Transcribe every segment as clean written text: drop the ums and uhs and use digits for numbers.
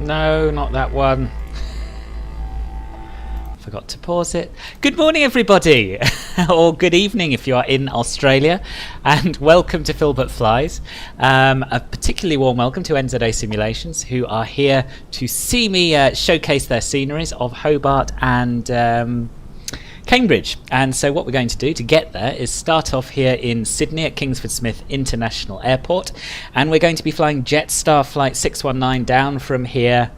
No, not that one. Forgot to pause it. Good morning, everybody, or good evening if you are in Australia, and welcome to Filbert Flies. A particularly warm welcome to NZA Simulations, who are here to see me showcase their sceneries of Hobart and Cambridge. And so what we're going to do to get there is start off here in Sydney at Kingsford Smith International Airport, and we're going to be flying Jetstar Flight 619 down from here.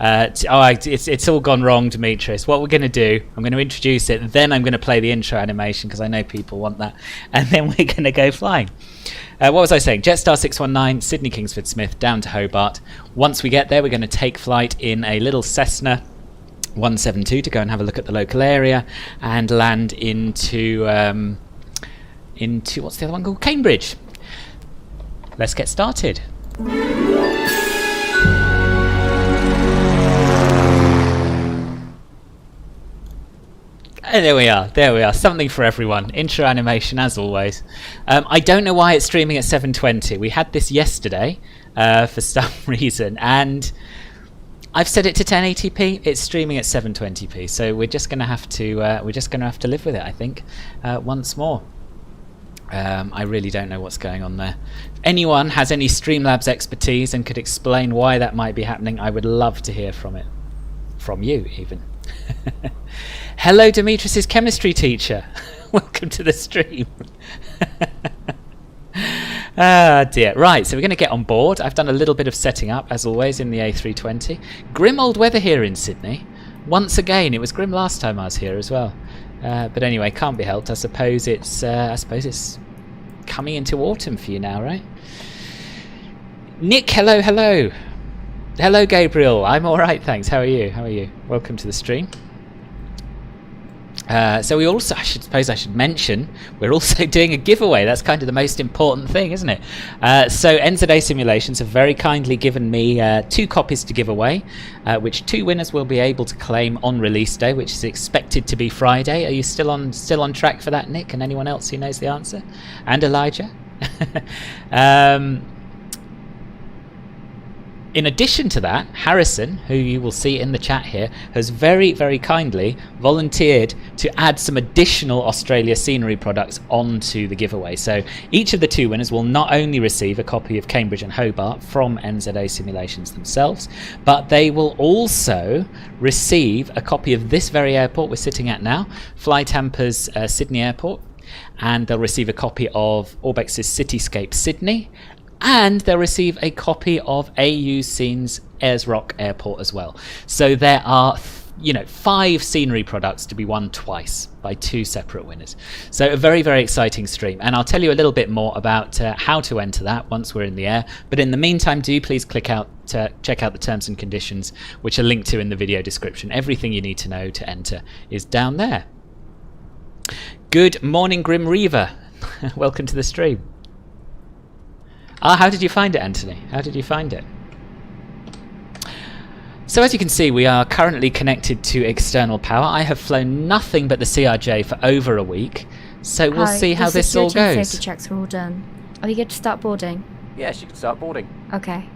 It's all gone wrong, Demetrius. What we're going to do, I'm going to introduce it, then I'm going to play the intro animation because I know people want that, and then we're going to go flying. What was I saying? Jetstar 619, Sydney Kingsford Smith, down to Hobart. Once we get there, we're going to take flight in a little Cessna 172 to go and have a look at the local area and land into what's the other one called? Cambridge. Let's get started. And there we are, something for everyone. Intro animation as always. I don't know why it's streaming at 720. We had this yesterday for some reason, and I've set it to 1080p. It's streaming at 720p, so we're just going to have to live with it, I think, once more. I really don't know what's going on there. If anyone has any Streamlabs expertise and could explain why that might be happening, I would love to hear from you even. Hello, Demetrius's chemistry teacher. Welcome to the stream. Ah dear. Right, so we're going to get on board. I've done a little bit of setting up, as always, in the A320. Grim old weather here in Sydney. Once again, it was grim last time I was here as well. But anyway, can't be helped. I suppose it's coming into autumn for you now, right? Nick, hello. Hello, Gabriel. I'm all right, thanks. How are you? Welcome to the stream. So we also, I should mention, we're also doing a giveaway. That's kind of the most important thing, isn't it? So NZA Simulations have very kindly given me 2 copies to give away, which 2 winners will be able to claim on release day, which is expected to be Friday. Are you still on track for that, Nick? And anyone else who knows the answer? And Elijah? In addition to that, Harrison, who you will see in the chat here, has very, very kindly volunteered to add some additional Australia scenery products onto the giveaway. So each of the 2 winners will not only receive a copy of Cambridge and Hobart from NZA Simulations themselves, but they will also receive a copy of this very airport we're sitting at now, FlyTampa's Sydney Airport, and they'll receive a copy of Orbx's Cityscape Sydney, and they'll receive a copy of AUScene's Ayers Airport as well. So there are 5 scenery products to be won twice by 2 separate winners. So a very, very exciting stream, and I'll tell you a little bit more about how to enter that once we're in the air. But in the meantime, do please check out the terms and conditions, which are linked to in the video description. Everything you need to know to enter is down there. Good morning, Grim Reaver. Welcome to the stream. How did you find it, Anthony? How did you find it? So as you can see, we are currently connected to external power. I have flown nothing but the CRJ for over a week, so we'll see how this all goes. Safety checks are all done. Are you good to start boarding? Yes, you can start boarding. Okay.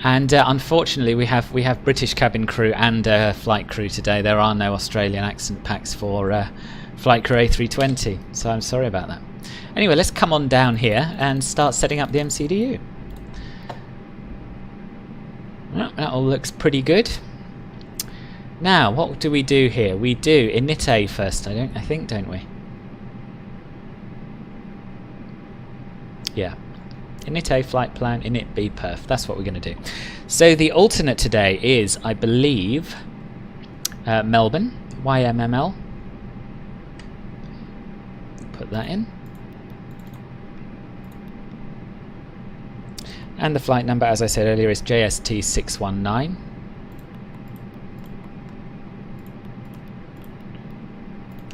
And unfortunately, we have British cabin crew and flight crew today. There are no Australian accent packs for flight crew A320, so I'm sorry about that. Anyway, let's come on down here and start setting up the MCDU. Well, that all looks pretty good. Now, what do we do here? We do init first, I think, don't we? Yeah. Init flight plan, init B perf. That's what we're going to do. So the alternate today is, I believe, Melbourne, YMML. Put that in. And the flight number, as I said earlier, is JST619.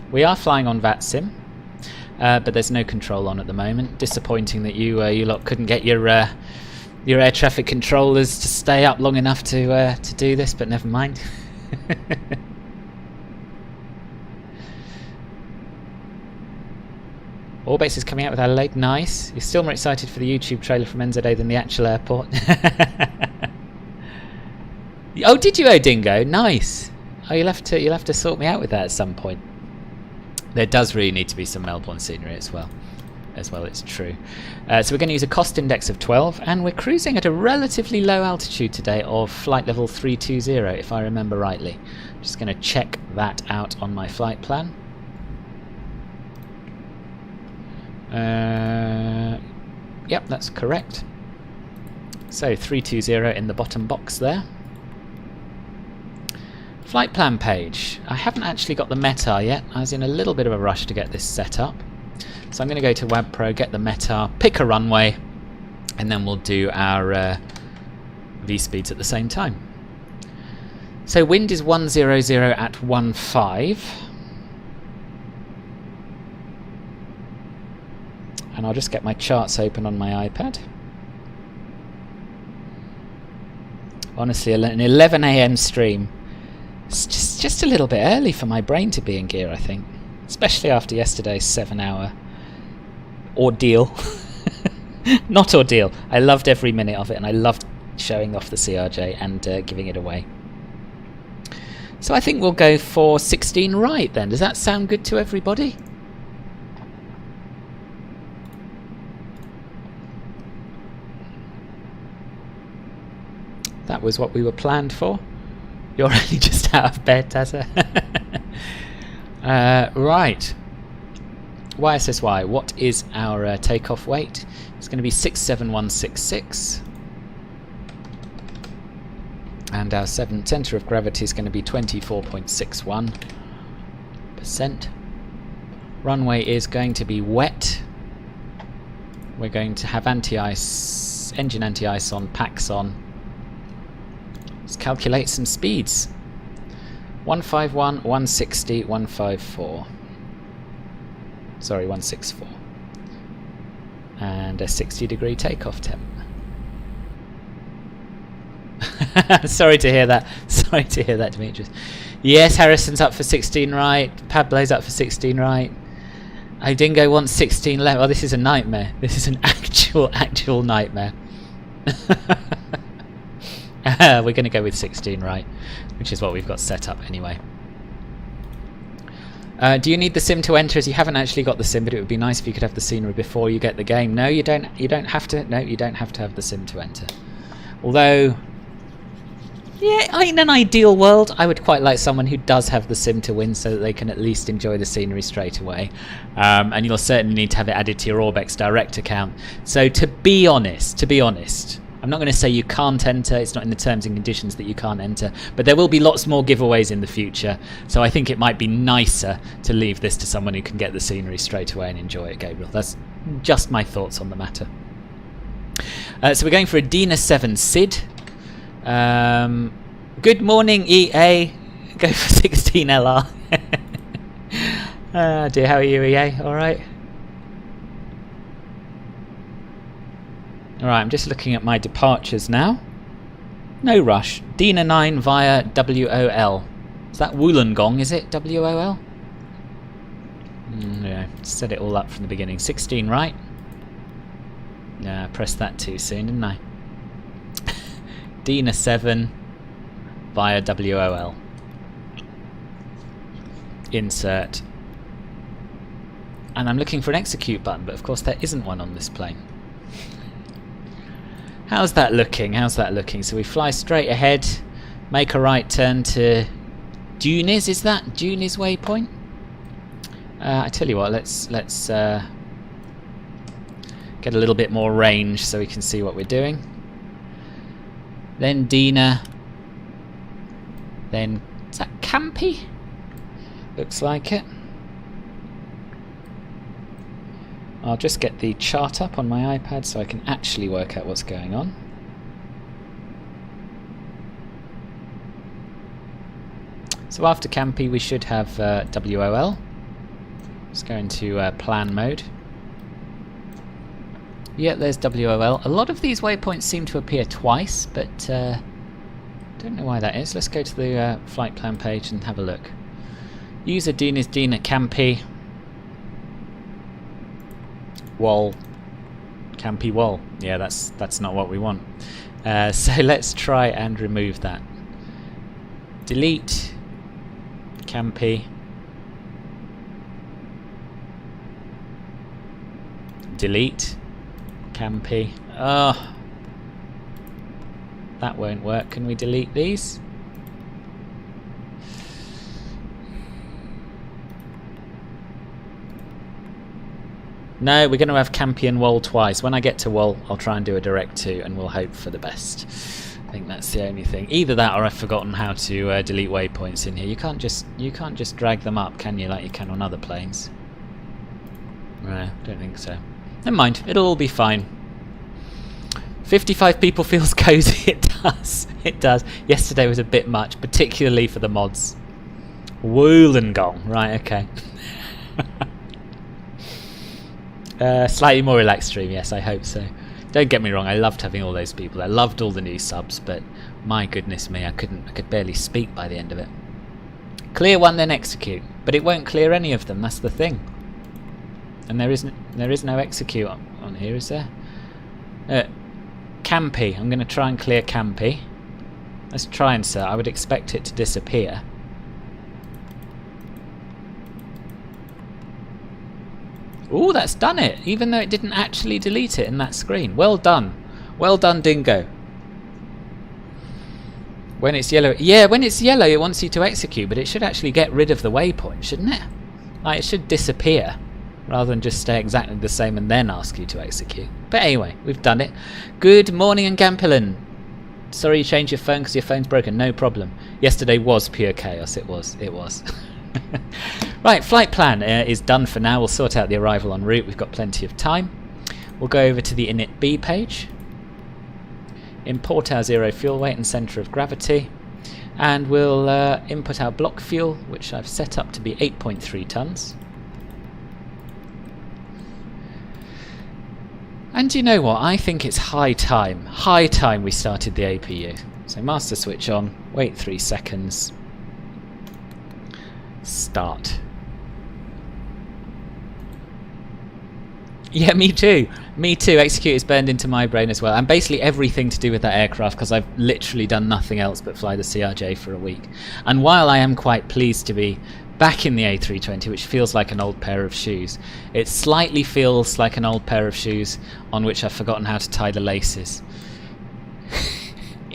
We are flying on VATSIM, but there's no control on at the moment. Disappointing that you lot couldn't get your air traffic controllers to stay up long enough to do this, but never mind. Orbx is coming out with Adelaide. Nice. You're still more excited for the YouTube trailer from NZA than the actual airport. Oh, did you, Odingo? Nice. Oh, you'll have to sort me out with that at some point. There does really need to be some Melbourne scenery as well. It's true. So we're going to use a cost index of 12, and we're cruising at a relatively low altitude today of flight level 320, if I remember rightly. Just going to check that out on my flight plan. Yep, that's correct. So 320 in the bottom box there. Flight plan page. I haven't actually got the METAR yet. I was in a little bit of a rush to get this set up. So I'm going to go to WABPro, get the METAR, pick a runway, and then we'll do our V-speeds at the same time. So wind is 100 at 15. And I'll just get my charts open on my iPad. Honestly, an 11 AM stream. It's just a little bit early for my brain to be in gear, I think. Especially after yesterday's 7-hour ordeal. Not ordeal. I loved every minute of it, and I loved showing off the CRJ and giving it away. So I think we'll go for 16 right then. Does that sound good to everybody? That was what we were planned for. You're only just out of bed, Tata. Right. YSSY, what is our takeoff weight? It's going to be 67166. And our centre of gravity is going to be 24.61%. Runway is going to be wet. We're going to have anti-ice, engine anti-ice on, packs on. Let's calculate some speeds. 151, 160, 154. Sorry, 164. And a 60-degree takeoff temp. Sorry to hear that. Sorry to hear that, Demetrius. Yes, Harrison's up for 16 right. Pablo's up for 16 right. Odingo wants 16 left. Oh, this is a nightmare. This is an actual nightmare. We're going to go with 16 right, which is what we've got set up anyway. Do you need the sim to enter? As you haven't actually got the sim, but it would be nice if you could have the scenery before you get the game. No, you don't. You don't have to. No, you don't have to have the sim to enter. Although, yeah, in an ideal world, I would quite like someone who does have the sim to win, so that they can at least enjoy the scenery straight away. And you'll certainly need to have it added to your Orbx direct account. So to be honest, I'm not going to say you can't enter. It's not in the terms and conditions that you can't enter, but there will be lots more giveaways in the future. So I think it might be nicer to leave this to someone who can get the scenery straight away and enjoy it, Gabriel. That's just my thoughts on the matter. So we're going for a Dina 7 Sid. Good morning, EA. Go for 16 LR. Dear, how are you, EA? All right. Alright, I'm just looking at my departures now. No rush. Dina 9 via WOL. Is that Wollongong, is it? WOL? Yeah, set it all up from the beginning. 16 right. Yeah, I pressed that too soon, didn't I? Dina 7 via WOL. Insert. And I'm looking for an execute button, but of course there isn't one on this plane. How's that looking? How's that looking? So we fly straight ahead, make a right turn to Duniz, is that? Duniz waypoint? I tell you what, let's get a little bit more range so we can see what we're doing. Then Dina. Then, is that Campy? Looks like it. I'll just get the chart up on my iPad so I can actually work out what's going on. So after Campy we should have WOL. Let's go into plan mode. Yeah, there's WOL. A lot of these waypoints seem to appear twice, but don't know why that is. Let's go to the flight plan page and have a look. User Dina's Dina Campy. Wall. Campy wall. Yeah, that's not what we want. So let's try and remove that. Delete. Campy. Delete. Campy. Oh. That won't work. Can we delete these? No, we're going to have Campy and Wool twice. When I get to Wool, I'll try and do a direct to, and we'll hope for the best. I think that's the only thing. Either that, or I've forgotten how to delete waypoints in here. You can't just drag them up, can you, like you can on other planes? No, don't think so. Never mind. It'll all be fine. 55 people feels cozy. It does. It does. Yesterday was a bit much, particularly for the mods. Wollongong. Right. Okay. Slightly more relaxed stream, yes, I hope so. Don't get me wrong, I loved having all those people. I loved all the new subs, but my goodness me, I could barely speak by the end of it. Clear one, then execute, but it won't clear any of them. That's the thing. And there is no execute on here, is there? Campy. I'm going to try and clear Campy. Let's try and, sir. I would expect it to disappear. Ooh, that's done it, even though it didn't actually delete it in that screen. Well done. Well done, Dingo. When it's yellow... Yeah, when it's yellow, it wants you to execute, but it should actually get rid of the waypoint, shouldn't it? Like, it should disappear, rather than just stay exactly the same and then ask you to execute. But anyway, we've done it. Good morning, Gampillan. Sorry you changed your phone because your phone's broken. No problem. Yesterday was pure chaos. It was. It was. Right, flight plan is done for now. We'll sort out the arrival en route. We've got plenty of time. We'll go over to the init B page. Import our zero fuel weight and centre of gravity. And we'll input our block fuel, which I've set up to be 8.3 tonnes. And you know what? I think it's high time we started the APU. So master switch on, wait 3 seconds. Start. Yeah, me too. Me too. Execute is burned into my brain as well. And basically everything to do with that aircraft, because I've literally done nothing else but fly the CRJ for a week. And while I am quite pleased to be back in the A320, which feels like an old pair of shoes, it slightly feels like an old pair of shoes on which I've forgotten how to tie the laces.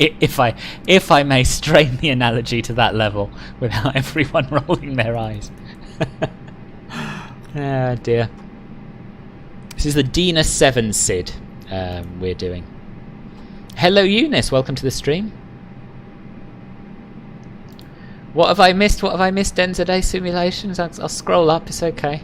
If I may strain the analogy to that level without everyone rolling their eyes. Ah, dear. This is the Dina 7 SID we're doing. Hello Eunice, welcome to the stream. What have I missed? What have I missed, NZA Simulations? I'll scroll up, it's okay.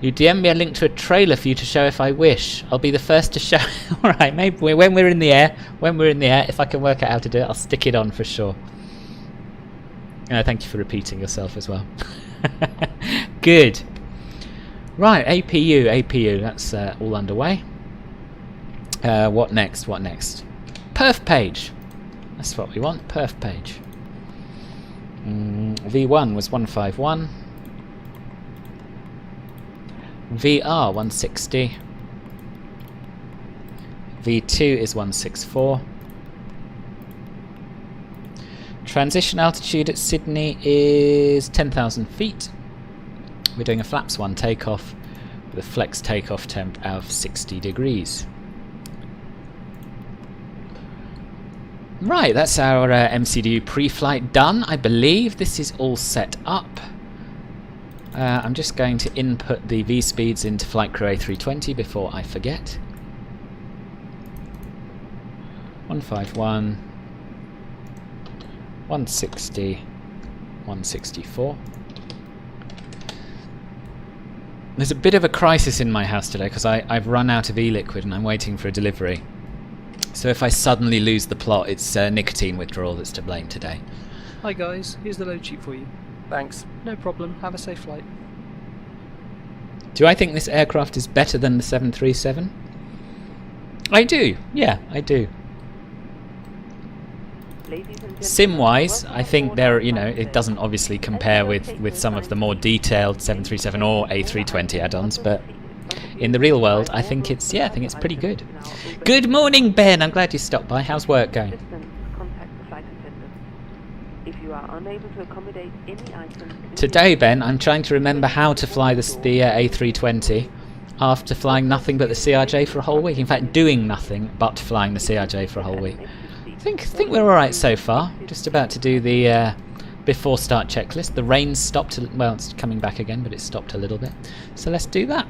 You DM me a link to a trailer for you to show if I wish. I'll be the first to show. Alright, maybe when we're in the air, if I can work out how to do it, I'll stick it on for sure. Thank you for repeating yourself as well. Good. Right, APU, that's all underway. What next? Perf page. That's what we want, perf page. V1 was 151. VR 160. V2 is 164. Transition altitude at Sydney is 10,000 feet. We're doing a flaps 1 takeoff with a flex takeoff temp of 60 degrees. Right, that's our MCDU pre-flight done. I believe this is all set up. I'm just going to input the V-speeds into Flight Crew A320 before I forget. 151, 160, 164. There's a bit of a crisis in my house today because I've run out of e-liquid and I'm waiting for a delivery. So if I suddenly lose the plot, it's nicotine withdrawal that's to blame today. Hi guys, here's the load sheet for you. Thanks. No problem. Have a safe flight. Do I think this aircraft is better than the 737? I do. Yeah, I do. Sim-wise, I think it doesn't obviously compare with some of the more detailed 737 or A320 add-ons, but in the real world, I think it's pretty good. Good morning, Ben. I'm glad you stopped by. How's work going? Today, Ben, I'm trying to remember how to fly the A320 after flying nothing but the CRJ for a whole week. In fact, doing nothing but flying the CRJ for a whole week. I think we're all right so far. Just about to do the before start checklist. The rain's stopped. Well, it's coming back again, but it's stopped a little bit. So let's do that.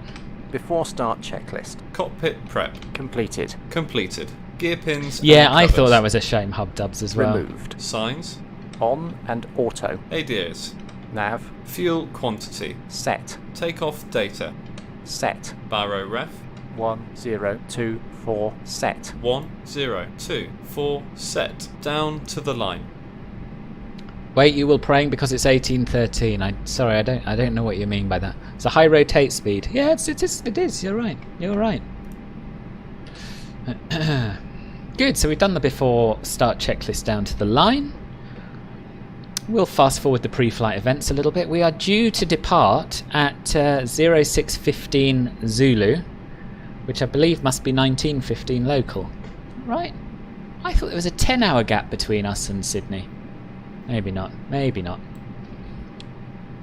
Before start checklist. Cockpit prep. Completed. Completed. Gear pins. Yeah, and I covers. thought that was a shame. Hub dubs as well. Removed. Signs. On and auto. ADs. Nav. Fuel quantity. Set. Takeoff data. Set. Baro ref. 1024 set. 1024 set. Down to the line. Wait, you will praying because it's 1813. Sorry, I don't know what you mean by that. It's a high rotate speed. Yeah, it is. You're right. You're right. Good. So we've done the before start checklist down to the line. We'll fast forward the pre-flight events a little bit. We are due to depart at 0615 Zulu, which I believe must be 1915 local. Right? I thought there was a 10-hour gap between us and Sydney. Maybe not. Maybe not.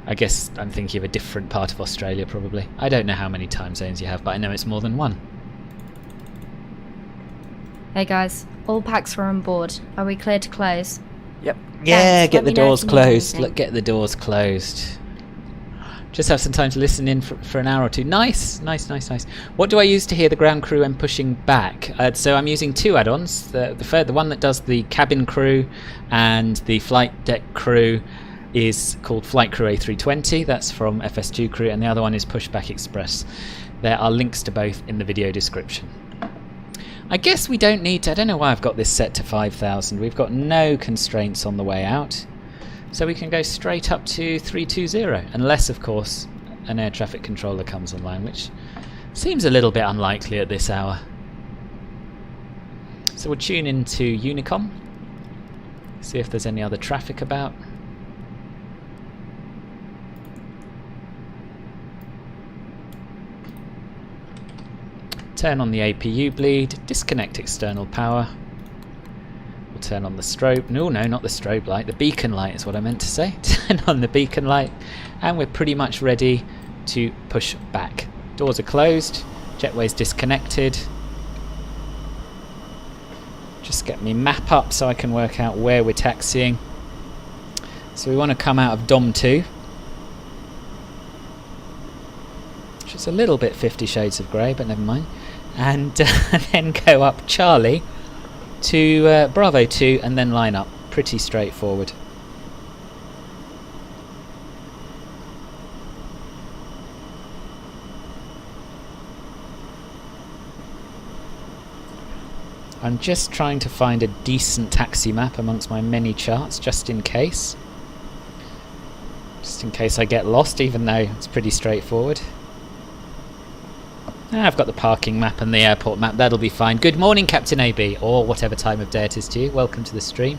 I guess I'm thinking of a different part of Australia, probably. I don't know how many time zones you have, but I know it's more than one. Hey guys, all packs are on board. Are we clear to close? Yep. Yeah, Thanks. get Let the me know if doors you need closed. anything. Look, get the doors closed. Just have some time to listen in for an hour or two. Nice. What do I use to hear the ground crew when pushing back? So I'm using two add-ons. The one that does the cabin crew and the flight deck crew is called Flight Crew A320. That's from FS2 Crew, and the other one is Pushback Express. There are links to both in the video description. I guess we don't need to. I don't know why I've got this set to 5,000. We've got no constraints on the way out. So we can go straight up to 320, unless, of course, an air traffic controller comes online, which seems a little bit unlikely at this hour. So we'll tune into Unicom, see if there's any other traffic about. Turn on the APU bleed, disconnect external power. We'll turn on the strobe. No, not the strobe light. The beacon light is what I meant to say. Turn on the beacon light, and we're pretty much ready to push back. Doors are closed. Jetway's disconnected. Just get me map up so I can work out where we're taxiing. So we want to come out of Dom 2, which is a little bit 50 Shades of Grey, but never mind. And then go up Charlie to Bravo 2 and then line up. Pretty straightforward. I'm just trying to find a decent taxi map amongst my many charts, just in case. Just in case I get lost, even though it's pretty straightforward. I've got the parking map and the airport map, that'll be fine. Good morning, Captain AB, or whatever time of day it is to you. Welcome to the stream.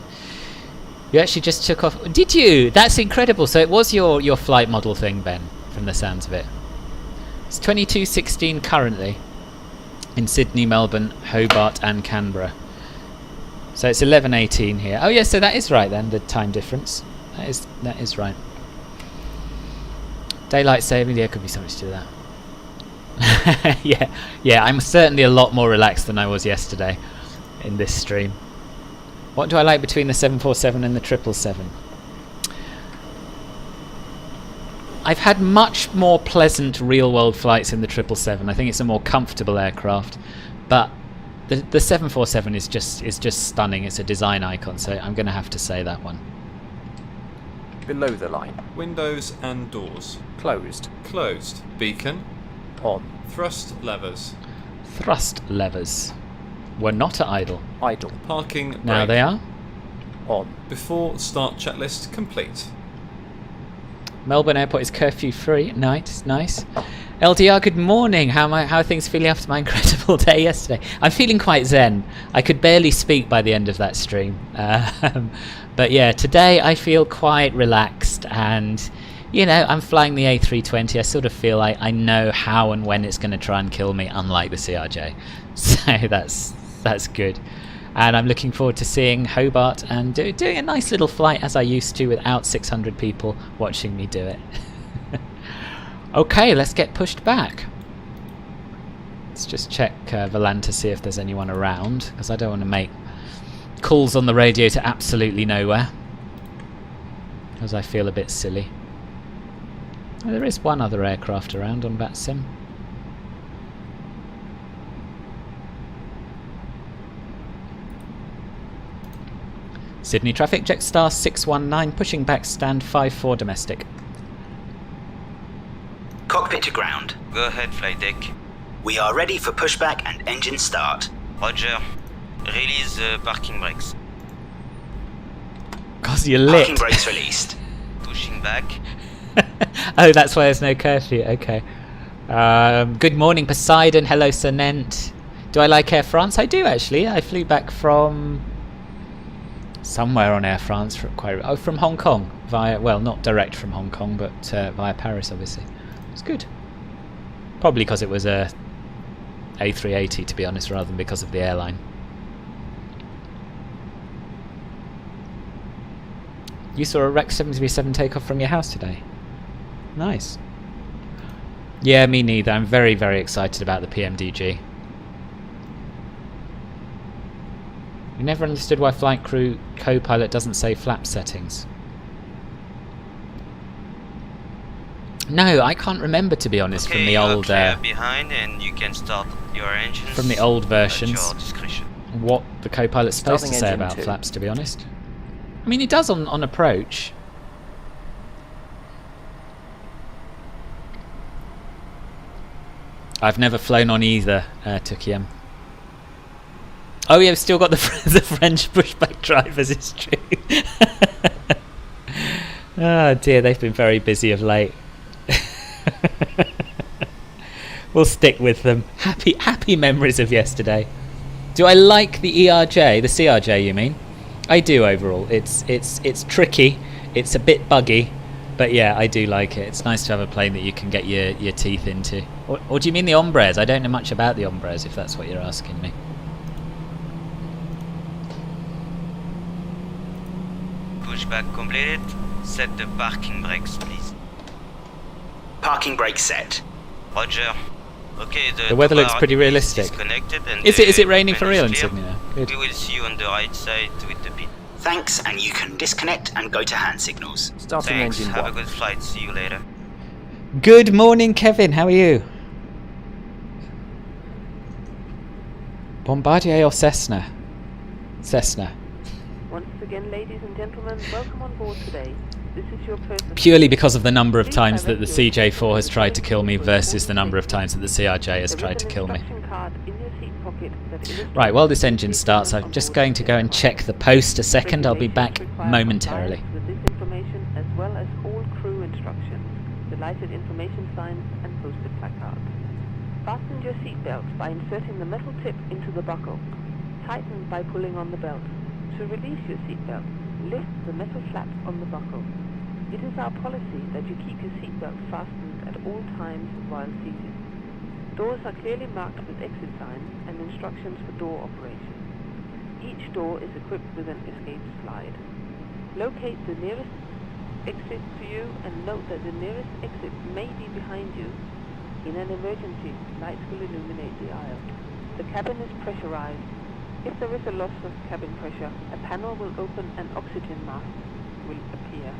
You actually just took off. Did you? That's incredible. So it was your flight model thing, Ben, from the sounds of it. It's 22:16 currently in Sydney, Melbourne, Hobart and Canberra. So it's 11:18 here. Oh yeah, so that is right then, the time difference. That is right. Daylight saving, yeah, could be something to do with that. yeah, I'm certainly a lot more relaxed than I was yesterday in this stream. What do I like between the 747 and the 777? I've had much more pleasant real-world flights in the 777. I think it's a more comfortable aircraft, but the 747 is just stunning. It's a design icon, so I'm going to have to say that one. Below the line. Windows and doors. Closed. Closed. Beacon. On. Thrust levers. Thrust levers were not at idle. Idle. Parking brake. Now they are. On. Before start checklist complete. Melbourne Airport is curfew free. Nice. LDR, good morning. How are things feeling after my incredible day yesterday? I'm feeling quite zen. I could barely speak by the end of that stream. But yeah, today I feel quite relaxed and you know, I'm flying the A320. I sort of feel like I know how and when it's going to try and kill me, unlike the CRJ. So that's good. And I'm looking forward to seeing Hobart and doing a nice little flight as I used to, without 600 people watching me do it. Okay, let's get pushed back. Let's just check Valan to see if there's anyone around, because I don't want to make calls on the radio to absolutely nowhere, because I feel a bit silly. Oh, there is one other aircraft around on VATSIM. Sydney traffic, Jetstar 619, pushing back stand 54 domestic. Cockpit to ground. Go ahead, flight deck. We are ready for pushback and engine start. Roger. Release the parking brakes. Cause you're lit. Parking brakes released. Pushing back. Oh, that's why there's no curfew. Okay. Good morning, Poseidon. Hello, Sonent. Do I like Air France? I do, actually. I flew back from somewhere on Air France from Hong Kong via, well, not direct from Hong Kong, but via Paris, obviously. It's good. Probably because it was a A380, to be honest, rather than because of the airline. You saw a Rex 737 take off from your house today. Nice. Yeah, me neither. I'm very, very excited about the PMDG. We never understood why flight crew co-pilot doesn't say flap settings. No, I can't remember, to be honest, Okay, from the old behind, and you can start your engines from the old at versions. your discretion. What the co-pilot's supposed to Starting say engine about 2. flaps, to be honest. I mean, he does on approach. I've never flown on either, Tukiyam. Oh yeah, we've still got the French pushback drivers, it's true. Oh dear, they've been very busy of late. We'll stick with them. Happy memories of yesterday. Do I like the ERJ, the CRJ you mean? I do overall. It's tricky, it's a bit buggy, but yeah, I do like it. It's nice to have a plane that you can get your teeth into. Or do you mean the Ombres? I don't know much about the Ombres, if that's what you're asking me. Pushback completed. Set the parking brakes, please. Parking brake set. Roger. Okay, The weather looks tower pretty is realistic. disconnected and Is the it raining for open real is in clear. Sydney now? Good. We will see you on the right side with the pit. Thanks, and you can disconnect and go to hand signals. Starting Thanks. engine Have 1. a good flight. See you later. Good morning, Kevin. How are you? Bombardier or Cessna? Cessna. Once again, ladies and gentlemen, welcome on board today. This is your person. Purely because of the number of times that the CJ4 has tried to kill me versus the number of times that the CRJ has tried to kill me. Right, while this engine starts, I'm just going to go and check the post a second. I'll be back momentarily. With this information, as well as all crew instructions, the lighted information signs and posted placards. Fasten your seatbelt by inserting the metal tip into the buckle. Tighten by pulling on the belt. To release your seatbelt, lift the metal flap on the buckle. It is our policy that you keep your seatbelt fastened at all times while seated. Doors are clearly marked with exit signs and instructions for door operation. Each door is equipped with an escape slide. Locate the nearest exit to you and note that the nearest exit may be behind you. In an emergency, lights will illuminate the aisle. The cabin is pressurized. If there is a loss of cabin pressure, a panel will open and oxygen mask will appear.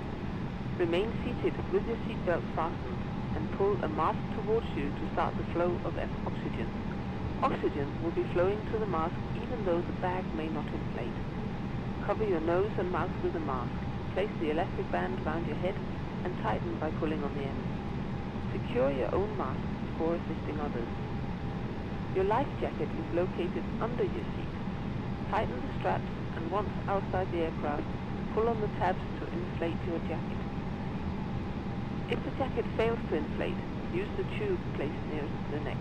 Remain seated with your seatbelt fastened and pull a mask towards you to start the flow of oxygen. Oxygen will be flowing to the mask even though the bag may not inflate. Cover your nose and mouth with a mask. Place the elastic band around your head and tighten by pulling on the end. Secure your own mask before assisting others. Your life jacket is located under your seat. Tighten the straps and once outside the aircraft, pull on the tabs to inflate your jacket. If the jacket fails to inflate, use the tube placed near the neck.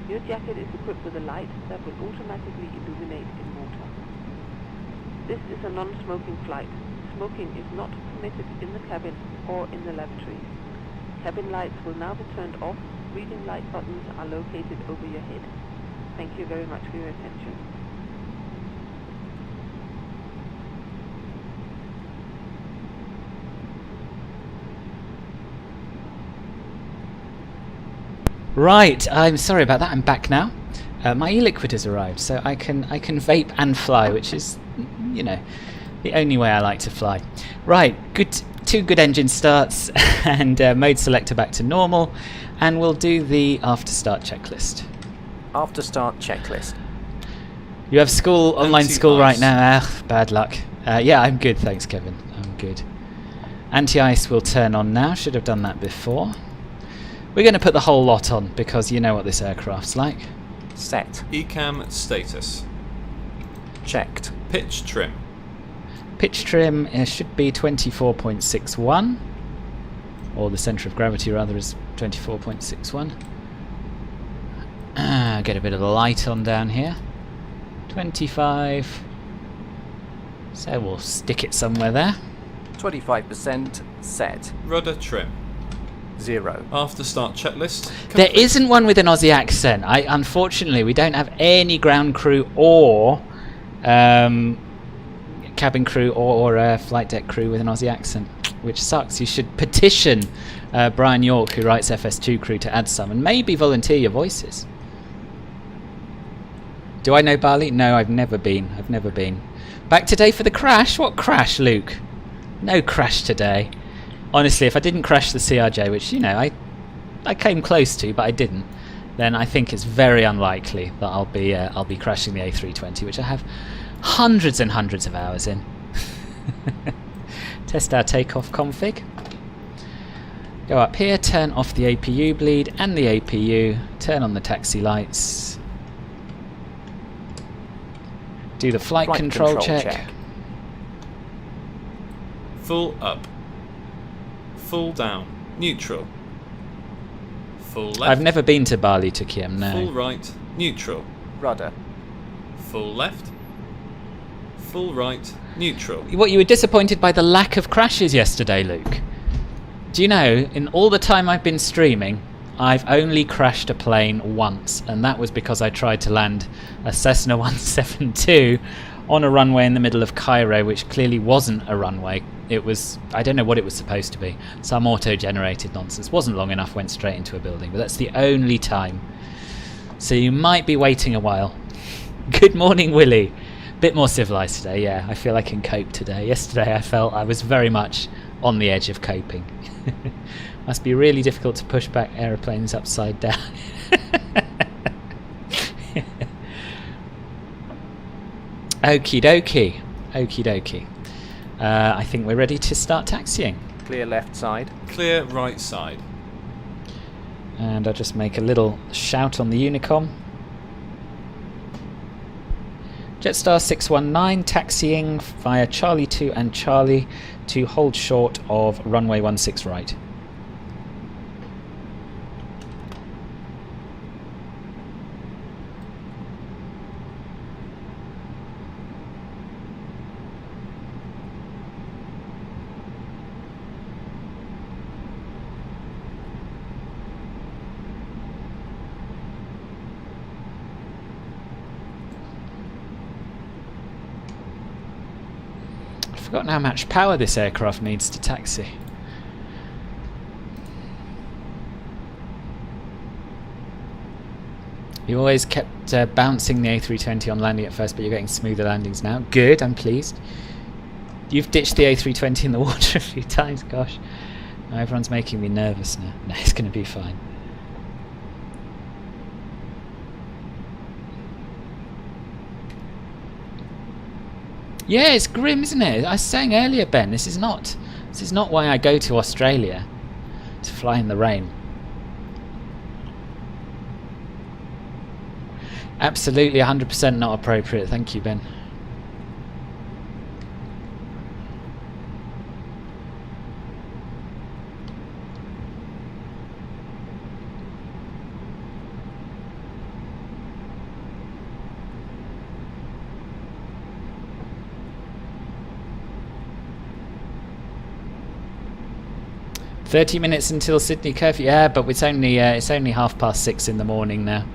Your jacket is equipped with a light that will automatically illuminate in water. This is a non-smoking flight. Smoking is not permitted in the cabin or in the lavatories. Cabin lights will now be turned off. Reading light buttons are located over your head. Thank you very much for your attention. Right, I'm sorry about that. I'm back now. My e-liquid has arrived, so I can vape and fly, which is, you know, the only way I like to fly. Right, two good engine starts, and mode selector back to normal, and we'll do the after start checklist. After start checklist. You have school, online school right Anti-ice. now. Bad luck. Yeah, I'm good, thanks, Kevin. I'm good. Anti-ice will turn on now. Should have done that before. We're going to put the whole lot on because you know what this aircraft's like. Set. Ecam status. Checked. Pitch trim. Pitch trim should be 24.61, or the centre of gravity rather is 24.61. Get a bit of the light on down here. 25. So we'll stick it somewhere there. 25% set. Rudder trim. 0. After start checklist. There complete. isn't one with an Aussie accent. Unfortunately, we don't have any ground crew or cabin crew or flight deck crew with an Aussie accent, which sucks. You should petition Brian York, who writes FS2 crew, to add some, and maybe volunteer your voices. Do I know Bali? No, I've never been. Back today for the crash? What crash, Luke? No crash today. Honestly, if I didn't crash the CRJ, which, you know, I came close to, but I didn't, then I think it's very unlikely that I'll be crashing the A320, which I have hundreds and hundreds of hours in. Test our takeoff config. Go up here, turn off the APU bleed and the APU, turn on the taxi lights. Do the flight control check. Full up. Full down. Neutral. Full left. I've never been to Bali to Kiem, no. Full right. Neutral. Rudder. Full left. Full right. Neutral. What, you were disappointed by the lack of crashes yesterday, Luke? Do you know, in all the time I've been streaming, I've only crashed a plane once, and that was because I tried to land a Cessna 172 on a runway in the middle of Cairo, which clearly wasn't a runway. It was, I don't know what it was supposed to be. Some auto-generated nonsense. Wasn't long enough, went straight into a building, but that's the only time. So you might be waiting a while. Good morning, Willie. Bit more civilised today, yeah. I feel I can cope today. Yesterday I felt I was very much on the edge of coping. Must be really difficult to push back aeroplanes upside down. Okie dokie. Okie dokie. I think we're ready to start taxiing. Clear left side. Clear right side. And I'll just make a little shout on the Unicom. Jetstar 619 taxiing via Charlie 2 and Charlie to hold short of runway 16 right. I've forgotten how much power this aircraft needs to taxi. You always kept bouncing the A320 on landing at first, but you're getting smoother landings now. Good, I'm pleased. You've ditched the A320 in the water a few times, gosh. Now everyone's making me nervous now. No, it's going to be fine. Yeah, it's grim, isn't it? I was saying earlier, Ben, this is not why I go to Australia, to fly in the rain. Absolutely 100% not appropriate. Thank you, Ben. 30 minutes until Sydney curfew. Yeah, but it's only 6:30 in the morning now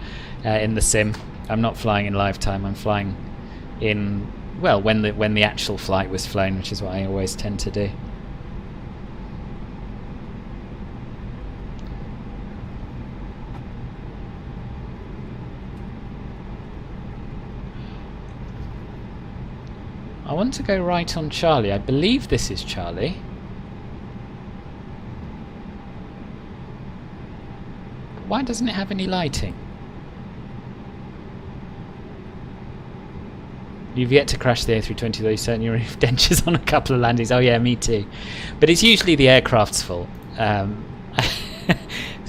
in the sim. I'm not flying in live time. I'm flying in, well, when the actual flight was flown, which is what I always tend to do. I want to go right on Charlie. I believe this is Charlie. Why doesn't it have any lighting? You've yet to crash the A320 though, you certainly removed dentures on a couple of landings. Oh yeah, me too. But it's usually the aircraft's fault.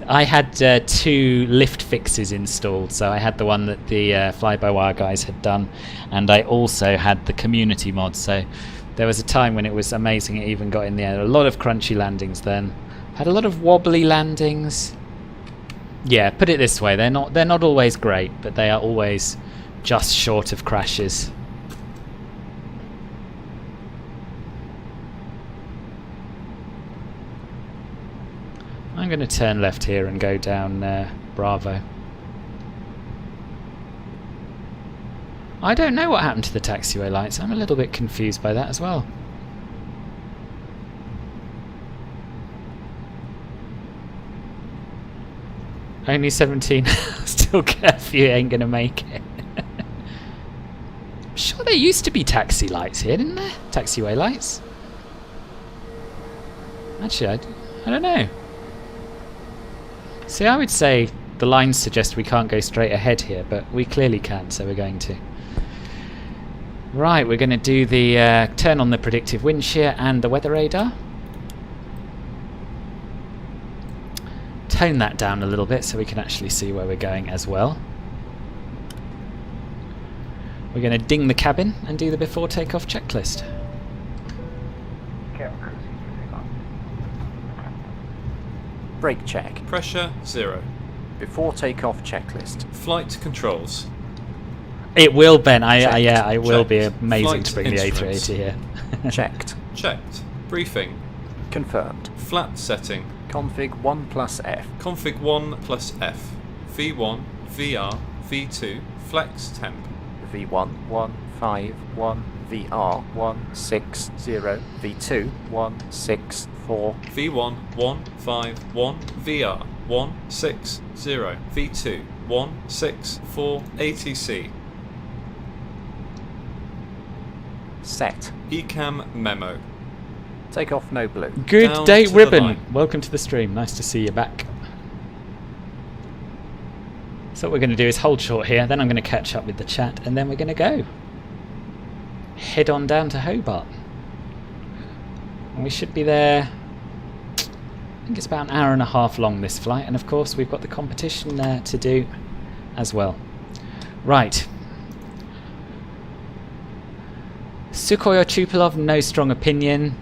I had 2 lift fixes installed, so I had the one that the fly-by-wire guys had done, and I also had the community mod, so there was a time when it was amazing it even got in the air. A lot of crunchy landings then. Had a lot of wobbly landings. Yeah, put it this way, they're not always great, but they are always just short of crashes. I'm going to turn left here and go down Bravo. I don't know what happened to the taxiway lights. I'm a little bit confused by that as well. Only 17. Still curfew, ain't going to make it. I'm sure there used to be taxi lights here, didn't there? Taxiway lights. Actually, I don't know. See, I would say the lines suggest we can't go straight ahead here, but we clearly can, so we're going to. Right, we're going to do the turn on the predictive wind shear and the weather radar. Tone that down a little bit so we can actually see where we're going as well. We're going to ding the cabin and do the before takeoff checklist. Brake check. Pressure 0. Before takeoff checklist. Flight controls. It will, Ben. I will Checked. be amazing Flight to bring the instruments. A380 here. Checked. Checked. Briefing. Confirmed. Flat setting. Config 1 plus F. Config 1 plus F. V1, VR, V2, flex temp. V1 151, VR 160, V2 164. V1 151, VR 160, V2 164, ATC. Set. Ecam memo. Take off no blue. Good Down day, to the Ribbon. line. Welcome to the stream. Nice to see you back. So what we're going to do is hold short here, then I'm going to catch up with the chat, and then we're going to go. Head on down to Hobart. And we should be there, I think it's about an hour and a half long, this flight, and of course we've got the competition there to do as well. Right. Sukhoi or Tupolev, no strong opinion.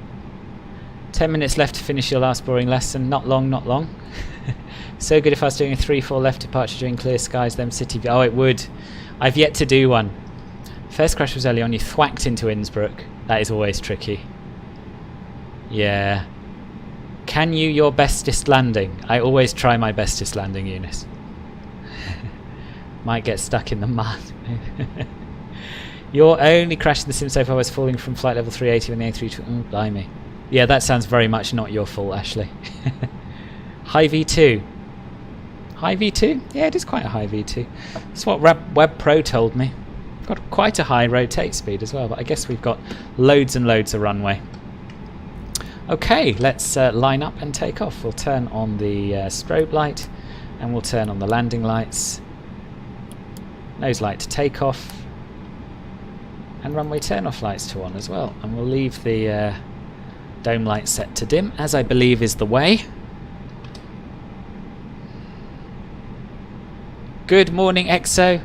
10 minutes left to finish your last boring lesson. Not long, not long. So good if I was doing a 3-4 left departure during clear skies, then city view. Oh, it would. I've yet to do one. First crash was early on. You thwacked into Innsbruck. That is always tricky. Yeah. Can you your bestest landing? I always try my bestest landing, Eunice. Might get stuck in the mud. Your only crash in the sim so far was falling from flight level 380 when the A320... Oh, blimey. Yeah, that sounds very much not your fault, Ashley. High V2. High V2? Yeah, it is quite a high V2. That's what Web Pro told me. Got quite a high rotate speed as well, but I guess we've got loads and loads of runway. Okay, let's line up and take off. We'll turn on the strobe light, and we'll turn on the landing lights. Nose light to take off. And runway turn-off lights to on as well. And we'll leave the dome light set to dim, as I believe is the way. Good morning, EXO.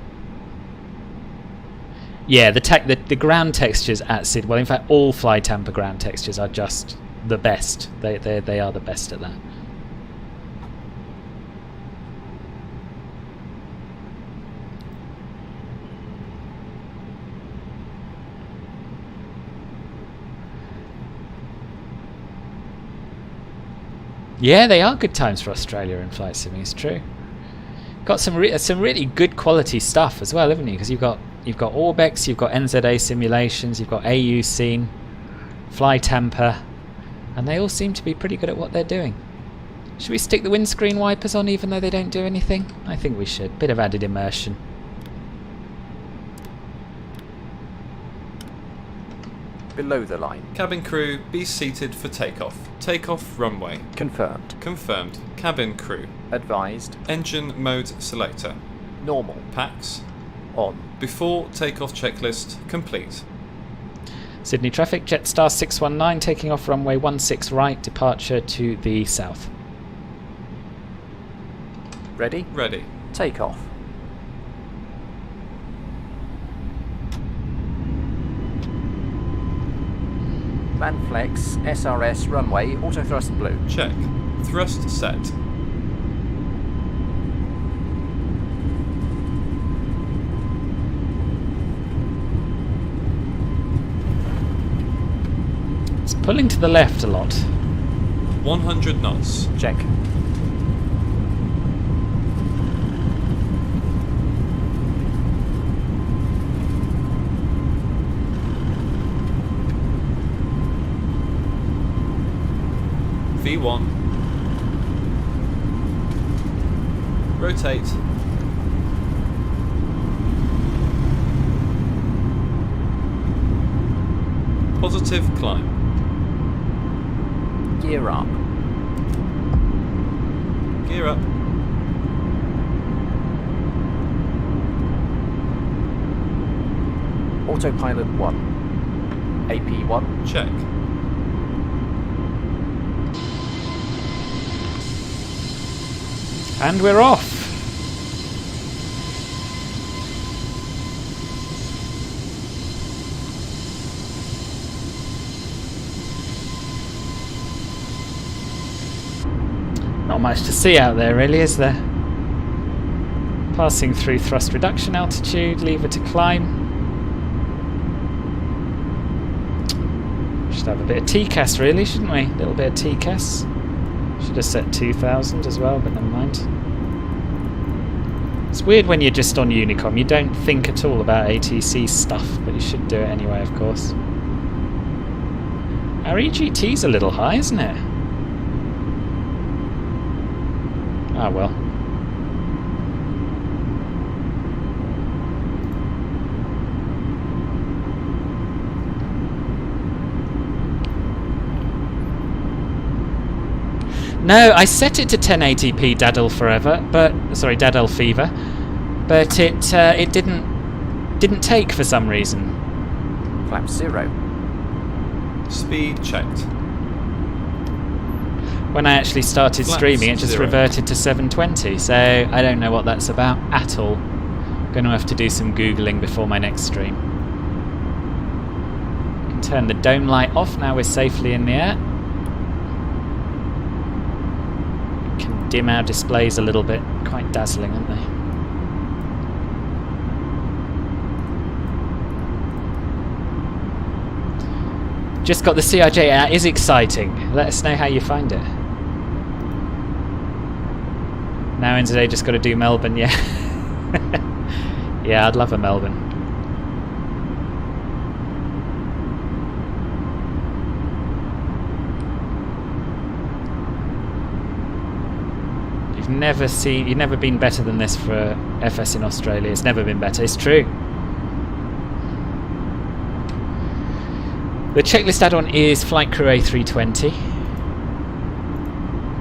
Yeah, the ground textures at Sid. Well, in fact, all FlyTampa ground textures are just the best. They are the best at that. Yeah, they are good times for Australia in flight simming. It's true. Got some really good quality stuff as well, haven't you? Because you've got Orbx, you've got NZA Simulations, you've got AUScene, FlyTampa, and they all seem to be pretty good at what they're doing. Should we stick the windscreen wipers on even though they don't do anything? I think we should. Bit of added immersion. Below the line. Cabin crew, be seated for takeoff. Takeoff runway. Confirmed. Confirmed. Cabin crew. Advised. Engine mode selector. Normal. Packs. On. Before takeoff checklist complete. Sydney traffic, Jetstar 619 taking off runway 16 right, departure to the south. Ready? Ready. Take off. Land flex, SRS runway, auto thrust blue. Check. Thrust set. It's pulling to the left a lot. 100 knots. Check. V1. Rotate. Positive climb. Gear up. Gear up. Autopilot 1. AP1. Check. And we're off. Not much to see out there really, is there? Passing through thrust reduction altitude, lever to climb. Should have a bit of TCAS really, shouldn't we? A little bit of TCAS. Should have set 2000 as well, but never mind. It's weird when you're just on Unicom, you don't think at all about ATC stuff, but you should do it anyway, of course. Our EGT's a little high, isn't it? Ah well. No, I set it to 1080p Daddle forever, but sorry, Daddle Fever, but it didn't take for some reason. Flap 0. Speed checked. When I actually started Flaps streaming, it just 0. reverted to 720, so I don't know what that's about at all. Going to have to do some Googling before my next stream. Can turn the dome light off now we're safely in the air. Can dim our displays a little bit. Quite dazzling, aren't they? Just got the CRJ out. Is exciting. Let us know how you find it. Now NZA just got to do Melbourne, yeah. Yeah, I'd love a Melbourne. You've never been better than this for FS in Australia. It's never been better. It's true. The checklist add-on is Flight Crew A320.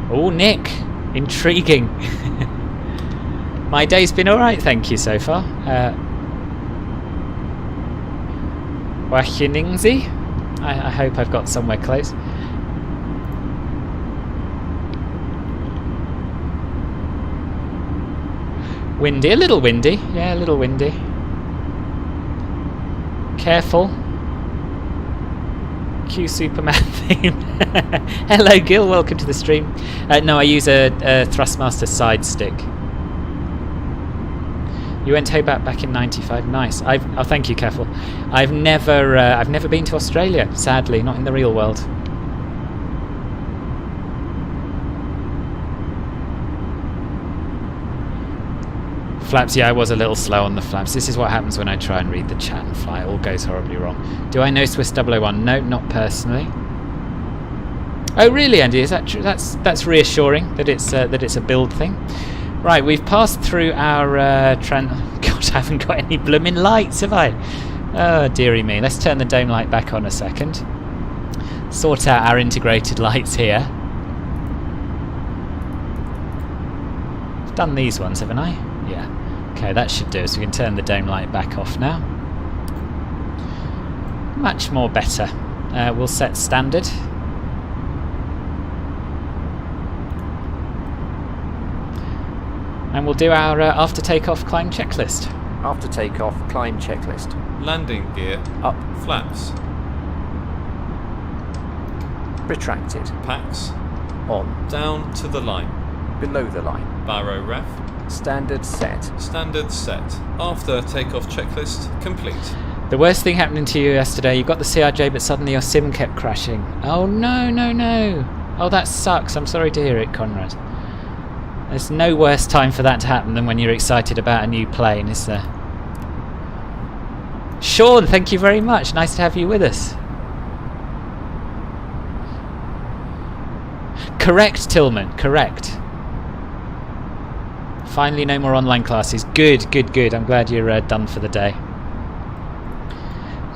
Oh, Nick. Intriguing. My day's been alright, thank you, so far. Wachiningsi? I hope I've got somewhere close. Windy, a little windy. Yeah, a little windy. Careful. Q Superman theme. Hello Gil, welcome to the stream. No, I use a Thrustmaster side stick. You went to Hobart back in '95. Nice. Oh, thank you, Careful. I've never been to Australia. Sadly, not in the real world. Flaps, yeah, I was a little slow on the flaps. This is what happens when I try and read the chat and fly. It all goes horribly wrong. Do I know Swiss 001? No, not personally. Oh, really, Andy? Is that true? That's reassuring that it's a build thing. Right, we've passed through our God, I haven't got any blooming lights, have I? Oh, dearie me. Let's turn the dome light back on a second. Sort out our integrated lights here. I've done these ones, haven't I? Yeah. Okay, that should do. So we can turn the dome light back off now. Much more better. We'll set standard. And we'll do our after takeoff climb checklist. After takeoff, climb checklist. Landing gear. Up. Flaps. Retracted. Packs. On. Down to the line. Below the line. Barrow ref. Standard set. Standard set. After takeoff checklist complete. The worst thing happening to you yesterday, you got the CRJ but suddenly your sim kept crashing. Oh no, no, no. Oh, that sucks. I'm sorry to hear it, Conrad. There's no worse time for that to happen than when you're excited about a new plane, is there? Sean, thank you very much. Nice to have you with us. Correct, Tillman. Correct. Finally, no more online classes. Good, good, good. I'm glad you're done for the day.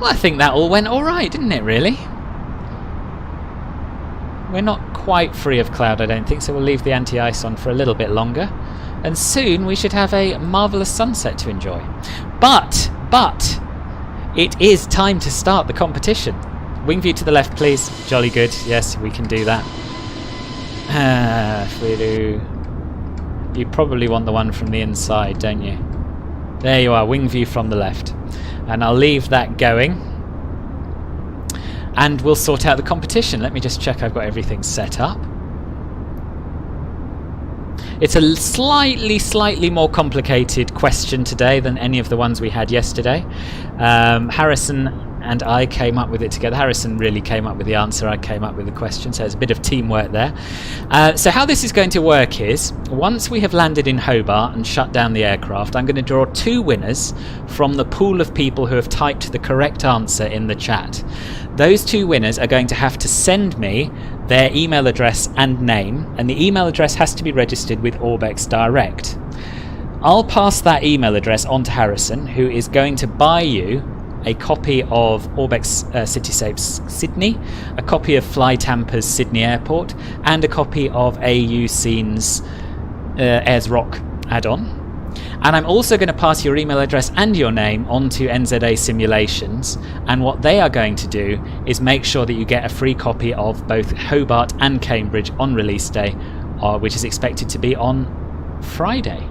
Well, I think that all went all right, didn't it, really? We're not quite free of cloud, I don't think, so we'll leave the anti-ice on for a little bit longer. And soon we should have a marvellous sunset to enjoy. But, it is time to start the competition. Wing view to the left, please. Jolly good. Yes, we can do that. If we do... You probably want the one from the inside, don't you? There you are, wing view from the left. And I'll leave that going. And we'll sort out the competition. Let me just check I've got everything set up. It's a slightly more complicated question today than any of the ones we had yesterday. Harrison and I came up with it together. Harrison really came up with the answer, I came up with the question, so it's a bit of teamwork there. So how this is going to work is, once we have landed in Hobart and shut down the aircraft, I'm going to draw 2 winners from the pool of people who have typed the correct answer in the chat. Those 2 winners are going to have to send me their email address and name, and the email address has to be registered with Orbx Direct. I'll pass that email address on to Harrison, who is going to buy you a copy of Orbx Cityscape's Sydney, a copy of FlyTampa's Sydney Airport, and a copy of AUScene's Ayers Rock add-on. And I'm also going to pass your email address and your name on to NZA Simulations, and what they are going to do is make sure that you get a free copy of both Hobart and Cambridge on release day, which is expected to be on Friday.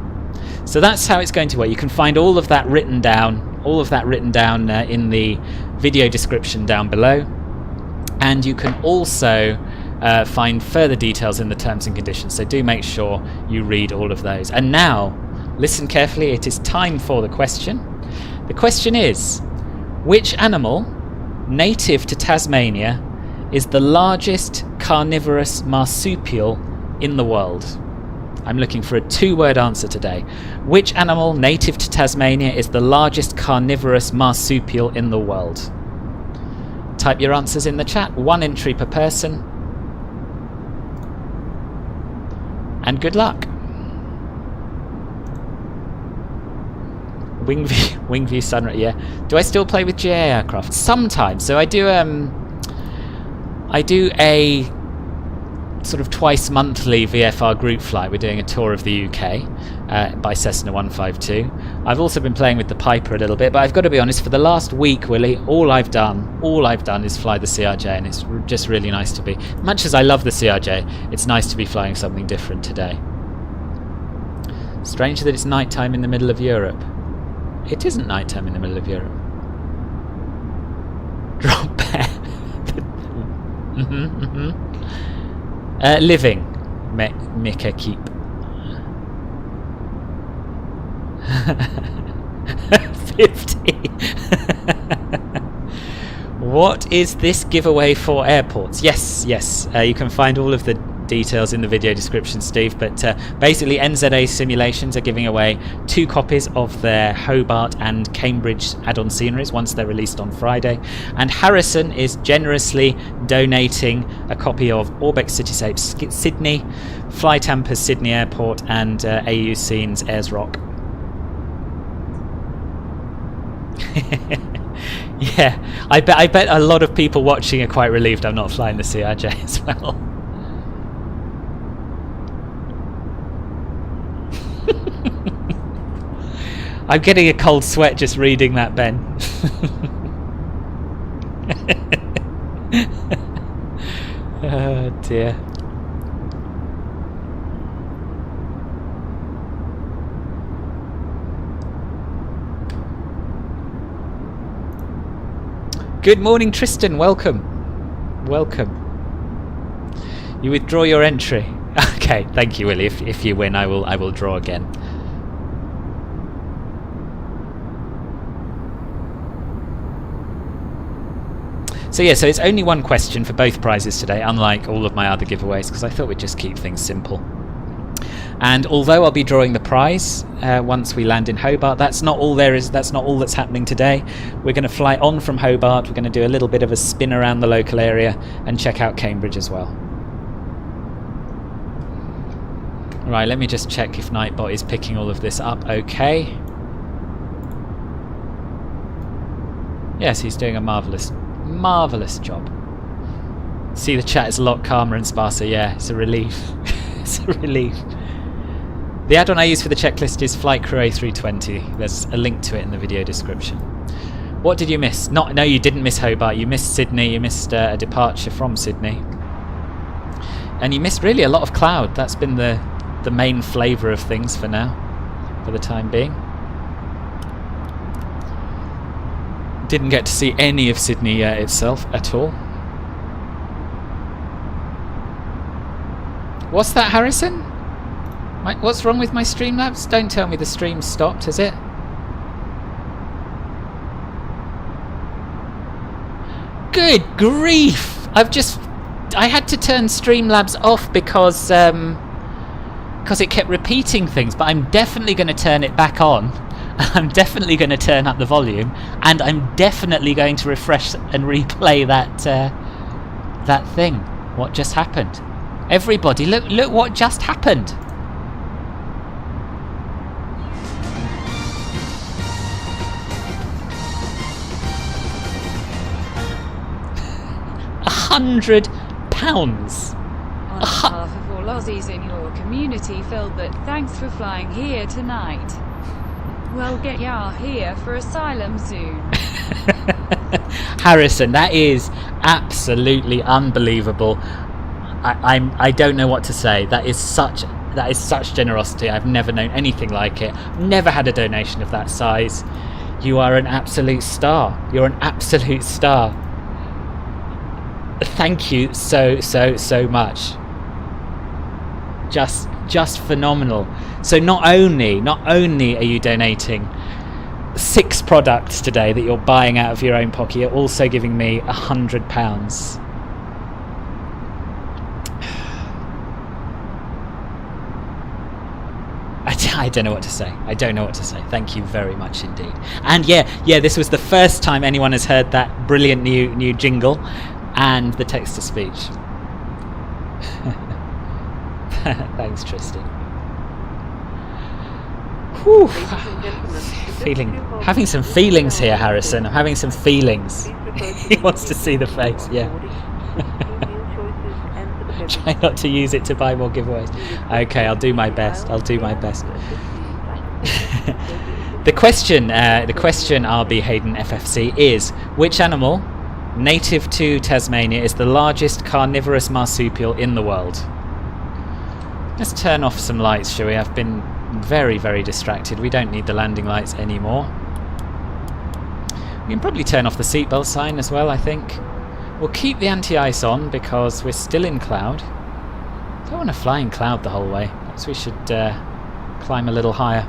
So that's how it's going to work. You can find all of that written down in the video description down below, and you can also find further details in the terms and conditions, so do make sure you read all of those. And now, listen carefully, it is time for the question. The question is, which animal, native to Tasmania, is the largest carnivorous marsupial in the world? I'm looking for a 2-word answer today. Which animal, native to Tasmania, is the largest carnivorous marsupial in the world? Type your answers in the chat. 1 entry per person. And good luck. Wingview Sunrise, yeah. Do I still play with GA aircraft? Sometimes. So I do a sort of twice monthly VFR group flight. We're doing a tour of the UK by Cessna 152. I've also been playing with the Piper a little bit, but I've got to be honest, for the last week, Willie, all I've done is fly the CRJ, and it's just really nice to be. Much as I love the CRJ, it's nice to be flying something different today. Strange that it's nighttime in the middle of Europe. It isn't nighttime in the middle of Europe. Drop bear. Living. Mika keep. 50. What is this giveaway for airports? Yes. You can find all of the details in the video description, Steve, but basically NZA Simulations are giving away 2 copies of their Hobart and Cambridge add-on sceneries once they're released on Friday, and Harrison is generously donating a copy of Orbx Cityscape Sydney, FlyTampa Sydney Airport, and AUScene's Ayers Rock. Yeah, I bet a lot of people watching are quite relieved I'm not flying the CRJ as well. I'm getting a cold sweat just reading that, Ben. Oh dear. Good morning, Tristan. Welcome. Welcome. You withdraw your entry. Okay, thank you, Willie. If you win, I will draw again. So yeah, so it's only one question for both prizes today, unlike all of my other giveaways, because I thought we'd just keep things simple. And although I'll be drawing the prize once we land in Hobart, that's not all there is. That's not all that's happening today. We're going to fly on from Hobart. We're going to do a little bit of a spin around the local area and check out Cambridge as well. Right, let me just check if Nightbot is picking all of this up okay. Yes, he's doing a marvellous job. See, the chat is a lot calmer and sparser. Yeah, it's a relief. It's a relief. The add-on I use for the checklist is Flight Crew A320. There's a link to it in the video description. What did you miss? No, you didn't miss Hobart. You missed Sydney. You missed a departure from Sydney. And you missed really a lot of cloud. That's been the main flavour of things for now, for the time being. Didn't get to see any of Sydney itself at all. What's that, Harrison? What's wrong with my Streamlabs? Don't tell me the stream stopped, has it? Good grief! I had to turn Streamlabs off because it kept repeating things, but I'm definitely going to turn it back on. I'm definitely going to turn up the volume, and I'm definitely going to refresh and replay that thing. What just happened? Everybody, look what just happened. £100. On behalf of all Aussies in your community, Filbert, thanks for flying here tonight. We'll get ya here for asylum soon. Harrison, that is absolutely unbelievable. I don't know what to say. That is such generosity. I've never known anything like it. Never had a donation of that size. You are an absolute star. You're an absolute star. Thank you so much. Just phenomenal. So not only are you donating 6 products today that you're buying out of your own pocket, you're also giving me £100. I don't know what to say. I don't know what to say. Thank you very much indeed. And yeah, this was the first time anyone has heard that brilliant new jingle and the text to speech. Thanks, Tristan. Whew. Having some feelings here, Harrison. I'm having some feelings. He wants to see the face, yeah. Try not to use it to buy more giveaways. Okay, I'll do my best. I'll do my best. The question, RB Hayden FFC, is which animal native to Tasmania is the largest carnivorous marsupial in the world? Let's turn off some lights, shall we? I've been very distracted. We don't need the landing lights anymore. We can probably turn off the seatbelt sign as well, I think. We'll keep the anti-ice on because we're still in cloud. I don't want to fly in cloud the whole way. Perhaps we should climb a little higher.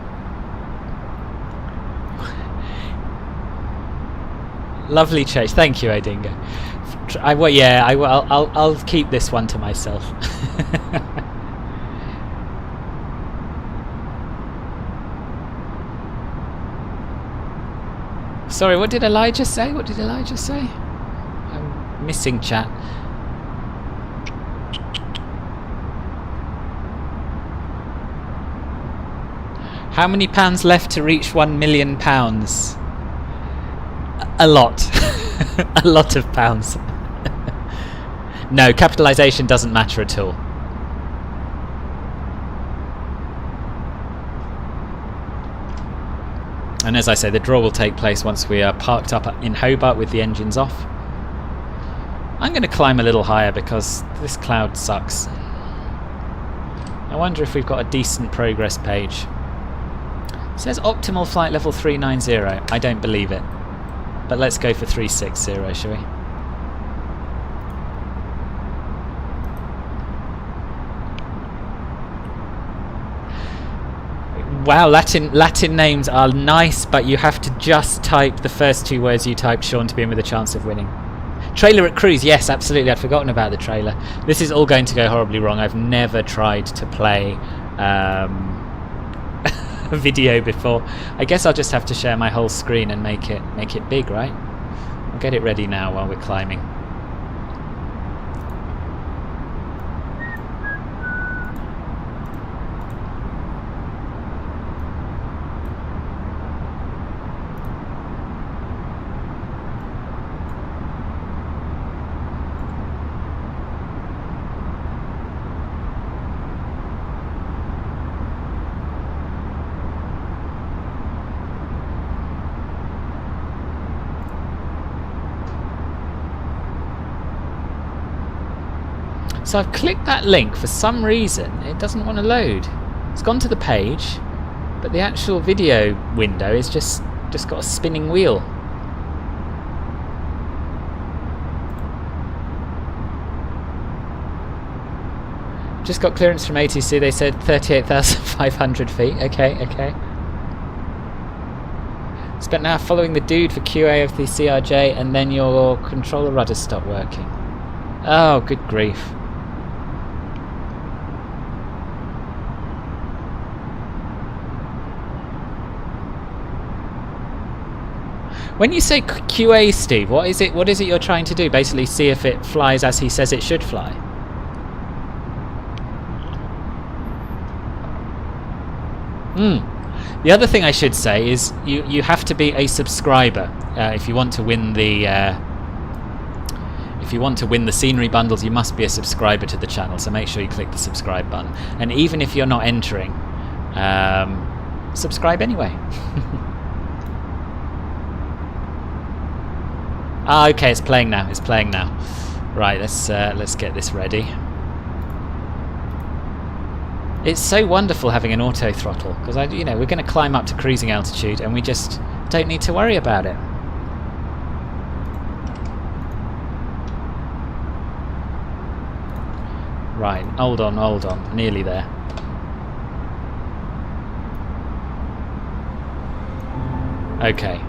Lovely chase. Thank you, Odinga. I'll keep this one to myself. Sorry, what did Elijah say? What did Elijah say? I'm missing chat. How many pounds left to reach £1 million? A lot. A lot of pounds. No, capitalisation doesn't matter at all. And as I say, the draw will take place once we are parked up in Hobart with the engines off. I'm going to climb a little higher because this cloud sucks. I wonder if we've got a decent progress page. It says optimal flight level 390. I don't believe it. But let's go for 360, shall we? Wow, Latin names are nice, but you have to just type the first two words you typed, Sean, to be in with a chance of winning. Trailer at cruise, yes, absolutely. I'd forgotten about the trailer. This is all going to go horribly wrong. I've never tried to play a video before. I guess I'll just have to share my whole screen and make it big, right? I'll get it ready now while we're climbing. So I've clicked that link. For some reason it doesn't want to load. It's gone to the page, but the actual video window is just got a spinning wheel. Just got clearance from ATC. They said 38,500 feet. Okay. Spent an hour following the dude for QA of the CRJ, and then your controller rudder stopped working. Oh, good grief. When you say QA, Steve, what is it you're trying to do? Basically see if it flies as he says it should fly? The other thing I should say is you have to be a subscriber if you want to win the scenery bundles. You must be a subscriber to the channel, so make sure you click the subscribe button. And even if you're not entering, subscribe anyway. Ah, okay, it's playing now. Right, let's get this ready. It's so wonderful having an auto throttle because we're going to climb up to cruising altitude and we just don't need to worry about it. Right, hold on, nearly there. Okay.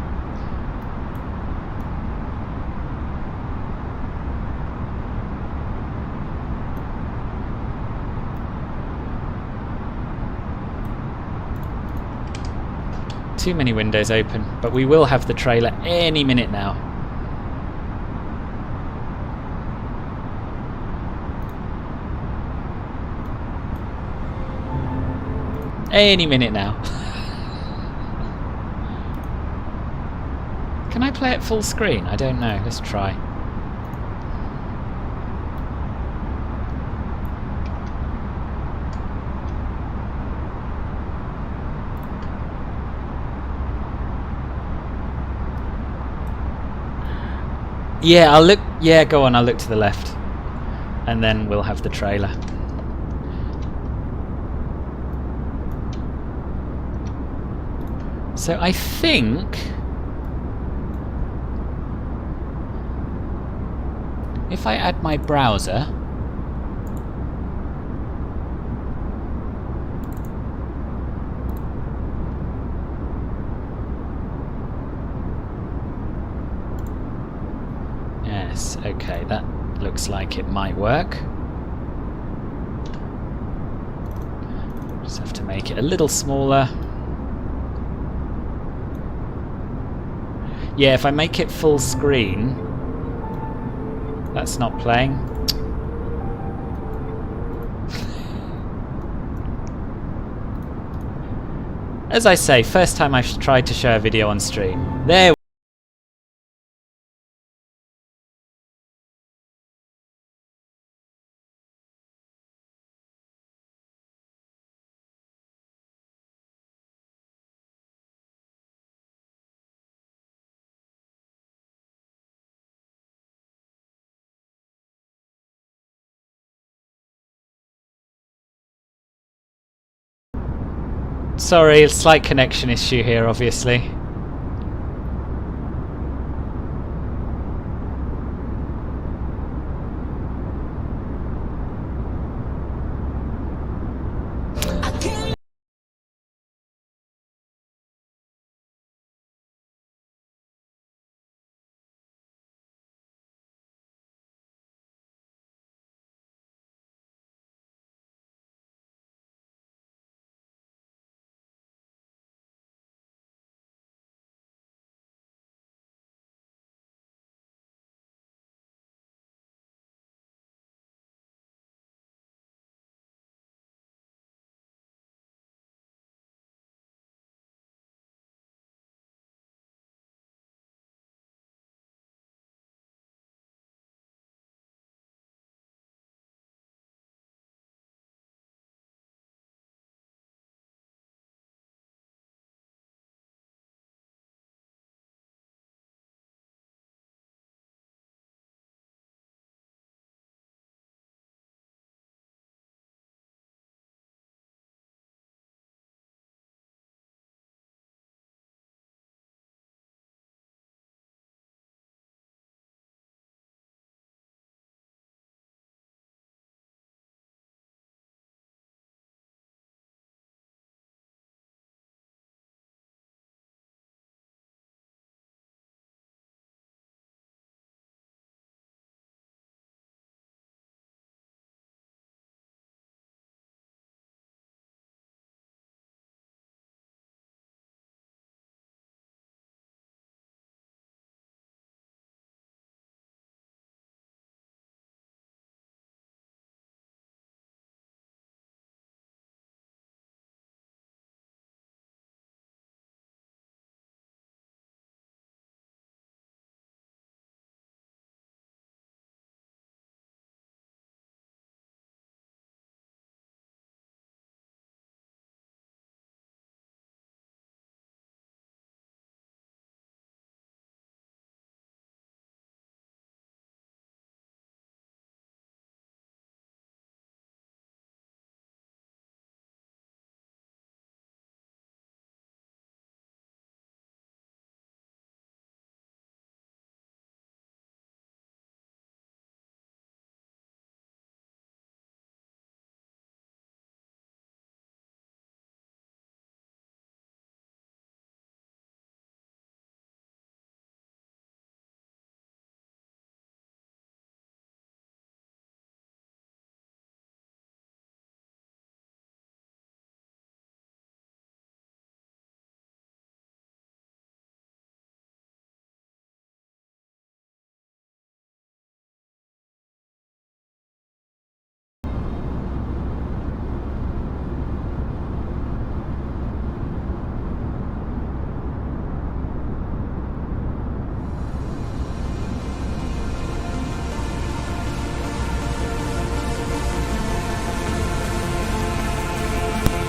Too many windows open, but we will have the trailer any minute now. Any minute now. Can I play it full screen? I don't know. Let's try. Yeah, I'll look. Yeah, go on. I'll look to the left, and then we'll have the trailer. So I think if I add my browser, Yes, okay, that looks like it might work. Just have to make it a little smaller. Yeah, if I make it full screen, that's not playing. As I say, first time I've tried to show a video on stream. There. Sorry, a slight connection issue here, obviously.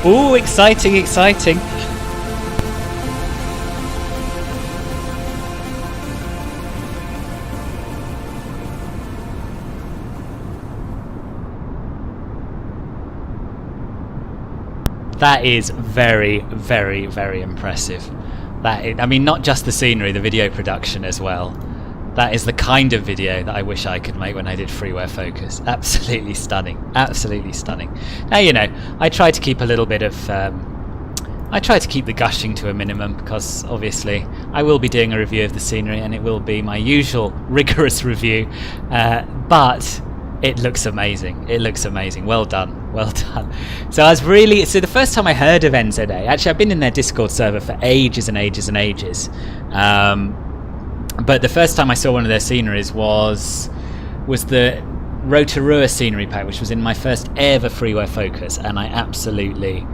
Ooh, exciting, exciting. That is very, very, very impressive. I mean, not just the scenery, the video production as well. That is the kind of video that I wish I could make when I did freeware focus. Absolutely stunning. Absolutely stunning. Now, you know, I try to keep a little bit of I try to keep the gushing to a minimum because obviously I will be doing a review of the scenery and it will be my usual rigorous review, but it looks amazing. It looks amazing. Well done. Well done. So the first time I heard of NZA, actually I've been in their Discord server for ages and ages and ages, but the first time I saw one of their sceneries was the Rotorua scenery pack, which was in my first ever freeware focus, and I absolutely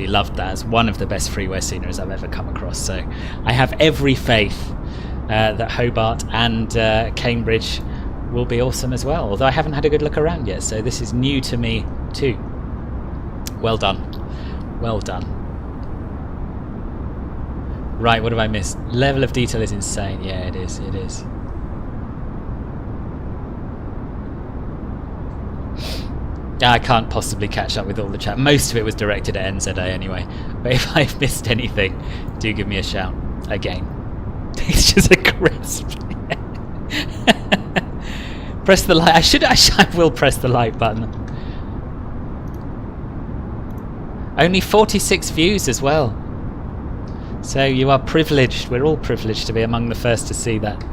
loved that. As one of the best freeware sceneries I've ever come across. So I have every faith that Hobart and Cambridge will be awesome as well, although I haven't had a good look around yet, so this is new to me too. Well done. Well done. Right, what have I missed? Level of detail is insane. Yeah, it is. It is. I can't possibly catch up with all the chat. Most of it was directed at NZA anyway. But if I've missed anything, do give me a shout. Again. It's just a crisp. Press the like. I will press the like button. Only 46 views as well. So you are privileged. We're all privileged to be among the first to see that.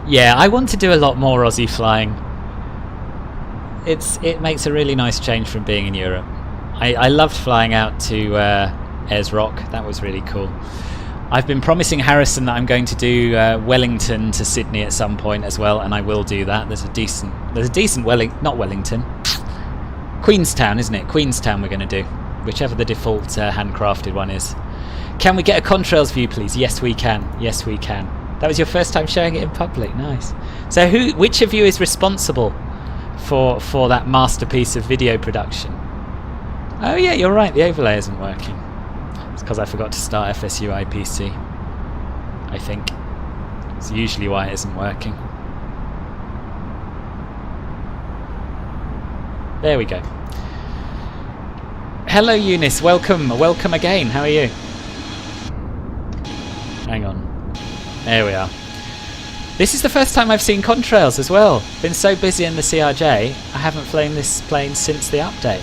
Yeah, I want to do a lot more Aussie flying. It makes a really nice change from being in Europe. I loved flying out to Ayers Rock. That was really cool. I've been promising Harrison that I'm going to do Wellington to Sydney at some point as well, and I will do that. There's a decent not Wellington, Queenstown, isn't it? Queenstown we're going to do, whichever the default handcrafted one is. Can we get a contrails view, please? Yes, we can. Yes, we can. That was your first time showing it in public. Nice. So which of you is responsible for that masterpiece of video production? Oh yeah, you're right, the overlay isn't working. It's because I forgot to start FSUI PC, I think. It's usually why it isn't working. There we go. Hello Eunice, welcome again, how are you? Hang on. There we are. This is the first time I've seen contrails as well. Been so busy in the CRJ, I haven't flown this plane since the update.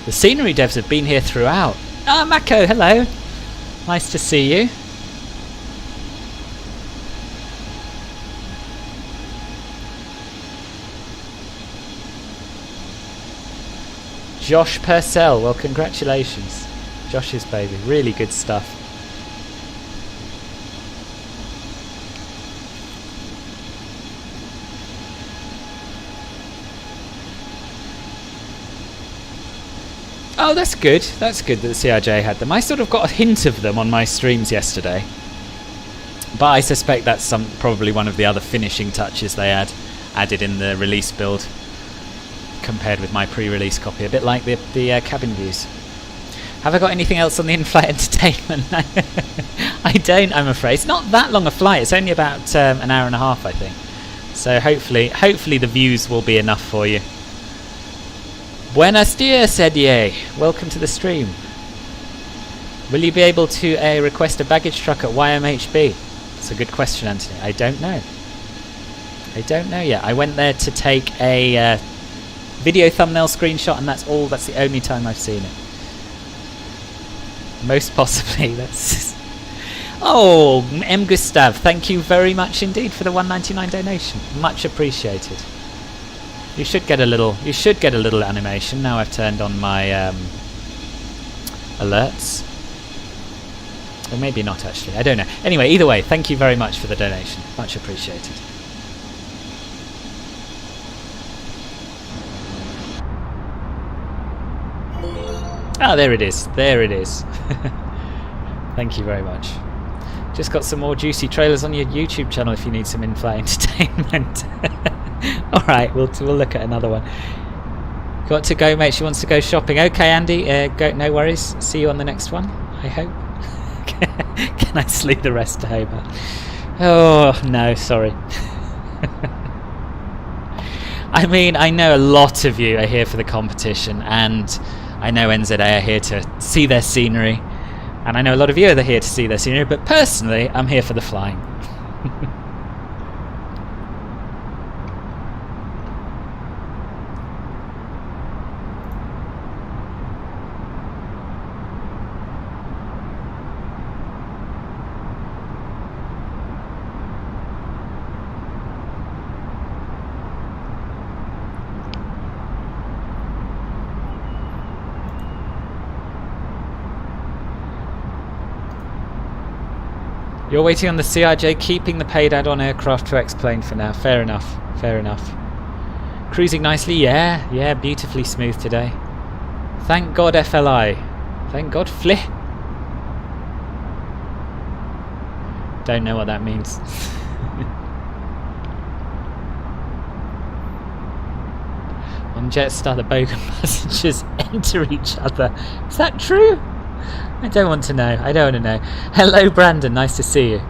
The scenery devs have been here throughout. Ah, Mako, hello. Nice to see you. Josh Purcell, well, congratulations. Josh's baby, really good stuff. Oh, that's good. That's good that the CRJ had them. I sort of got a hint of them on my streams yesterday, but I suspect that's probably one of the other finishing touches they added in the release build compared with my pre-release copy. A bit like the cabin views. Have I got anything else on the in-flight entertainment? I don't, I'm afraid. It's not that long a flight. It's only about an hour and a half, I think. So hopefully the views will be enough for you. Buenos dias, Eddie. Welcome to the stream. Will you be able to request a baggage truck at YMHB? That's a good question, Anthony. I don't know. I don't know yet. I went there to take a video thumbnail screenshot, and that's all. That's the only time I've seen it. Most possibly. That's. Oh, M. Gustav, thank you very much indeed for the $1.99 donation. Much appreciated. You should get a little animation now I've turned on my alerts. Or maybe not actually, I don't know. Anyway, either way, thank you very much for the donation. Much appreciated. Ah, there it is. There it is. Thank you very much. Just got some more juicy trailers on your YouTube channel if you need some in-flight entertainment. Alright, we'll look at another one. Got to go, mate. She wants to go shopping. Okay, Andy, go. No worries. See you on the next one, I hope. Can I sleep the rest to Hobart? Oh, no, sorry. I mean, I know a lot of you are here for the competition, and I know NZA are here to see their scenery, and I know a lot of you are here to see their scenery, but personally, I'm here for the flying. You're waiting on the CRJ, keeping the paid add-on aircraft to X-plane for now. Fair enough, fair enough. Cruising nicely, yeah, beautifully smooth today. Thank God FLI. Thank God FLI. Don't know what that means. On Jetstar, the bogan passengers enter each other. Is that true? I don't want to know. I don't want to know. Hello, Brandon. Nice to see you.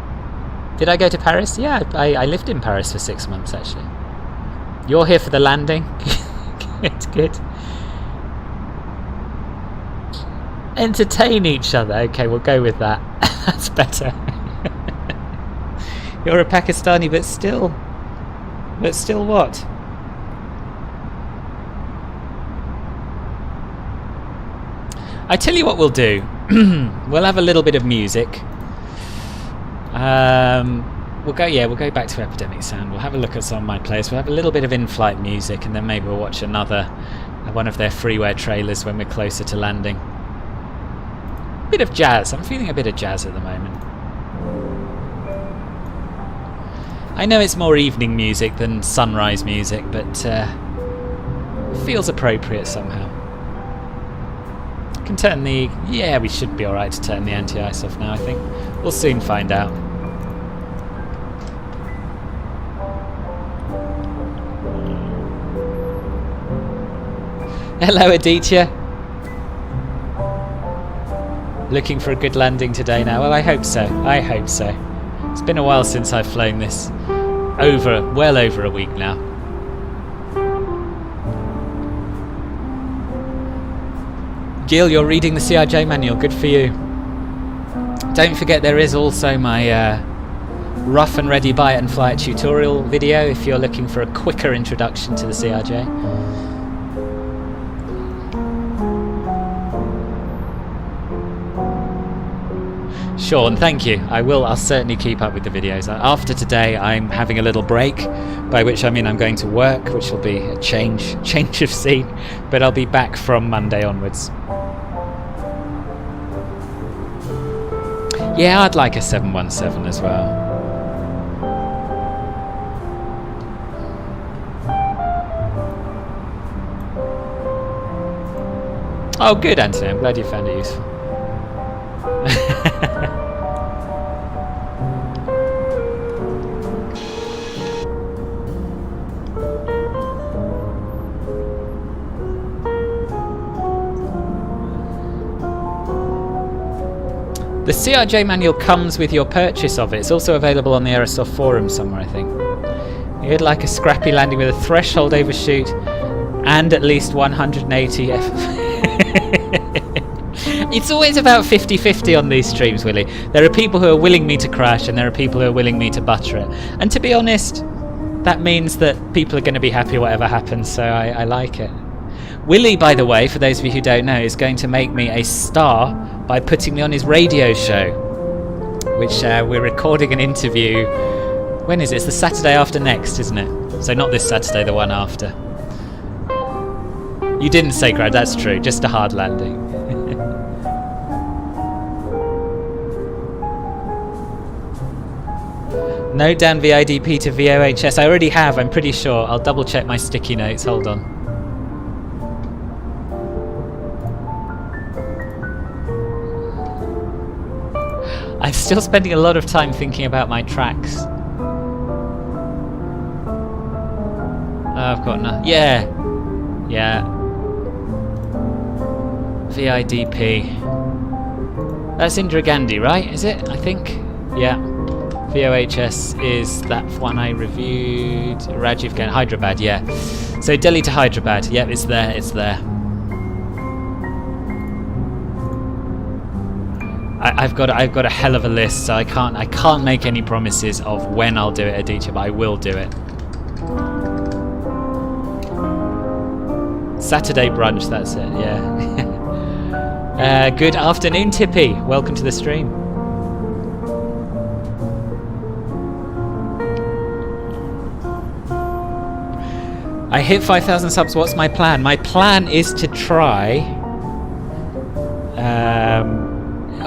Did I go to Paris? Yeah, I lived in Paris for 6 months, actually. You're here for the landing? Good, good. Entertain each other. Okay, we'll go with that. That's better. You're a Pakistani, but still... But still what? I tell you what we'll do. We'll have a little bit of music. We'll go back to Epidemic Sound. We'll have a look at some of my players. We'll have a little bit of in-flight music, and then maybe we'll watch another one of their freeware trailers when we're closer to landing. Bit of jazz. I'm feeling a bit of jazz at the moment. I know it's more evening music than sunrise music, but it feels appropriate somehow. Can turn the... Yeah, we should be alright to turn the anti-ice off now, I think. We'll soon find out. Hello, Aditya. Looking for a good landing today now? Well, I hope so. I hope so. It's been a while since I've flown this. Well over a week now. Gil, you're reading the CRJ manual. Good for you. Don't forget there is also my rough and ready buy it and fly it tutorial video if you're looking for a quicker introduction to the CRJ. Sean, thank you. I'll certainly keep up with the videos. After today, I'm having a little break, by which I mean I'm going to work, which will be a change of scene, but I'll be back from Monday onwards. Yeah, I'd like a 717 as well. Oh, good, Anthony. I'm glad you found it useful. The CRJ manual comes with your purchase of it. It's also available on the Aerosoft forum somewhere, I think. You'd like a scrappy landing with a threshold overshoot and at least 180 F. It's always about 50-50 on these streams, Willie. There are people who are willing me to crash and there are people who are willing me to butter it. And to be honest, that means that people are going to be happy whatever happens, so I like it. Willie, by the way, for those of you who don't know, is going to make me a star by putting me on his radio show, which we're recording an interview. When is it? It's the Saturday after next, isn't it? So not this Saturday, the one after. You didn't say Grad, that's true, just a hard landing. Note down VIDP to VOHS. I already have, I'm pretty sure. I'll double check my sticky notes, hold on. I'm still spending a lot of time thinking about my tracks. I've got enough. Yeah. VIDP. That's Indira Gandhi, right? Is it? I think. Yeah. VOHS is that one I reviewed. Rajiv Gandhi. Hyderabad, yeah. So Delhi to Hyderabad. Yep, it's there. I've got a hell of a list, so I can't make any promises of when I'll do it at each, but I will do it. Saturday brunch, that's it. Yeah. Good afternoon, Tippy. Welcome to the stream. I hit 5,000 subs. What's my plan? My plan is to try.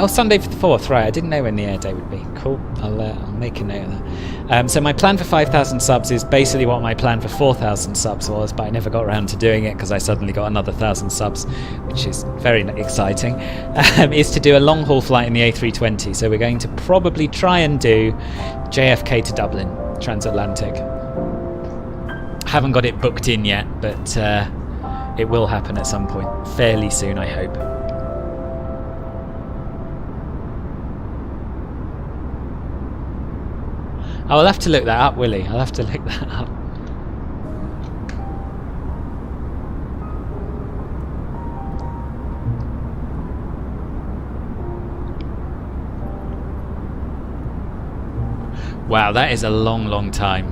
Sunday for the 4th, right? I didn't know when the air day would be. Cool. I'll make a note of that. So my plan for 5,000 subs is basically what my plan for 4,000 subs was, but I never got around to doing it because I suddenly got another 1,000 subs, which is very exciting. Is to do a long haul flight in the A320. So we're going to probably try and do JFK to Dublin, transatlantic. Haven't got it booked in yet, but it will happen at some point fairly soon, I hope. I'll have to look that up, Willie. I'll have to look that up. Wow, that is a long time.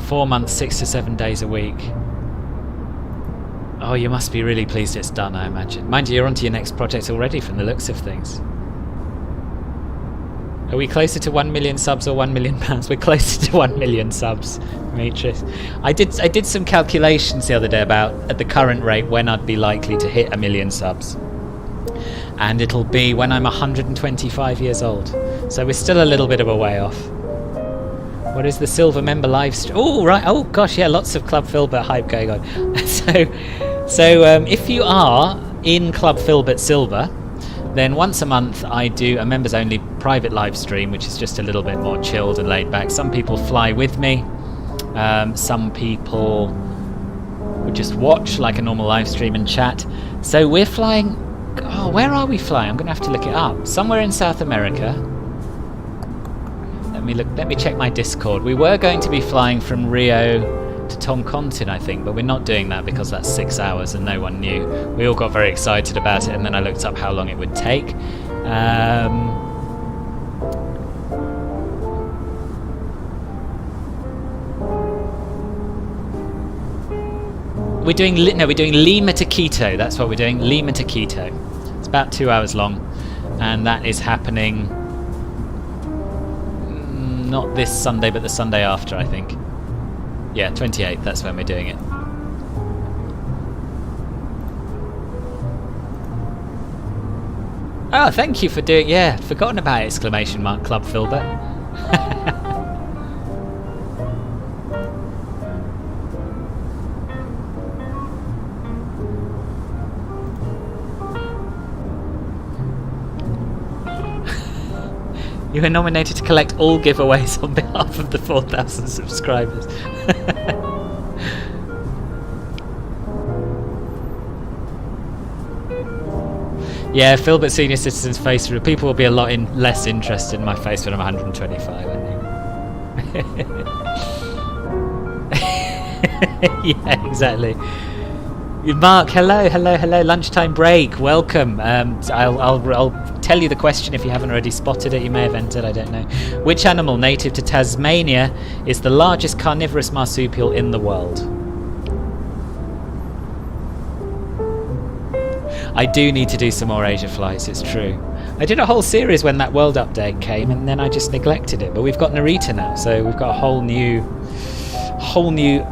4 months, 6 to 7 days a week. Oh, you must be really pleased it's done, I imagine. Mind you, you're onto your next project already from the looks of things. Are we closer to 1 million subs or 1 million pounds? We're closer to 1 million subs, Demetrius. I did some calculations the other day about, at the current rate, when I'd be likely to hit 1 million subs. And it'll be when I'm 125 years old. So we're still a little bit of a way off. What is the silver member live stream? Oh, right. Oh, gosh, yeah, lots of Club Filbert hype going on. So if you are in Club Filbert Silver, then once a month I do a members only private live stream, which is just a little bit more chilled and laid back. Some people fly with me. Some people would just watch like a normal live stream and chat. So we're flying... Oh, where are we flying? I'm going to have to look it up. Somewhere in South America. Let me check my Discord. We were going to be flying from Rio to Toncontin, I think, but we're not doing that because that's 6 hours and no one knew. We all got very excited about it, and then I looked up how long it would take. We're doing Lima to Quito. That's what we're doing. Lima to Quito. It's about 2 hours long, and that is happening. Not this Sunday, but the Sunday after, I think. Yeah, 28th, that's when we're doing it. Oh, thank you for doing... Yeah, forgotten about it, exclamation mark, Club Filbert. You were nominated to collect all giveaways on behalf of the 4,000 subscribers. Yeah, Filbert Senior Citizens face through. People will be a lot less interested in my face when I'm 125, I think. Yeah, exactly. Mark, hello. Lunchtime break, welcome. I'll tell you the question if you haven't already spotted it. You may have entered, I don't know. Which animal native to Tasmania is the largest carnivorous marsupial in the world? I do need to do some more Asia flights, it's true. I did a whole series when that world update came, and then I just neglected it. But we've got Narita now, so we've got a whole new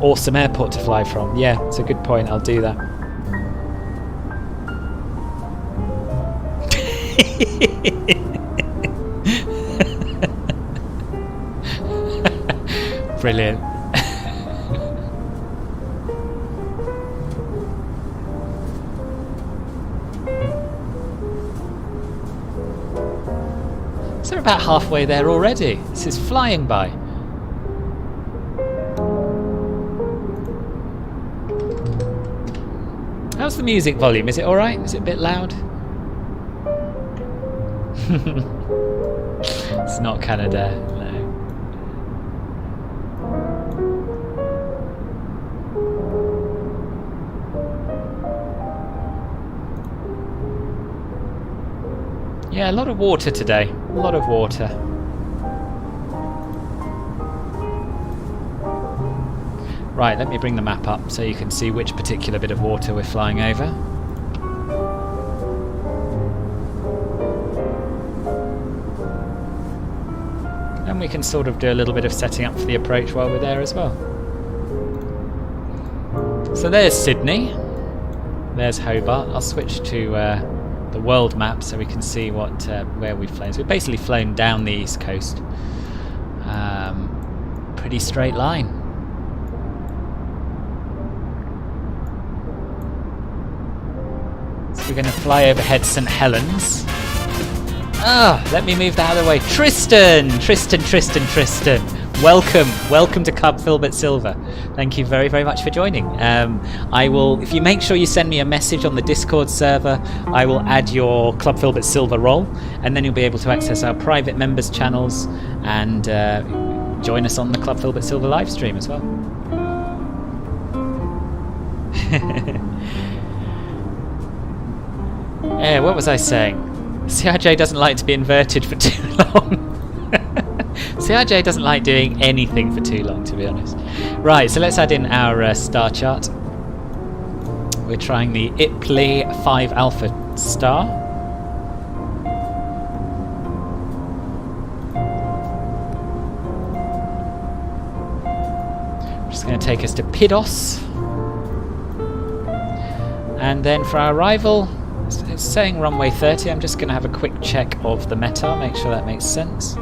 awesome airport to fly from. Yeah, it's a good point. I'll do that. Brilliant. So we're about halfway there already. This is flying by. How's the music volume? Is it alright? Is it a bit loud? It's not Canada, no. Yeah, a lot of water today. A lot of water. Right, let me bring the map up so you can see which particular bit of water we're flying over. And we can sort of do a little bit of setting up for the approach while we're there as well. So there's Sydney. There's Hobart. I'll switch to the world map so we can see what where we've flown. So we've basically flown down the east coast. Pretty straight line. So we're going to fly overhead St Helens. Let me move that out of the way. Tristan! Welcome to Club Filbert Silver. Thank you very, very much for joining. I will, if you make sure you send me a message on the Discord server, I will add your Club Filbert Silver role, and then you'll be able to access our private members channels and join us on the Club Filbert Silver live stream as well. Yeah, what was I saying? CRJ doesn't like to be inverted for too long. CRJ doesn't like doing anything for too long, to be honest. Right, so let's add in our star chart. We're trying the Ipley 5 Alpha star. Just going to take us to Pidos. And then for our arrival, it's saying runway 30. I'm just going to have a quick check of the METAR, make sure that makes sense.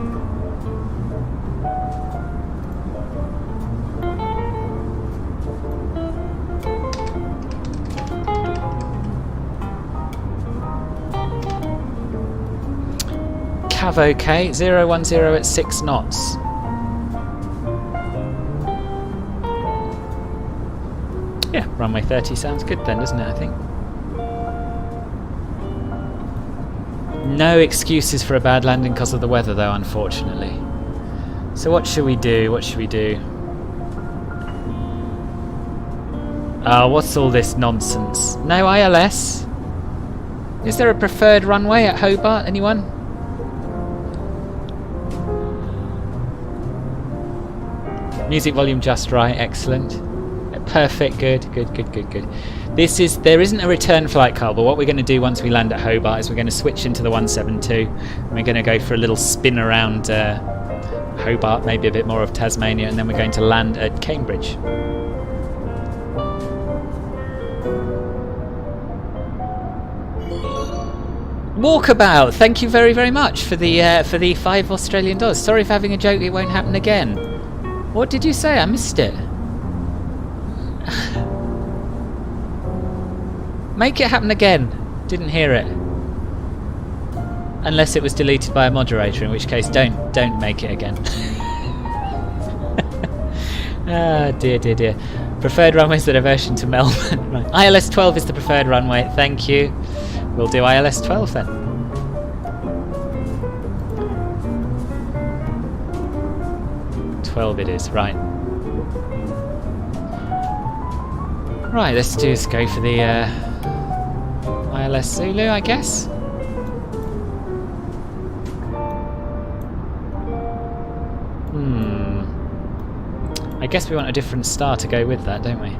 Cav OK, 010 at 6 knots. Yeah, runway 30 sounds good then, doesn't it, I think? No excuses for a bad landing because of the weather though, unfortunately. So what should we do? What should we do? What's all this nonsense? No ILS? Is there a preferred runway at Hobart? Anyone? Music volume just right, excellent. Perfect, good. There isn't a return flight, Carl, but what we're going to do once we land at Hobart is we're going to switch into the 172 and we're going to go for a little spin around Hobart, maybe a bit more of Tasmania, and then we're going to land at Cambridge. Walkabout, thank you very, very much for the $5 Australian. Sorry for having a joke, it won't happen again. What did you say? I missed it. Make it happen again. Didn't hear it. Unless it was deleted by a moderator, in which case don't make it again. Ah, dear. Preferred runways that are version to Melbourne. Right. ILS 12 is the preferred runway. Thank you. We'll do ILS 12 then. It is, right. Right, let's go for the ILS Zulu, I guess. I guess we want a different star to go with that, don't we?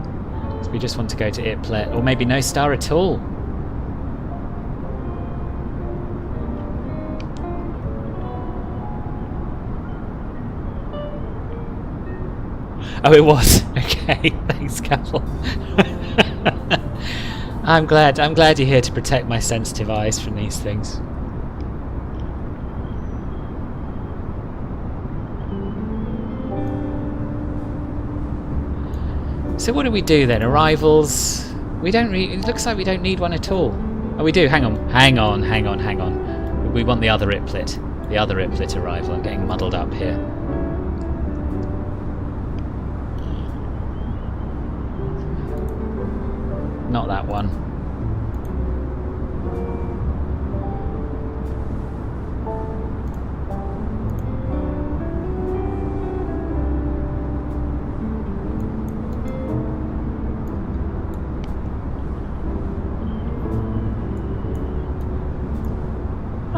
So we just want to go to Iplet, or maybe no star at all. Oh, it was. Okay, thanks, Campbell. I'm glad you're here to protect my sensitive eyes from these things. So what do we do then? Arrivals? We don't. It looks like we don't need one at all. Oh, we do. Hang on. We want the other Iplet. The other Iplet arrival. I'm getting muddled up here. Not that one.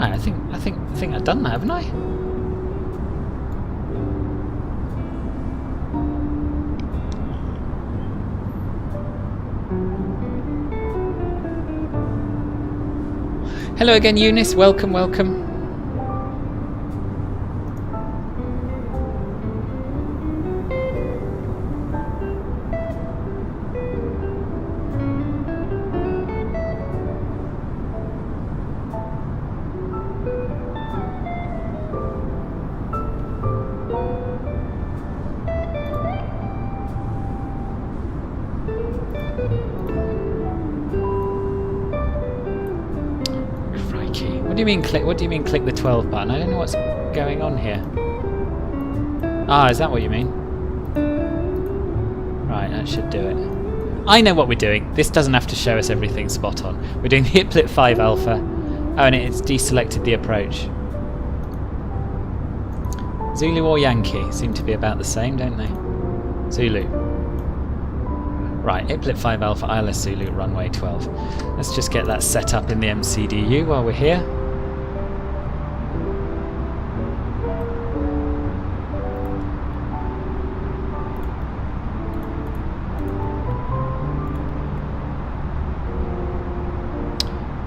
Right, I think I've done that, haven't I? Hello again, Eunice. Welcome, welcome. What do you mean click the 12 button? I don't know what's going on here. Ah, is that what you mean? Right, that should do it. I know what we're doing. This doesn't have to show us everything spot on. We're doing the Hiplet 5 Alpha. Oh, and it's deselected the approach. Zulu or Yankee seem to be about the same, don't they? Zulu. Right, Hiplet 5 Alpha, ILS Zulu, runway 12. Let's just get that set up in the MCDU while we're here.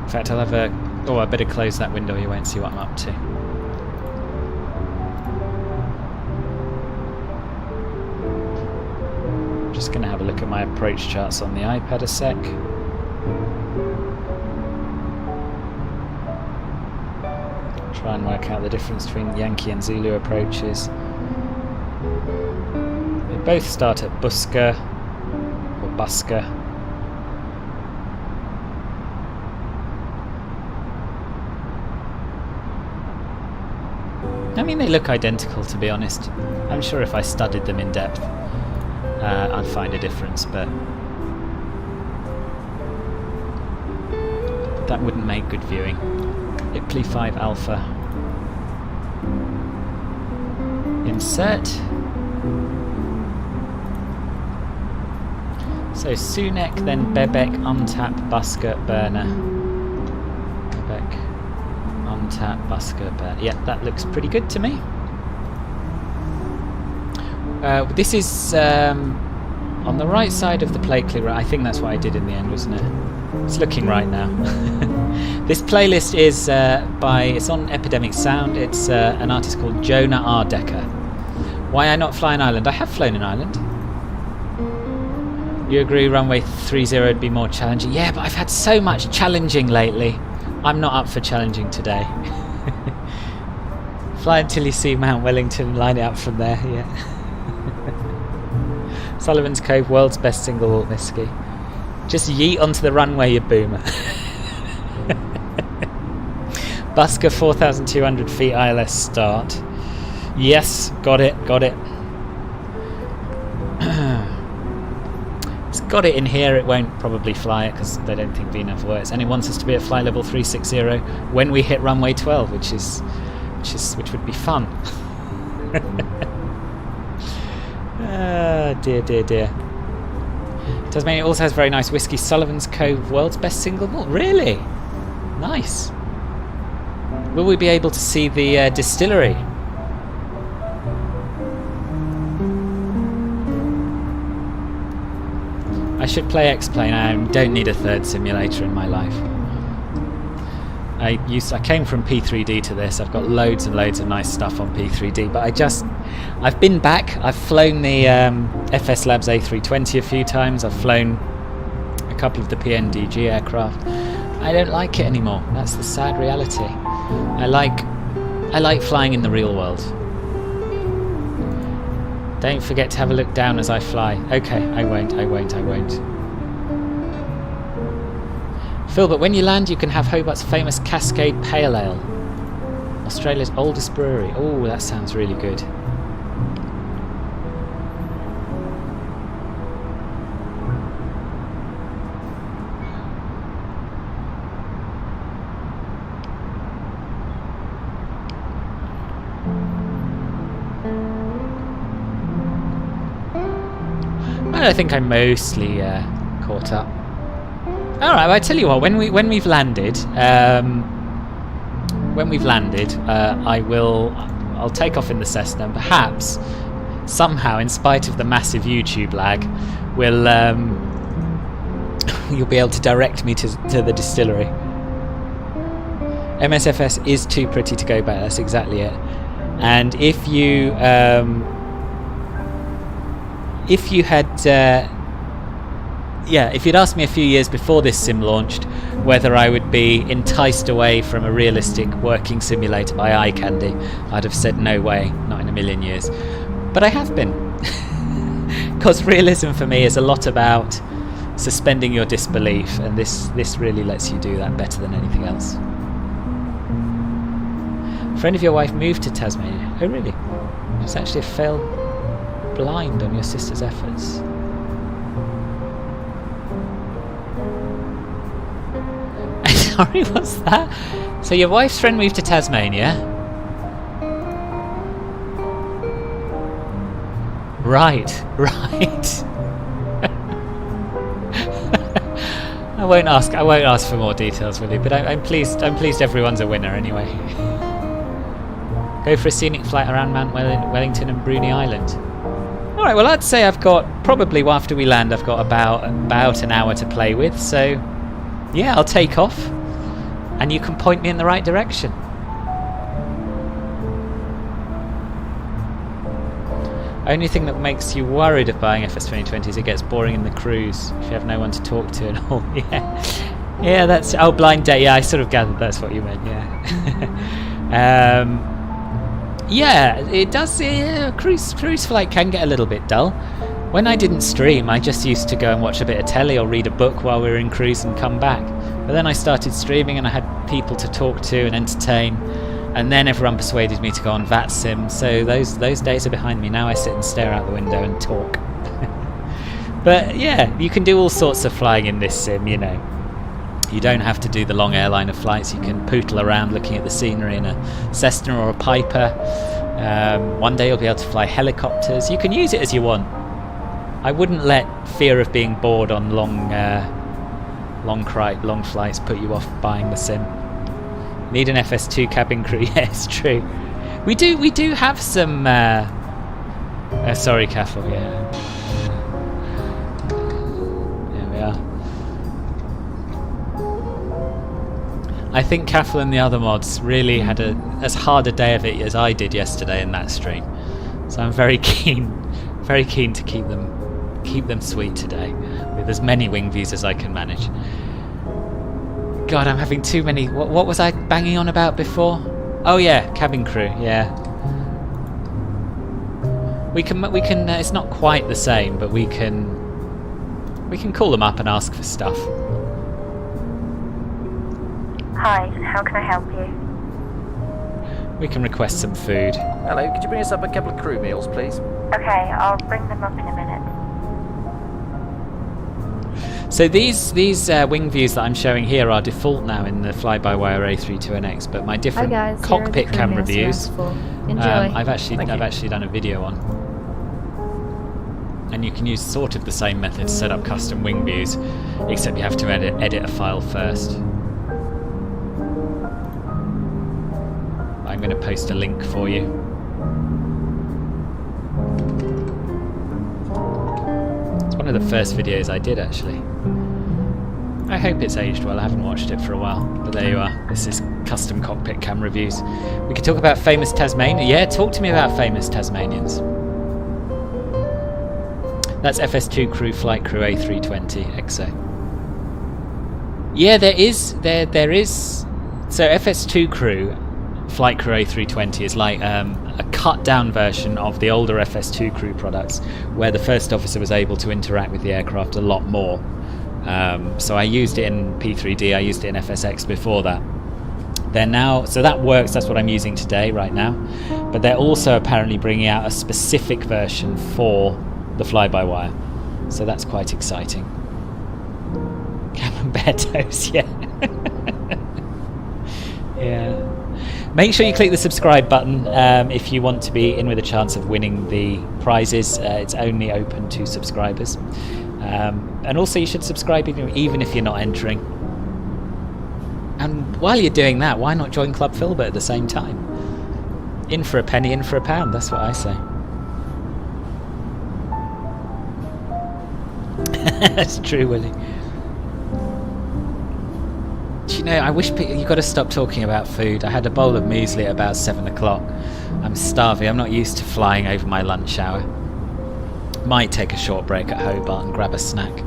In fact, I'll have a... Oh, I better close that window, you won't see what I'm up to. Just going to have a look at my approach charts on the iPad a sec. Try and work out the difference between Yankee and Zulu approaches. They both start at Buska or Buska. I mean, they look identical, to be honest. I'm sure if I studied them in depth, I'd find a difference, but that wouldn't make good viewing. Ipley 5 Alpha. Insert. So Sunek, then Bebek, untap, Busker, burner. Bebek, untap, Busker, burner. Yeah, that looks pretty good to me. This is on the right side of the plate clearer. I think that's what I did in the end, wasn't it? It's looking right now. This playlist is it's on Epidemic Sound. It's an artist called Jonah R. Decker. Why I not fly in Ireland? I have flown in Ireland. You agree runway 30 would be more challenging? Yeah, but I've had so much challenging lately. I'm not up for challenging today. Fly until you see Mount Wellington, line it up from there, yeah. Sullivan's Cove, world's best single malt whiskey. Just yeet onto the runway, you boomer. Busker 4,200 feet ILS start. Yes, got it. It's got it in here. It won't probably fly it because they don't think VNAV works, and it wants us to be at flight level 360 when we hit runway 12, which would be fun. Dear. Tasmania also has very nice whiskey. Sullivan's Cove, world's best single malt. Really? Nice. Will we be able to see the distillery? I should play X-Plane. I don't need a third simulator in my life. I came from P3D to this. I've got loads and loads of nice stuff on P3D, but I've been back. I've flown the FS Labs A320 a few times. I've flown a couple of the PNDG aircraft. I don't like it anymore. That's the sad reality. I like flying in the real world. Don't forget to have a look down as I fly. Okay, I won't. Filbert, when you land, you can have Hobart's famous Cascade Pale Ale, Australia's oldest brewery. Oh, that sounds really good. I think I'm mostly caught up. All right, well, I tell you what. When we've landed, when we've landed, I'll take off in the Cessna, and perhaps somehow, in spite of the massive YouTube lag, you'll be able to direct me to the distillery. MSFS is too pretty to go back. That's exactly it. And if you had if you'd asked me a few years before this sim launched whether I would be enticed away from a realistic working simulator by eye candy, I'd have said no way, not in a million years. But I have been. Because realism for me is a lot about suspending your disbelief, and this really lets you do that better than anything else. A friend of your wife moved to Tasmania. Oh really? It's actually a fail blind on your sister's efforts. Sorry, what's that? So your wife's friend moved to Tasmania. Right. I won't ask for more details, really. But I'm pleased everyone's a winner anyway. Go for a scenic flight around Mount Wellington and Bruny Island. All right. Well, I'd say I've got probably after we land, I've got about an hour to play with. So yeah, I'll take off, and you can point me in the right direction. Only thing that makes you worried of buying FS 2020 is it gets boring in the cruise if you have no one to talk to and all. Yeah, that's blind date. Yeah, I sort of gathered that's what you meant. Yeah, it does. Cruise flight can get a little bit dull. When I didn't stream, I just used to go and watch a bit of telly or read a book while we were in cruise and come back. But then I started streaming and I had people to talk to and entertain. And then everyone persuaded me to go on VATSIM, so those days are behind me. Now I sit and stare out the window and talk. But yeah, you can do all sorts of flying in this sim, you know. You don't have to do the long airliner flights. You can pootle around looking at the scenery in a Cessna or a Piper. One day you'll be able to fly helicopters. You can use it as you want. I wouldn't let fear of being bored on long flights put you off buying the sim. Need an FS2 cabin crew. Yeah, it's true. We do have some. Sorry, Caffel. Yeah. There we are. I think Caffel and the other mods really had as hard a day of it as I did yesterday in that stream. So I'm very keen to keep them sweet today with as many wing views as I can manage. God, I'm having too many. What was I banging on about before? Oh yeah, cabin crew. Yeah, we can. It's not quite the same, but we can call them up and ask for stuff. Hi, how can I help you? We can request some food. Hello, could you bring us up a couple of crew meals, please? Okay, I'll bring them up in a minute. So these wing views that I'm showing here are default now in the fly-by-wire A320X, but my different cockpit camera views, I've actually done a video on, and you can use sort of the same method to set up custom wing views, except you have to edit a file first. I'm going to post a link for you. It's one of the first videos I did actually. I hope it's aged well. I haven't watched it for a while, but there you are. This is custom cockpit cam reviews. We could talk about famous Tasmania. Yeah, talk to me about famous Tasmanians. That's FS2 crew, flight crew A320 XO. Yeah, there is. So FS2 crew, flight crew A320 is like a cut down version of the older FS2 crew products, where the first officer was able to interact with the aircraft a lot more. So I used it in P3D, I used it in FSX before that. They're now, so that works, that's what I'm using today, right now. But they're also apparently bringing out a specific version for the fly-by-wire. So that's quite exciting. Camembert toast, yeah. Yeah. Make sure you click the subscribe button if you want to be in with a chance of winning the prizes. It's only open to subscribers. And also you should subscribe even if you're not entering. And while you're doing that, why not join Club Filbert at the same time? In for a penny, in for a pound, that's what I say. That's true, Willie. Do you know, I wish you've got to stop talking about food. I had a bowl of muesli at about 7 o'clock. I'm starving. I'm not used to flying over my lunch hour. Might take a short break at Hobart and grab a snack.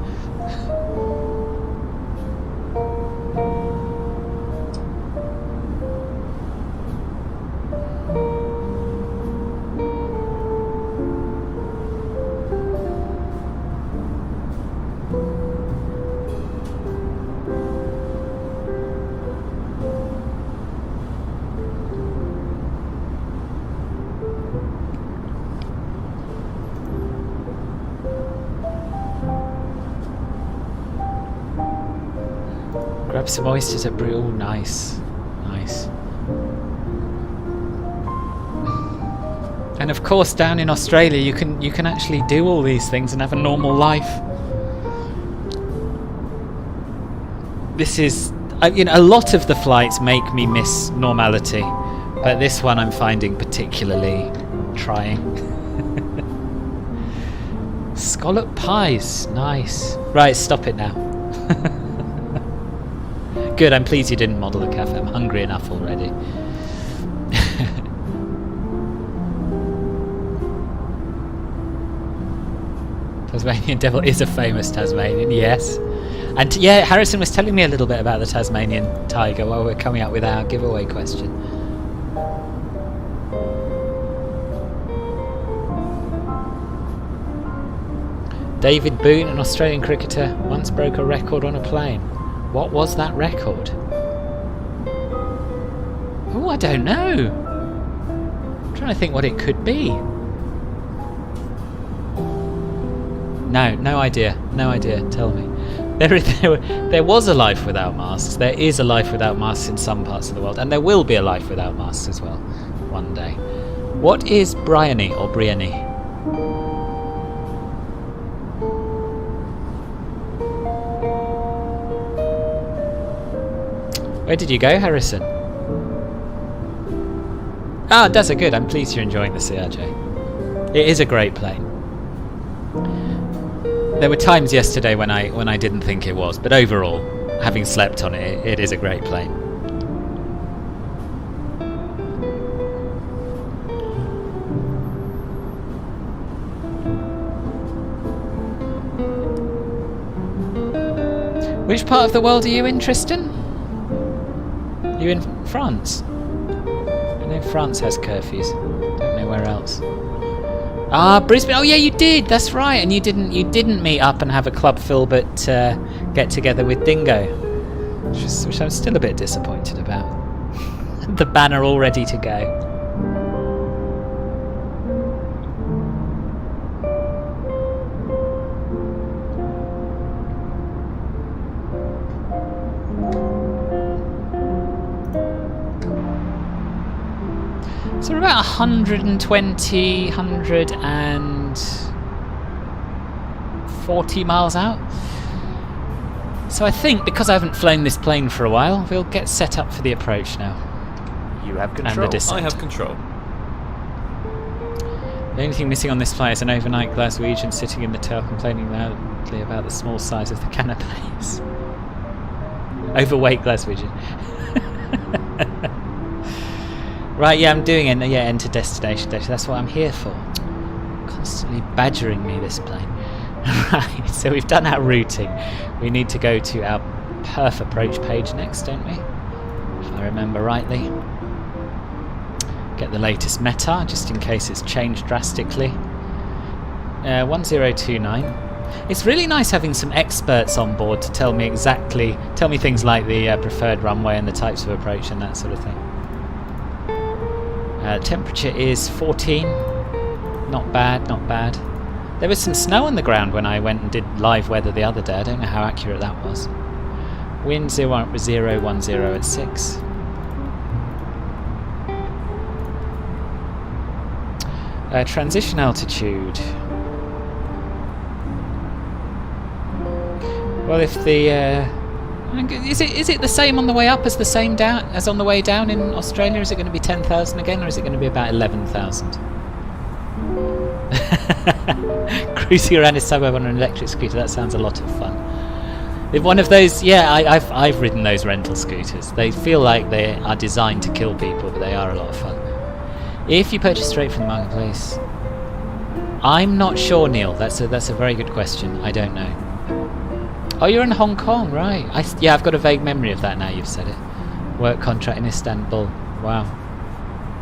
Grab some oysters at Brew. Oh, nice. Nice. And of course, down in Australia, you can actually do all these things and have a normal life. This is, you know, a lot of the flights make me miss normality, but this one I'm finding particularly trying. Scallop pies, nice. Right, stop it now. Good, I'm pleased you didn't model the cafe. I'm hungry enough already. Tasmanian Devil is a famous Tasmanian, yes. And yeah, Harrison was telling me a little bit about the Tasmanian tiger while we're coming up with our giveaway question. David Boone, an Australian cricketer, once broke a record on a plane. What was that record? Oh, I don't know. I'm trying to think what it could be. No idea. No idea. Tell me. There was a life without masks. There is a life without masks in some parts of the world, and there will be a life without masks as well, one day. What is Bryony or Briony? Where did you go, Harrison? Ah, that's a good. I'm pleased you're enjoying the CRJ. It is a great plane. There were times yesterday when I didn't think it was, but overall, having slept on it, it is a great plane. Which part of the world are you in, Tristan? You in France? I know France has curfews. Don't know where else. Ah, Brisbane. Oh yeah, you did. That's right. And you didn't meet up and have a Club Filbert get together with Dingo, which I'm still a bit disappointed about. The banner all ready to go. So we're about 140 miles out. So I think, because I haven't flown this plane for a while, we'll get set up for the approach now. You have control. And the descent. I have control. The only thing missing on this flight is an overnight Glaswegian sitting in the tail complaining loudly about the small size of the canapes. Overweight Glaswegian. Right, yeah, I'm doing it. Yeah, enter destination data. That's what I'm here for. Constantly badgering me, this plane. Right, so we've done our routing. We need to go to our perf approach page next, don't we? If I remember rightly. Get the latest meta, just in case it's changed drastically. 1029. It's really nice having some experts on board to tell me things like the preferred runway and the types of approach and that sort of thing. Temperature is 14. Not bad, not bad. There was some snow on the ground when I went and did live weather the other day. I don't know how accurate that was. Wind 010 at 6. Transition altitude. Well, if the Is it the same on the way up as the same down as on the way down in Australia? Is it going to be 10,000 again, or is it going to be about 11,000? Cruising around a suburb on an electric scooter, that sounds a lot of fun. If one of those, yeah, I've ridden those rental scooters. They feel like they are designed to kill people, but they are a lot of fun. If you purchase straight from the marketplace, I'm not sure, Neil. That's a very good question. I don't know. Oh, you're in Hong Kong, right? Yeah, I've got a vague memory of that now you've said it. Work contract in Istanbul. Wow.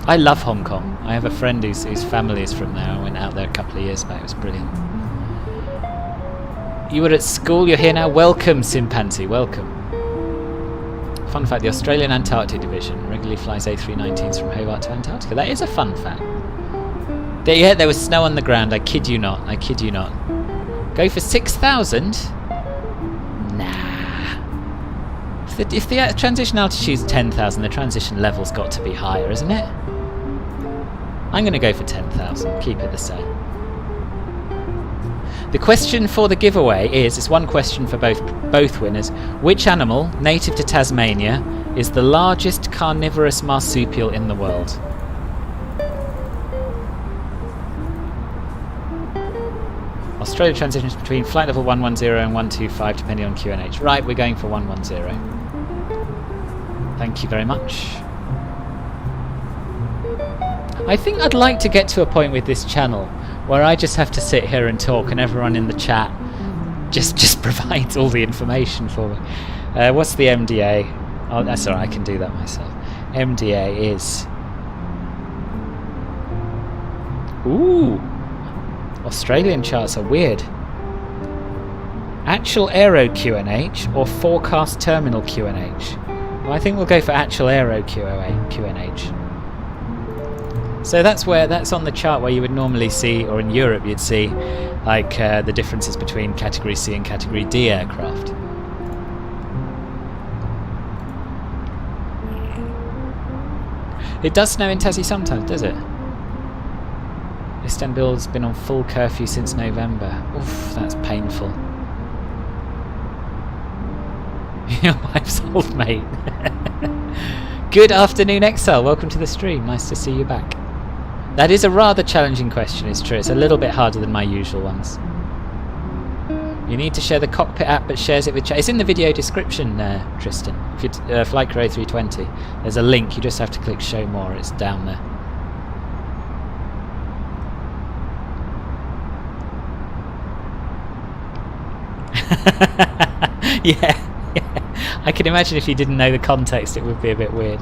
I love Hong Kong. I have a friend whose family is from there. I went out there a couple of years back. It was brilliant. You were at school, you're here now. Welcome, Simpansi, welcome. Fun fact, the Australian Antarctic Division regularly flies A319s from Hobart to Antarctica. That is a fun fact. There was snow on the ground. I kid you not. I kid you not. Go for 6,000? Nah. If the transition altitude's 10,000, the transition level's got to be higher, isn't it? I'm going to go for 10,000. Keep it the same. The question for the giveaway is, it's one question for both winners. Which animal, native to Tasmania, is the largest carnivorous marsupial in the world? Australia transitions between flight level 110 and 125 depending on QNH. Right, we're going for 110. Thank you very much. I think I'd like to get to a point with this channel where I just have to sit here and talk and everyone in the chat just provides all the information for me. What's the MDA? Oh, that's alright, I can do that myself. MDA is... Ooh! Australian charts are weird. Actual aero QNH or forecast terminal QNH? Well, I think we'll go for actual aero QNH. So that's on the chart where you would normally see, or in Europe you'd see, like the differences between Category C and Category D aircraft. It does snow in Tassie sometimes, does it? Istanbul's been on full curfew since November. Oof, that's painful. Your wife's old, mate. Good afternoon, Exile. Welcome to the stream. Nice to see you back. That is a rather challenging question, it's true. It's a little bit harder than my usual ones. You need to share the cockpit app, but shares it with chat. It's in the video description, Tristan. If you Flight Crew A320, there's a link. You just have to click Show More. It's down there. yeah. I can imagine if you didn't know the context, it would be a bit weird.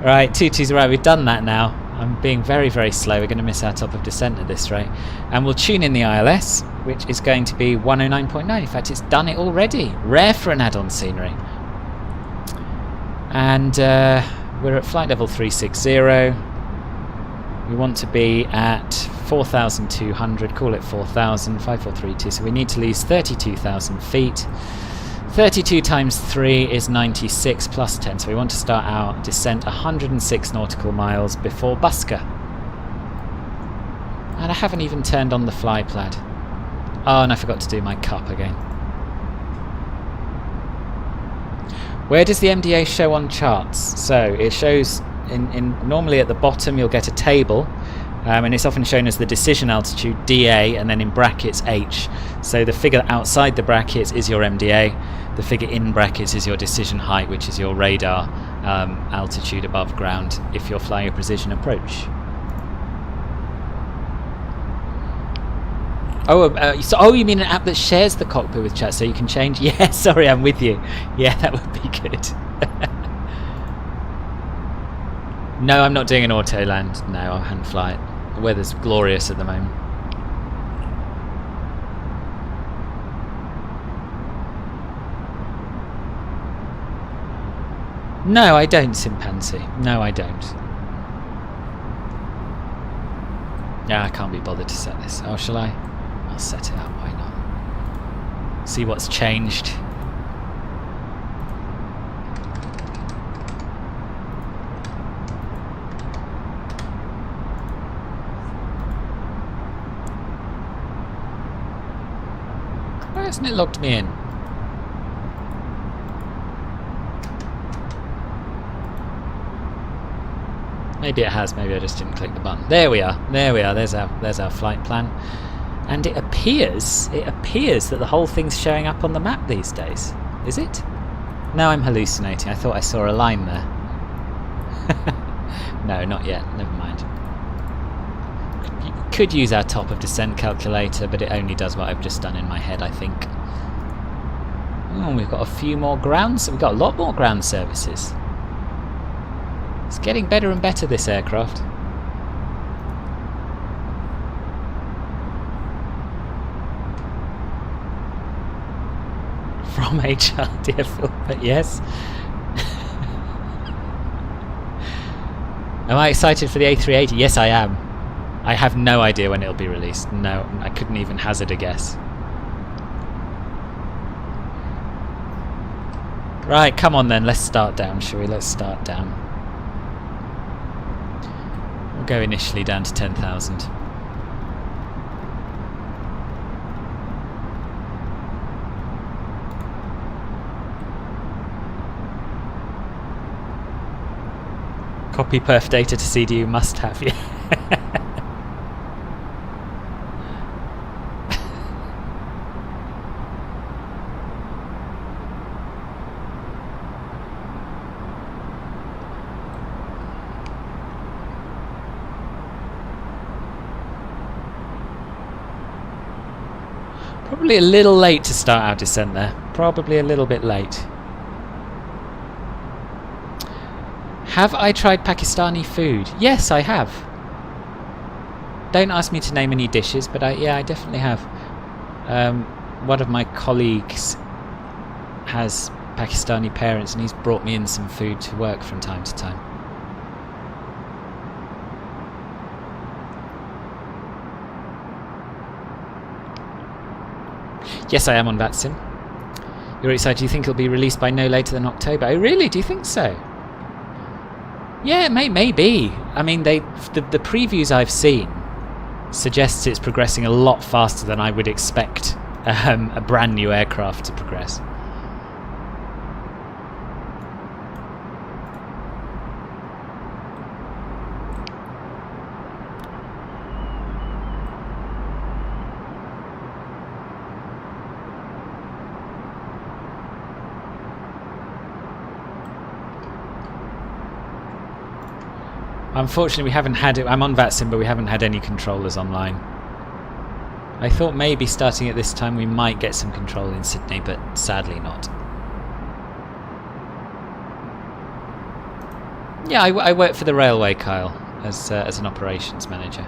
Right, Tutu's right. We've done that now. I'm being very, very slow. We're going to miss our top of descent at this rate. And we'll tune in the ILS, which is going to be 109.9. In fact, it's done it already. Rare for an add-on scenery. And we're at flight level 360. We want to be at 4,200. Call it 4,000. 5432. So we need to lose 32,000 feet. 32 times 3 is 96 plus 10, so we want to start our descent 106 nautical miles before Busker. And I haven't even turned on the fly plaid. Oh, and I forgot to do my cup again. Where does the MDA show on charts? So it shows normally at the bottom you'll get a table, and it's often shown as the decision altitude, DA, and then in brackets H. So the figure outside the brackets is your MDA. The figure in brackets is your decision height, which is your radar altitude above ground if you're flying a precision approach. Oh, you mean an app that shares the cockpit with chat so you can change? Yeah, sorry, I'm with you. Yeah, that would be good. No, I'm not doing an auto land. No, I'll hand fly it. The weather's glorious at the moment. No, I don't, Simpansi. No, I don't. Yeah, I can't be bothered to set this. Oh, shall I? I'll set it up, why not? See what's changed. Why hasn't it logged me in? Maybe it has, maybe I just didn't click the button. There we are, there's our flight plan. And it appears that the whole thing's showing up on the map these days. Is it? No, I'm hallucinating. I thought I saw a line there. No, not yet, never mind. You could use our top of descent calculator, but it only does what I've just done in my head, I think. Oh, we've got a few more grounds. We've got a lot more ground services. It's getting better and better, this aircraft. From HR, dear Filbert, yes. Am I excited for the A380? Yes, I am. I have no idea when it'll be released. No, I couldn't even hazard a guess. Right, come on then, let's start down, shall we? Let's start down. We'll go initially down to 10,000. Copy perf data to CDU must have, yeah. Probably a little late to start our descent there. Probably a little bit late. Have I tried Pakistani food? Yes, I have. Don't ask me to name any dishes, but yeah, I definitely have. One of my colleagues has Pakistani parents, and he's brought me in some food to work from time to time. Yes, I am on VATSIM. You're excited. Do you think it'll be released by no later than October? Oh, really? Do you think so? Yeah, maybe. I mean, the previews I've seen suggests it's progressing a lot faster than I would expect a brand new aircraft to progress. Unfortunately, we haven't had it. I'm on VATSIM, but we haven't had any controllers online. I thought maybe starting at this time we might get some control in Sydney, but sadly not. Yeah, I work for the railway, Kyle, as an operations manager.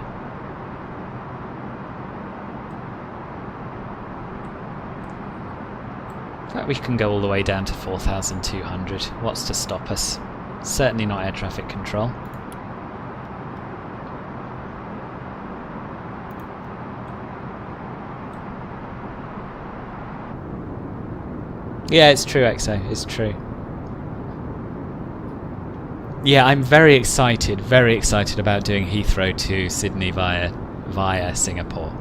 In fact, we can go all the way down to 4,200. What's to stop us? Certainly not air traffic control. Yeah, it's true, EXO. It's true. Yeah, I'm very excited about doing Heathrow to Sydney via Singapore.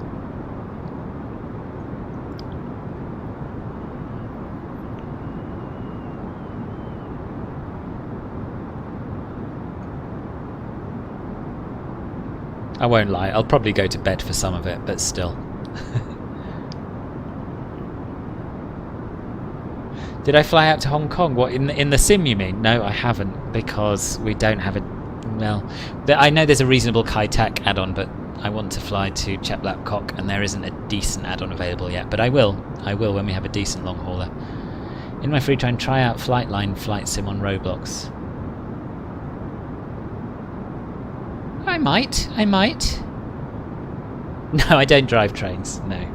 I won't lie, I'll probably go to bed for some of it, but still. Did I fly out to Hong Kong? What, in the sim you mean? No, I haven't, because we don't have a... Well, I know there's a reasonable Kai Tak add-on, but I want to fly to Chap-Lap-Kok, and there isn't a decent add-on available yet. But I will when we have a decent long hauler. In my free time, try out Flightline Flight Sim on Roblox. I might. No, I don't drive trains, no.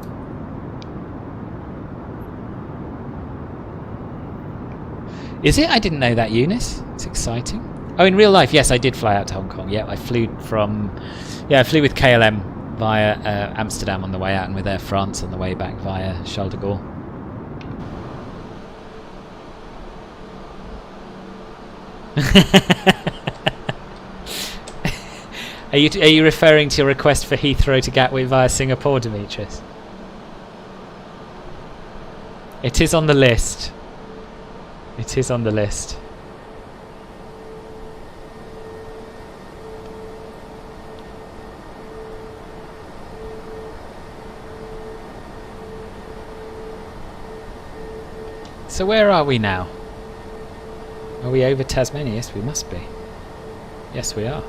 Is it? I didn't know that, Eunice. It's exciting. Oh, in real life, yes, I did fly out to Hong Kong. Yeah, I flew with KLM via Amsterdam on the way out, and with Air France on the way back via Charles de Gaulle. Are you referring to your request for Heathrow to Gatwick via Singapore, Demetrius? It is on the list. It is on the list. So where are we now? Are we over Tasmania? Yes, we must be. Yes, we are.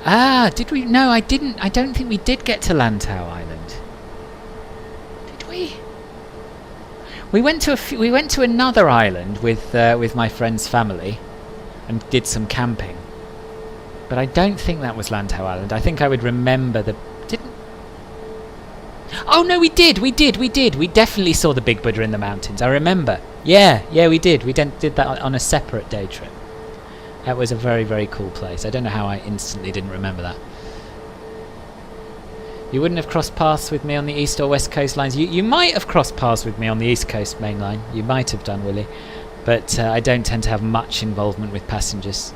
Ah, did we? No, I didn't. I don't think we did get to Lantau Island. Did we? We went to another island with my friend's family, and did some camping. But I don't think that was Lantau Island. I think I would remember the... Didn't... Oh no, we did. We definitely saw the Big Buddha in the mountains. I remember. Yeah, we did. We did that on a separate day trip. That was a very, very cool place. I don't know how I instantly didn't remember that. You wouldn't have crossed paths with me on the east or west coast lines. You might have crossed paths with me on the east coast main line. You might have done, Willie. But I don't tend to have much involvement with passengers.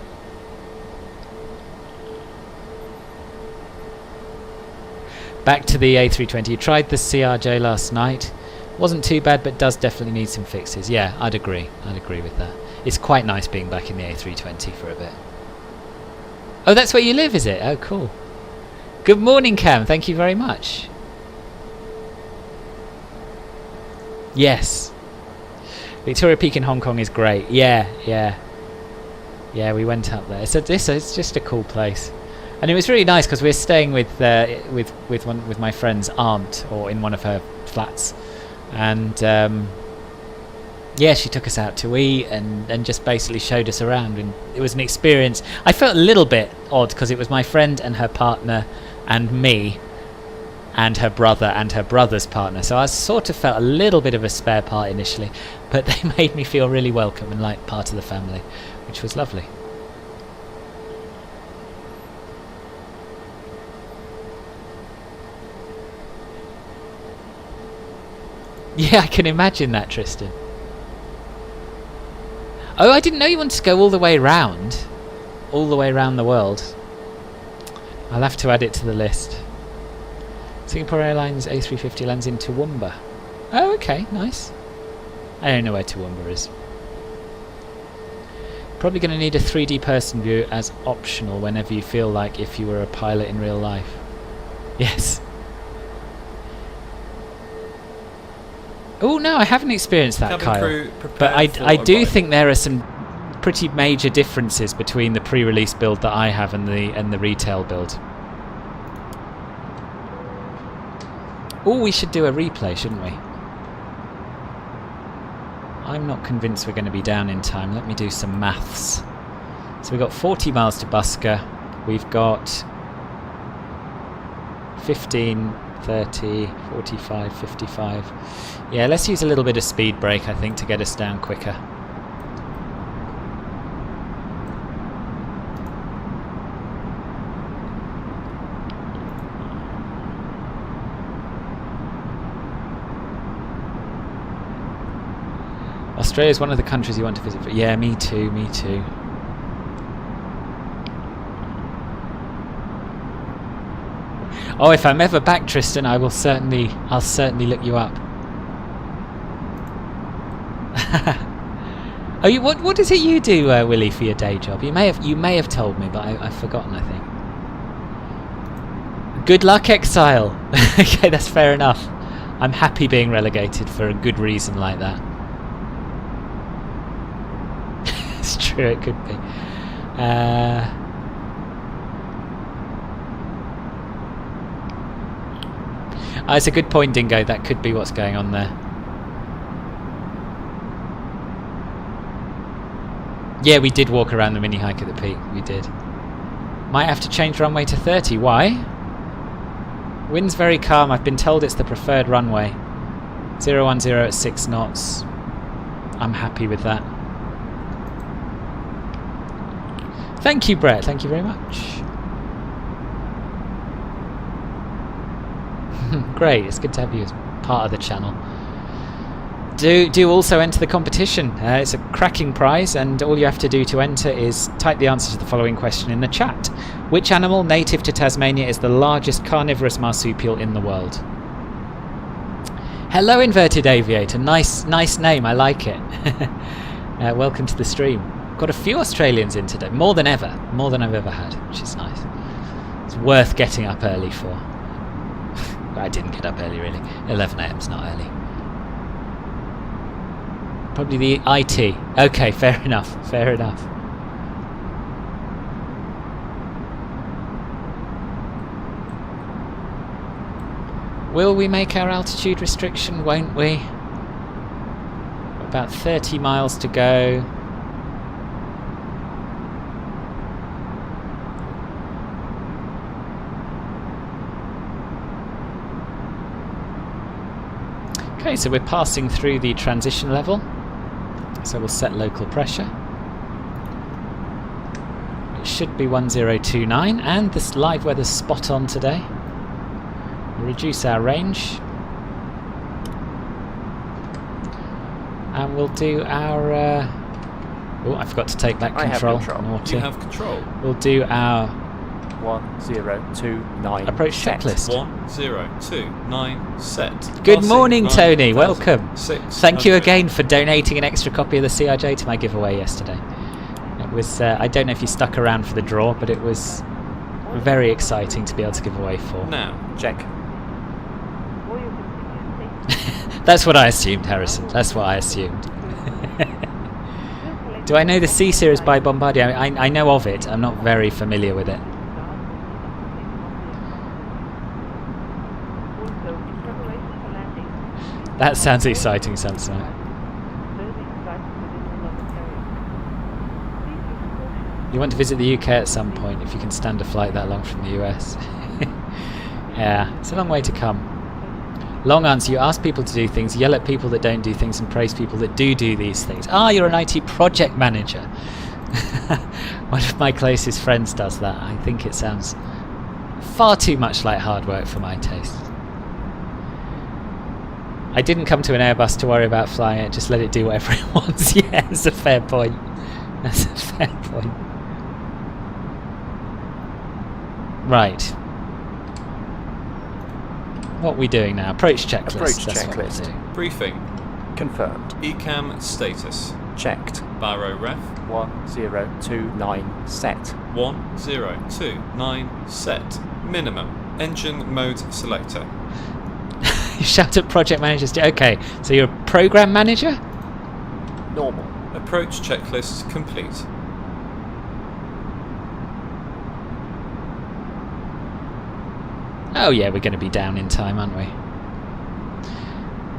Back to the A320. You tried the CRJ last night. Wasn't too bad, but does definitely need some fixes. Yeah, I'd agree with that. It's quite nice being back in the A320 for a bit. Oh, that's where you live, is it? Oh, cool. Good morning, Cam. Thank you very much. Yes. Victoria Peak in Hong Kong is great. Yeah, we went up there. It's just a cool place. And it was really nice because we were staying with my friend's aunt, or in one of her flats. And yeah, she took us out to eat and just basically showed us around, and it was an experience. I felt a little bit odd because it was my friend and her partner and me and her brother and her brother's partner, so I sort of felt a little bit of a spare part initially, but they made me feel really welcome and like part of the family, which was lovely. Yeah, I can imagine that, Tristan. Oh, I didn't know you wanted to go all the way around the world. I'll have to add it to the list. Singapore Airlines A350 lands in Toowoomba. Oh, okay, nice. I don't know where Toowoomba is. Probably going to need a 3D person view as optional whenever you feel like if you were a pilot in real life. Yes. Oh no, I haven't experienced that, Kyle. But I do think there are some pretty major differences between the pre-release build that I have and the retail build. Oh, we should do a replay, shouldn't we? I'm not convinced we're going to be down in time. Let me do some maths. So we've got 40 miles to Busker. We've got 15, 30, 45, 55. Yeah, let's use a little bit of speed brake, I think, to get us down quicker. Australia is one of the countries you want to visit. Yeah, me too, me too. Oh, if I'm ever back, Tristan, I'll certainly look you up. Oh, what is it you do, Willie, for your day job? You may have told me, but I've forgotten, I think. Good luck, Exile. Okay, that's fair enough. I'm happy being relegated for a good reason like that. It's true, it could be. It's a good point, Dingo. That could be what's going on there. Yeah, we did walk around the mini hike at the peak. We did. Might have to change runway to 30. Why? Wind's very calm. I've been told it's the preferred runway. 010 at 6 knots. I'm happy with that. Thank you, Brett. Thank you very much. Great. It's good to have you as part of the channel. Do also enter the competition. It's a cracking prize, and all you have to do to enter is type the answer to the following question in the chat. Which animal native to Tasmania is the largest carnivorous marsupial in the world? Hello, Inverted Aviator. Nice name. I like it. Welcome to the stream. Got a few Australians in today. More than ever. More than I've ever had, which is nice. worth getting up early for. I didn't get up early really. 11 AM is not early. Probably the IT. Okay, fair enough. Fair enough. Will we make our altitude restriction? Won't we? About 30 miles to go. Okay, so we're passing through the transition level. So we'll set local pressure. It should be 1029, and this live weather's spot on today. We'll reduce our range. And we'll do our... oh, I forgot to take back control. I have control. Naughty. You have control. We'll do our 1029 approach set. checklist. 1029 set. Good Passing morning, Tony. Welcome. 9,600. Thank you again for donating an extra copy of the CRJ to my giveaway yesterday. It was, I don't know if you stuck around for the draw, but it was very exciting to be able to give away 4. Now, Check. That's what I assumed, Harrison. That's what I assumed. Do I know the C series by Bombardier? I know of it. I'm not very familiar with it. That sounds exciting, Samsung. You want to visit the UK at some point if you can stand a flight that long from the US. Yeah, it's a long way to come. Long answer, you ask people to do things, yell at people that don't do things, and praise people that do these things. Ah, you're an IT project manager. One of my closest friends does that. I think it sounds far too much like hard work for my taste. I didn't come to an Airbus to worry about flying it, just let it do whatever it wants. Yeah, that's a fair point. That's a fair point. Right. What are we doing now? Approach checklist. Approach That's what we're checklist. doing. briefing. Confirmed. ECAM status. Checked. Baro ref. 1029 set. 1029 set. Minimum. Engine mode selector. You shout at project managers. Okay, so you're a program manager? Normal. Approach checklist complete. Oh yeah, we're going to be down in time, aren't we?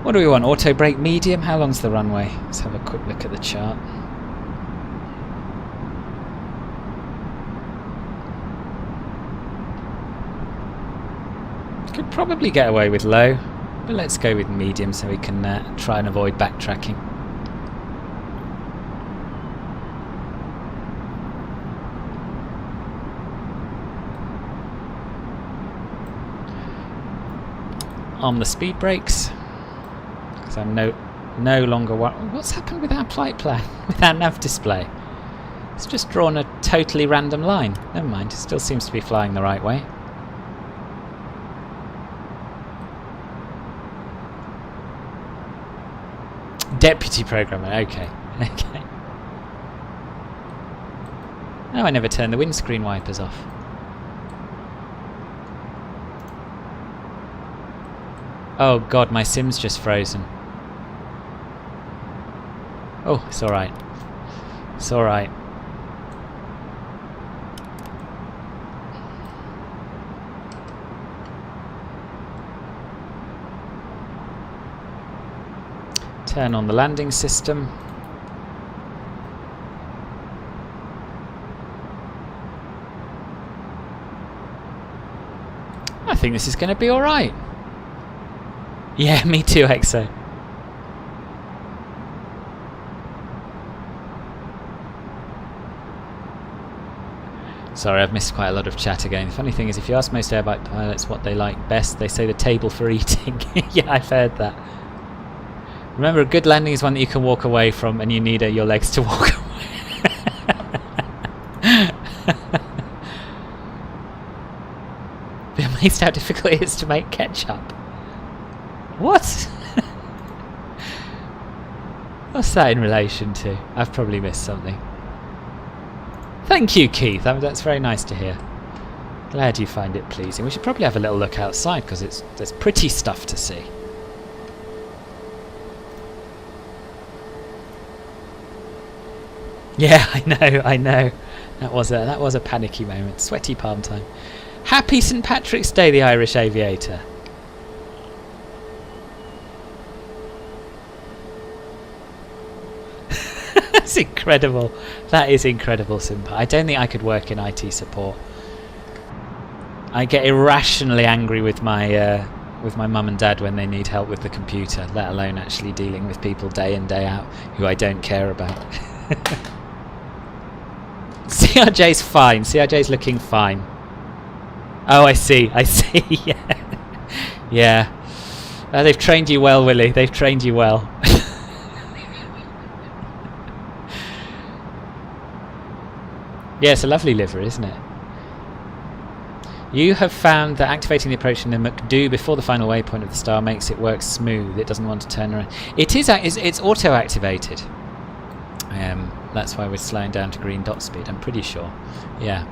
What do we want? Auto brake medium? How long's the runway? Let's have a quick look at the chart. Could probably get away with low, but let's go with medium so we can try and avoid backtracking. On the speed brakes, because I'm no longer... What's happened with our flight plan, with our nav display? It's just drawn a totally random line. Never mind, it still seems to be flying the right way. Deputy programmer, okay. Okay. No, I never turned the windscreen wipers off. Oh god, my sim's just frozen. Oh, it's alright. It's alright. Turn on the landing system. I think this is going to be alright. Yeah, me too, Exo. Sorry, I've missed quite a lot of chat again. The funny thing is, if you ask most Airbus pilots what they like best, they say the table for eating. Yeah, I've heard that. Remember, a good landing is one that you can walk away from, and you need your legs to walk away. Be amazed how difficult it is to make ketchup. What? What's that in relation to? I've probably missed something. Thank you, Keith. That's very nice to hear. Glad you find it pleasing. We should probably have a little look outside because there's pretty stuff to see. Yeah, I know. That was a panicky moment. Sweaty palm time. Happy St. Patrick's Day, the Irish aviator. That's incredible. That is incredible, Simpa. I don't think I could work in IT support. I get irrationally angry with my mum and dad when they need help with the computer, let alone actually dealing with people day in, day out who I don't care about. CRJ's fine. CRJ's looking fine. Oh, I see. Yeah. Yeah. They've trained you well, Willie. They've trained you well. Yeah, it's a lovely livery, isn't it? You have found that activating the approach in the McDo before the final waypoint of the star makes it work smooth. It doesn't want to turn around. It is. It's auto-activated. That's why we're slowing down to green dot speed. I'm pretty sure. Yeah.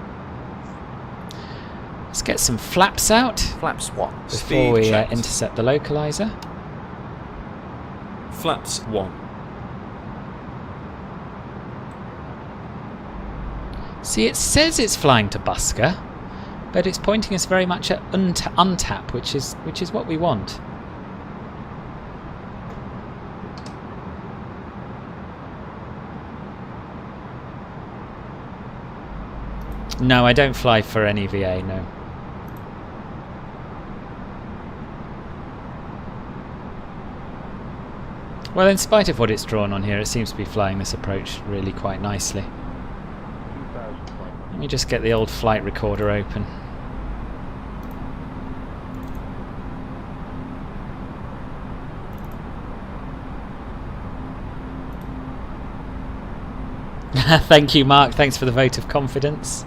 Let's get some flaps out. Flaps what? Before we intercept the localizer. Flaps 1. See, it says it's flying to Busker, but it's pointing us very much at untap, which is what we want. No, I don't fly for any VA, no. Well, in spite of what it's drawn on here, it seems to be flying this approach really quite nicely. Let me just get the old flight recorder open. Thank you, Mark. Thanks for the vote of confidence.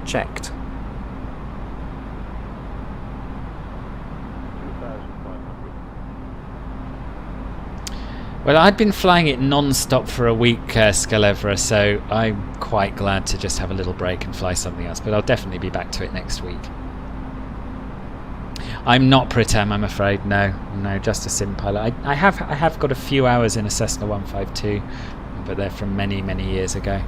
Checked. Well, I'd been flying it non-stop for a week, Skelevra, so I'm quite glad to just have a little break and fly something else, but I'll definitely be back to it next week. I'm not Pritam, I'm afraid. No, just a sim pilot. I have got a few hours in a Cessna 152, but they're from many, many years ago.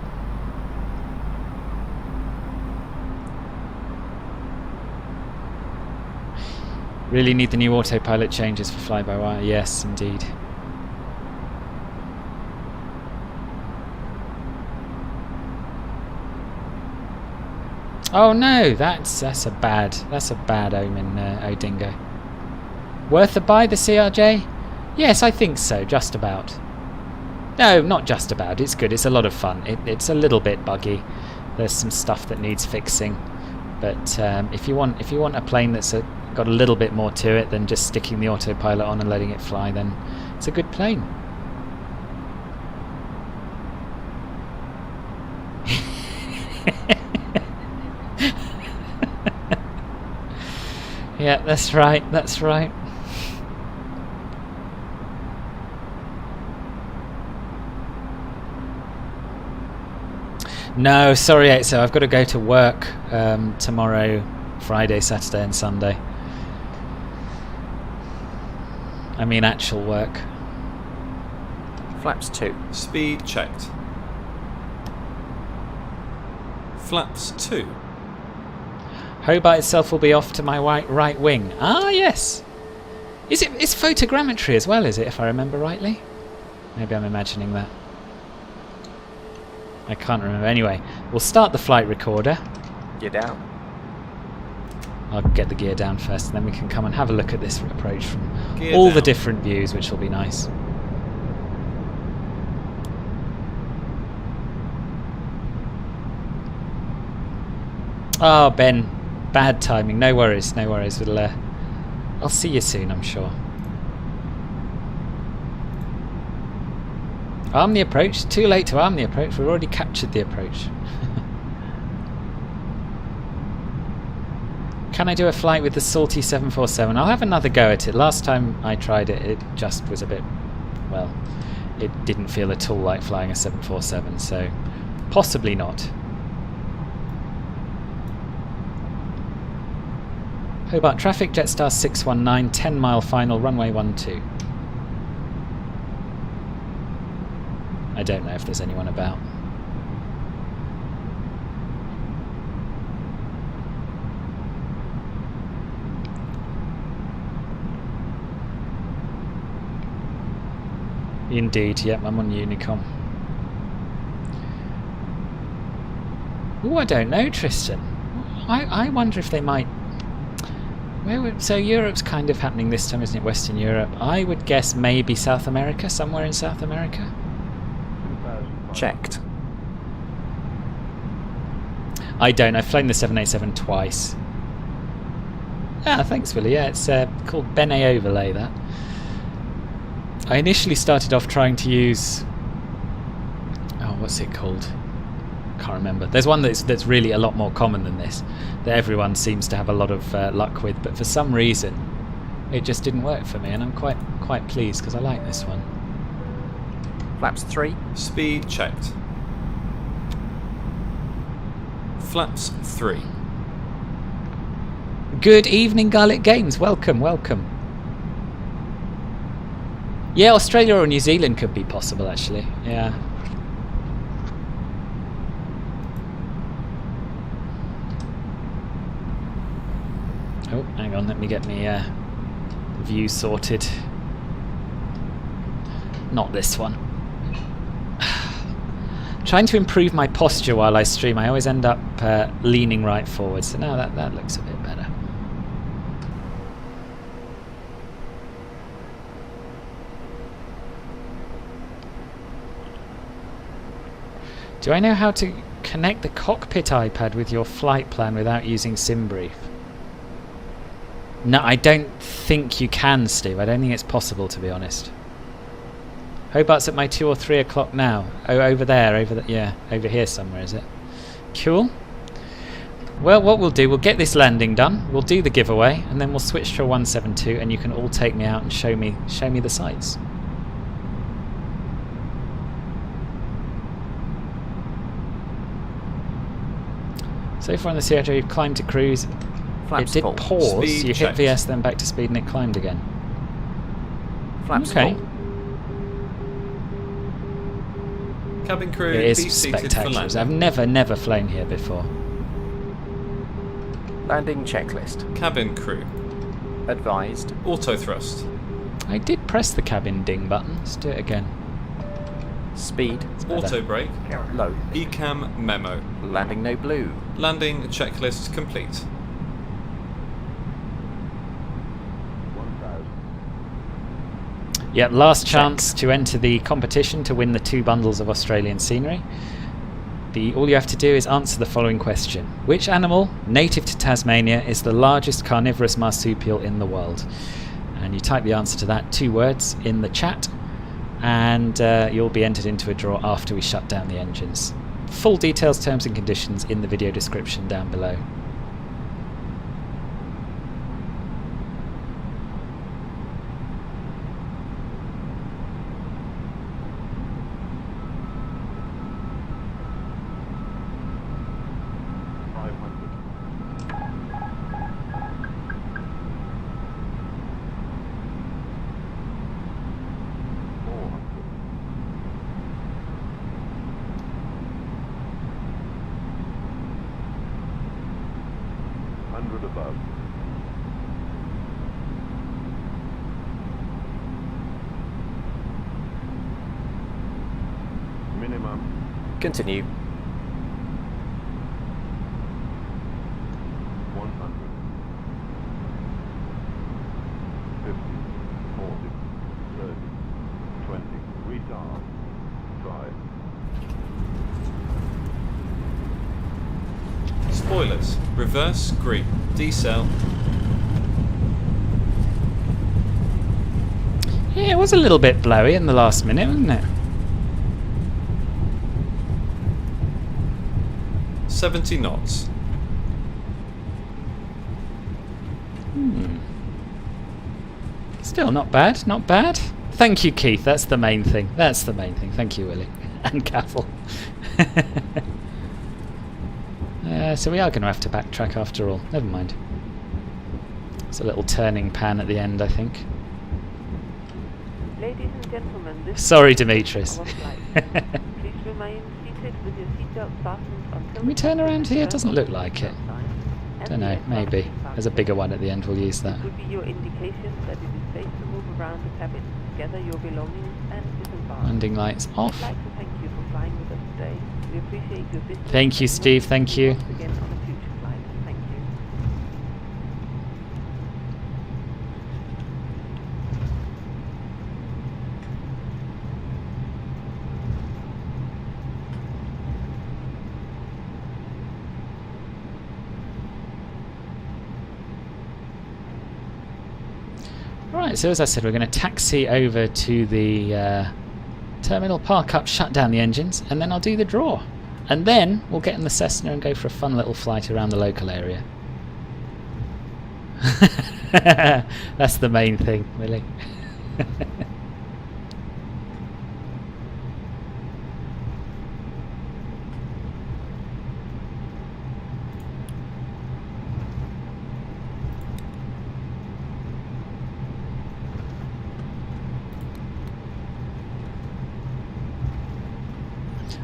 Really need the new autopilot changes for fly-by-wire. Yes, indeed. Oh no, that's a bad omen, Odingo. Worth a buy, the CRJ? Yes, I think so, just about. No, not just about. It's good. It's a lot of fun. It's a little bit buggy. There's some stuff that needs fixing, but if you want a plane that's got a little bit more to it than just sticking the autopilot on and letting it fly, then it's a good plane. Yeah, that's right, that's right. No, sorry, so I've got to go to work tomorrow, Friday, Saturday and Sunday. I mean actual work. Flaps 2. Speed checked. Flaps 2. Hobart itself will be off to my right wing. Ah, yes. It's photogrammetry as well, is it, if I remember rightly? Maybe I'm imagining that. I can't remember. Anyway, we'll start the flight recorder. Gear down. I'll get the gear down first, and then we can come and have a look at this approach from Gear all down. the different views, which will be nice. Oh, Ben. Bad timing. No worries, no worries. I'll see you soon, I'm sure. Arm the approach. Too late to arm the approach. We've already captured the approach. Can I do a flight with the Salty 747? I'll have another go at it. Last time I tried it, it just was a bit, well, it didn't feel at all like flying a 747, so possibly not. Hobart traffic, Jetstar 619, 10 mile final, runway 12. I don't know if there's anyone about. Indeed, yep, I'm on Unicom. Oh, I don't know, Tristan. I wonder if they might... So Europe's kind of happening this time, isn't it? Western Europe. I would guess maybe South America, somewhere in South America. Checked. I don't. I've flown the 787 twice. Ah, thanks, Willie. Yeah, it's called Bene Overlay, that. I initially started off trying to use... Oh, what's it called? Can't remember. There's one that's really a lot more common than this, that everyone seems to have a lot of luck with, but for some reason it just didn't work for me, and I'm quite pleased because I like this one. Flaps 3. Speed checked. Flaps 3. Good evening, Garlic Games. Welcome, welcome. Yeah, Australia or New Zealand could be possible, actually. Yeah. Oh, hang on, let me get me view sorted. Not this one. Trying to improve my posture while I stream, I always end up leaning right forward, so now that looks a bit better. Do I know how to connect the cockpit iPad with your flight plan without using SimBrief? No, I don't think you can, Steve. I don't think it's possible, to be honest. Hobart's at my 2 or 3 o'clock now. Oh, over there, yeah, over here somewhere, is it? Cool. Well, what we'll do, we'll get this landing done, we'll do the giveaway, and then we'll switch to a 172, and you can all take me out and show me the sights. So far on the CRJ, you've climbed to cruise. Flaps it did full. pause, Speed you checked. hit VS, then back to speed, and it climbed again. Flaps Okay. full. Cabin crew, It is be seated for spectacular. landing. I've never flown here before. Landing checklist. Cabin crew, Advised. auto thrust. I did press the cabin ding button. Let's do it again. Speed. better. Auto brake. Low. ECAM memo. Landing no blue. Landing checklist complete. Yep, last chance to enter the competition to win the 2 bundles of Australian scenery. All you have to do is answer the following question. Which animal, native to Tasmania, is the largest carnivorous marsupial in the world? And you type the answer to that, 2 words, in the chat, and you'll be entered into a draw after we shut down the engines. Full details, terms and conditions in the video description down below. above. Minimum. Continue. 100. 50. 40. 30. 20. Retard. 5. Spoilers. Reverse green. Decel. Yeah, it was a little bit blowy in the last minute, wasn't it? 70 knots. Still not bad, not bad. Thank you, Keith. That's the main thing. That's the main thing. Thank you, Willie. And Caffel. So we are going to have to backtrack after all. Never mind. It's a little turning pan at the end, I think. Ladies and gentlemen, this Sorry, is Demetrius. our flight. Please remain seated with your seatbelt fastened until Can we the turn captain around here? It turns doesn't off look the like it. seatbelt sign and Don't the know, aircraft maybe. is fastened. There's a bigger one at the end, we'll use that. This would be your indication that it is safe to move around the cabin, gather your belongings and disembark. Landing lights off. I'd like to thank you for flying with us today. We appreciate your business. Thank you, and Steve, hope thank to see you. once again on a future flight. Thank you. Right, so as I said, we're going to taxi over to the terminal, park up, shut down the engines, and then I'll do the draw. And then we'll get in the Cessna and go for a fun little flight around the local area. That's the main thing, really.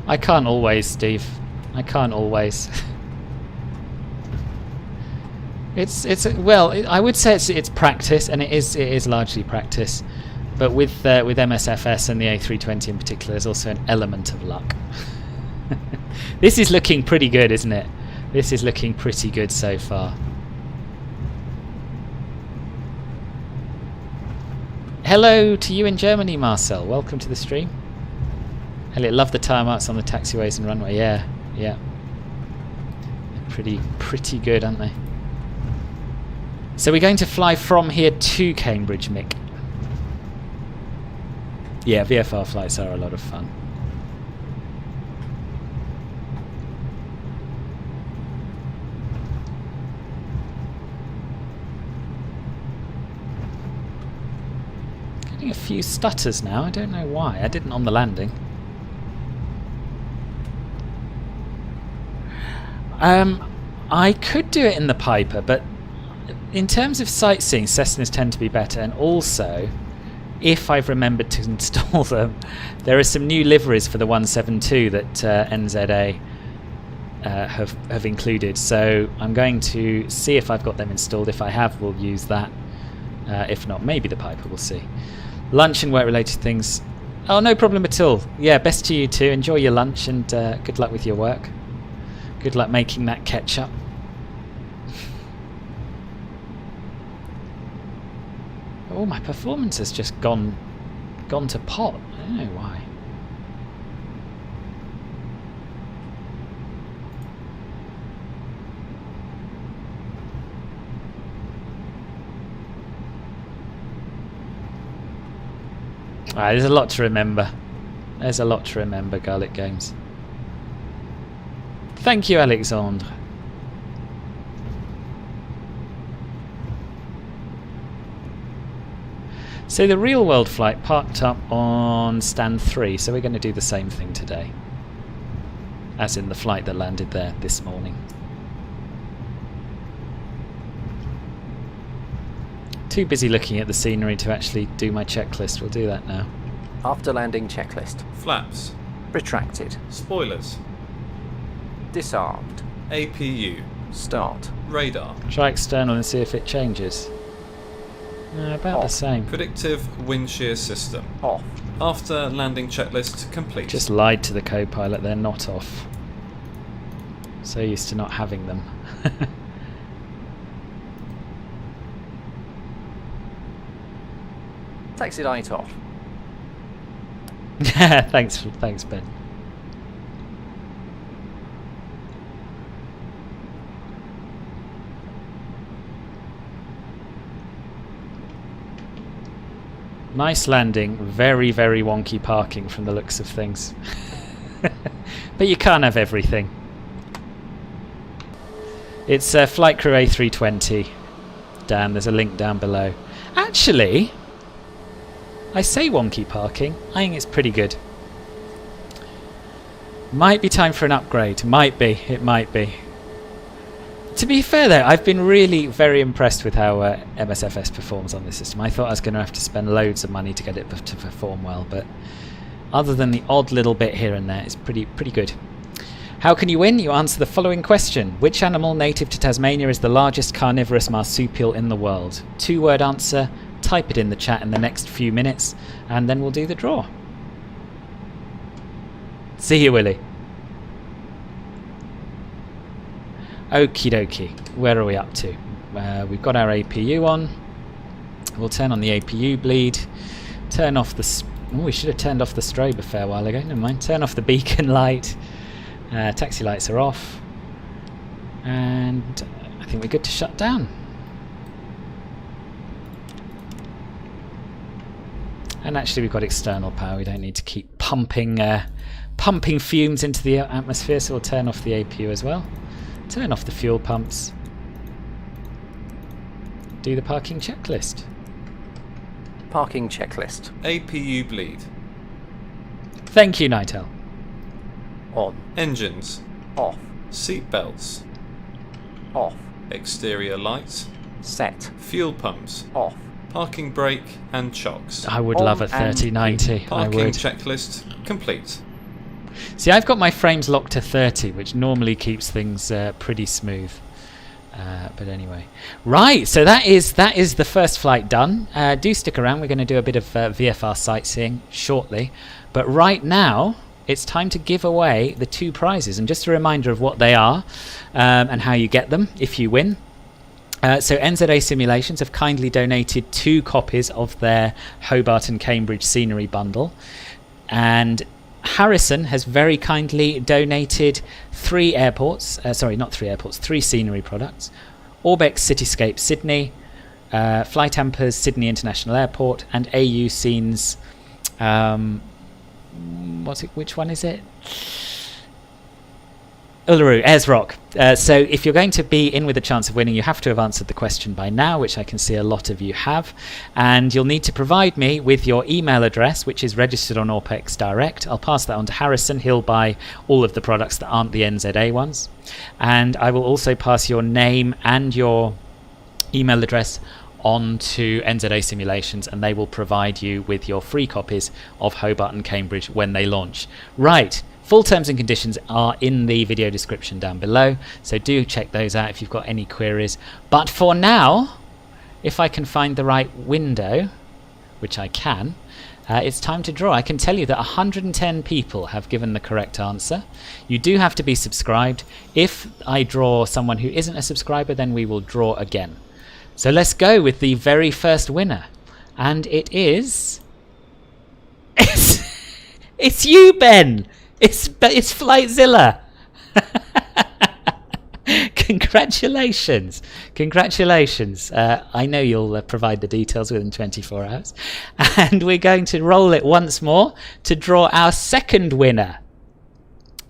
I can't always, Steve. I can't always. I would say it's practice, and it is largely practice. But with MSFS and the A320 in particular, there's also an element of luck. This is looking pretty good, isn't it? This is looking pretty good so far. Hello to you in Germany, Marcel. Welcome to the stream. Elliot, love the tire marks on the taxiways and runway. Yeah. They're pretty good, aren't they? So we're going to fly from here to Cambridge, Mick. Yeah, VFR flights are a lot of fun. Getting a few stutters now. I don't know why. I didn't on the landing. I could do it in the Piper, but in terms of sightseeing, Cessnas tend to be better, and also, if I've remembered to install them, there are some new liveries for the 172 that NZA have included, so I'm going to see if I've got them installed. If I have, we'll use that. If not, maybe the Piper, we'll see. Lunch and work-related things. Oh, no problem at all. Yeah, best to you too. Enjoy your lunch, and good luck with your work. Good luck making that ketchup. Oh, my performance has just gone to pot. I don't know why. There's a lot to remember. There's a lot to remember, Garlic Games. Thank you, Alexandre. So the real world flight parked up on stand 3, so we're going to do the same thing today, as in the flight that landed there this morning. Too busy looking at the scenery to actually do my checklist. We'll do that now. After landing checklist. Flaps. Retracted. Spoilers. Disarmed. APU. Start. Radar. Try external and see if it changes. About the same. Predictive wind shear system. Off. After landing checklist complete. Just lied to the co-pilot, they're not off. So used to not having them. Taxi light off. Thanks, Ben. Nice landing, very, very wonky parking from the looks of things. But you can't have everything. It's Flight Crew A320. down. There's a link down below. Actually, I say wonky parking. I think it's pretty good. Might be time for an upgrade. Might be. It might be. To be fair though, I've been really very impressed with how MSFS performs on this system. I thought I was going to have to spend loads of money to get it to perform well, but other than the odd little bit here and there, it's pretty good. How can you win? You answer the following question. Which animal native to Tasmania is the largest carnivorous marsupial in the world? 2-word answer. Type it in the chat in the next few minutes, and then we'll do the draw. See you, Willie. Okie dokie. Where are we up to? We've got our APU on. We'll turn on the APU bleed. Turn off the... Oh, we should have turned off the strobe a fair while ago. Never mind. Turn off the beacon light. Taxi lights are off. And I think we're good to shut down. And actually we've got external power. We don't need to keep pumping fumes into the atmosphere, so we'll turn off the APU as well. Turn off the fuel pumps. Do the parking checklist. Parking checklist. APU bleed. Thank you, Nightel. On. Engines. Off. Seat belts. Off. Exterior lights. Set. Fuel pumps. Off. Parking brake and chocks. I would love a 3090. Parking I would. checklist complete. See, I've got my frames locked to 30, which normally keeps things pretty smooth. But anyway, right. So that is the first flight done. Do stick around. We're going to do a bit of VFR sightseeing shortly. But right now, it's time to give away the 2 prizes. And just a reminder of what they are and how you get them if you win. So NZA Simulations have kindly donated 2 copies of their Hobart and Cambridge scenery bundle, and Harrison has very kindly donated 3 scenery products: Orbx Cityscape Sydney, FlyTampa's Sydney International Airport, and AUScene's which one is it? Uluru, Ayers Rock. So if you're going to be in with a chance of winning, you have to have answered the question by now, which I can see a lot of you have. And you'll need to provide me with your email address, which is registered on Orbx Direct. I'll pass that on to Harrison. He'll buy all of the products that aren't the NZA ones. And I will also pass your name and your email address on to NZA Simulations, and they will provide you with your free copies of Hobart and Cambridge when they launch. Right. Full terms and conditions are in the video description down below, so do check those out if you've got any queries. But for now, if I can find the right window, which I can, it's time to draw. I can tell you that 110 people have given the correct answer. You do have to be subscribed. If I draw someone who isn't a subscriber, then we will draw again. So let's go with the very first winner. And it is... It's you, Ben! It's Flightzilla. Congratulations. I know you'll provide the details within 24 hours. And we're going to roll it once more to draw our second winner.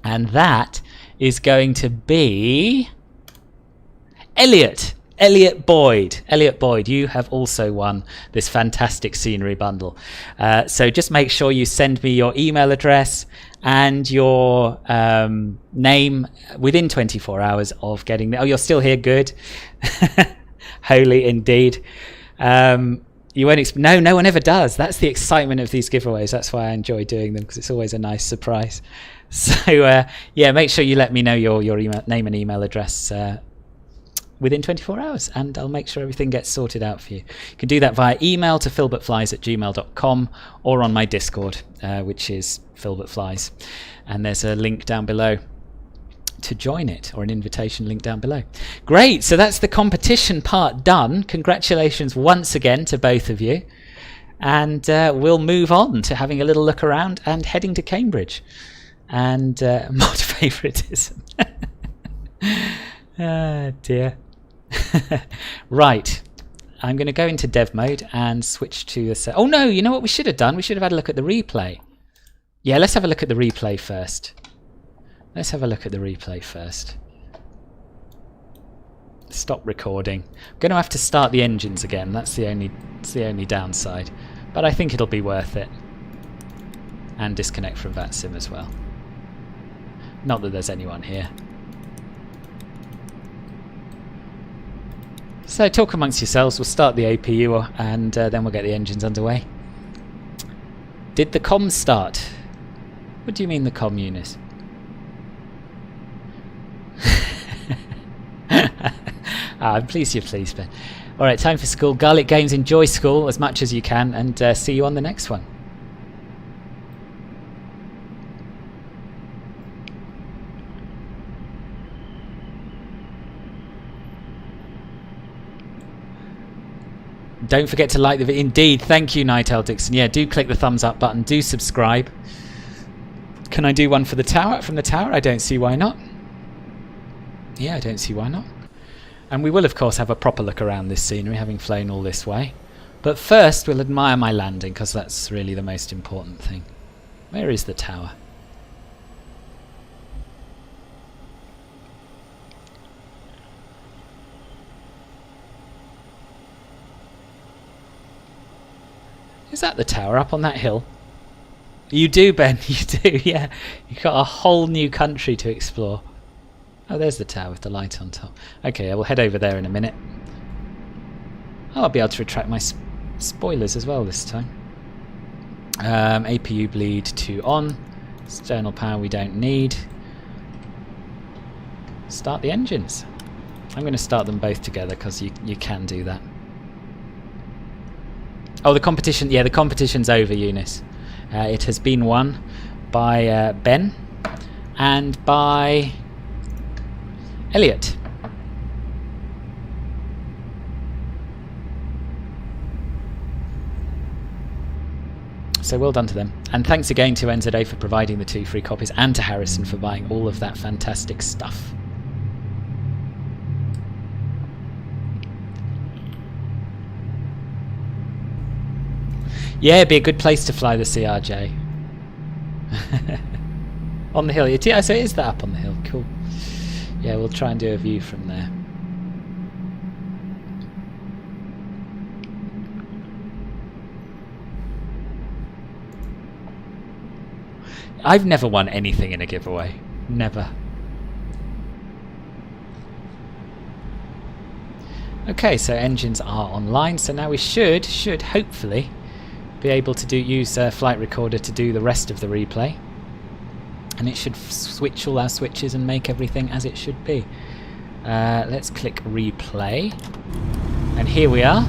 And that is going to be Elliot Boyd. Elliot Boyd, you have also won this fantastic scenery bundle. So just make sure you send me your email address and your name within 24 hours of getting the... Oh, you're still here, good. Holy indeed. You won't no one ever does. That's the excitement of these giveaways. That's why I enjoy doing them, because it's always a nice surprise. So yeah, make sure you let me know your name and email address within 24 hours, and I'll make sure everything gets sorted out for you. You can do that via email to filbertflies@gmail.com or on my Discord, which is filbertflies, and there's a link down below to join it, or an invitation link down below. Great, so that's the competition part done. Congratulations once again to both of you, and we'll move on to having a little look around and heading to Cambridge and mod favoritism. Ah, dear. Right, I'm going to go into dev mode and switch to the... Oh no, you know what we should have done? We should have had a look at the replay. Yeah, let's have a look at the replay first. Stop recording. I'm going to have to start the engines again. That's the only downside. But I think it'll be worth it. And disconnect from VATSIM as well. Not that there's anyone here. So talk amongst yourselves. We'll start the APU and then we'll get the engines underway. Did the comms start? What do you mean the comm, Eunice? I'm pleased you're pleased, Ben. Alright, time for school. Garlic Games, enjoy school as much as you can, and see you on the next one. Don't forget to like the video. Indeed, thank you, Nightel Dixon. Yeah, do click the thumbs up button, do subscribe. Can I do one for the tower? From the tower? I don't see why not. Yeah, I don't see why not. And we will, of course, have a proper look around this scenery, having flown all this way. But first, we'll admire my landing, because that's really the most important thing. Where is the tower? Is that the tower up on that hill? You do, Ben, you do, yeah. You've got a whole new country to explore. Oh, there's the tower with the light on top. Okay, I will head over there in a minute. Oh, I'll be able to retract my spoilers as well this time. APU bleed 2 on. External power we don't need. Start the engines. I'm going to start them both together because you can do that. Oh, the competition. Yeah, the competition's over, Eunice. It has been won by Ben and by Elliot. So well done to them. And thanks again to NZA for providing the 2 free copies, and to Harrison for buying all of that fantastic stuff. Yeah, it'd be a good place to fly the CRJ. On the hill. Yeah, so it is that up on the hill. Cool. Yeah, we'll try and do a view from there. I've never won anything in a giveaway. Never. Okay, so engines are online. So now we should hopefully be able to use Flight Recorder to do the rest of the replay. And it should switch all our switches and make everything as it should be. Let's click replay. And here we are.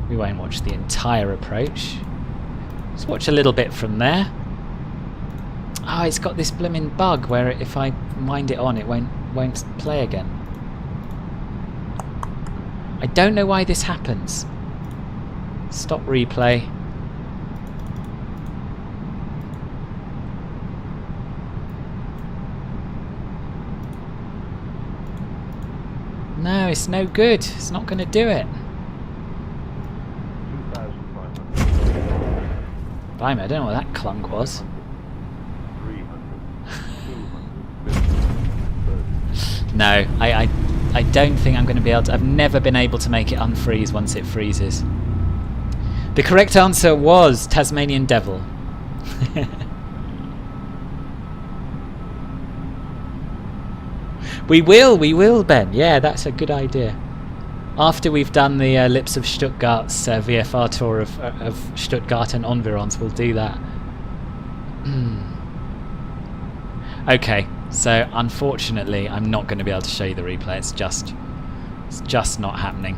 We won't watch the entire approach. Let's watch a little bit from there. Oh, it's got this blimmin' bug where if I wind it on, it won't play again. I don't know why this happens. Stop replay. No, it's no good. It's not going to do it. Blimey, I don't know what that clunk was. No, I don't think I'm going to be able to. I've never been able to make it unfreeze once it freezes. The correct answer was Tasmanian Devil. We will, Ben. Yeah, that's a good idea. After we've done the Lips of Stuttgart's VFR tour of Stuttgart and Environs, we'll do that. Okay, so unfortunately, I'm not going to be able to show you the replay. It's just not happening.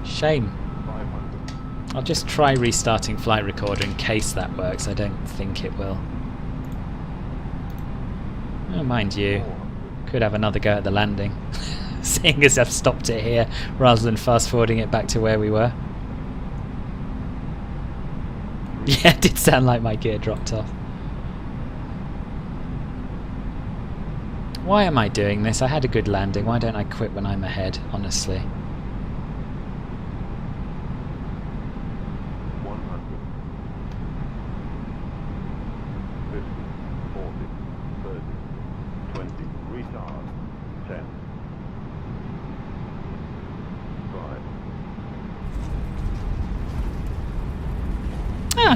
Shame. I'll just try restarting Flight Recorder in case that works. I don't think it will. Oh, mind you, could have another go at the landing, seeing as I've stopped it here rather than fast forwarding it back to where we were. Yeah, it did sound like my gear dropped off. Why am I doing this? I had a good landing. Why don't I quit when I'm ahead, honestly?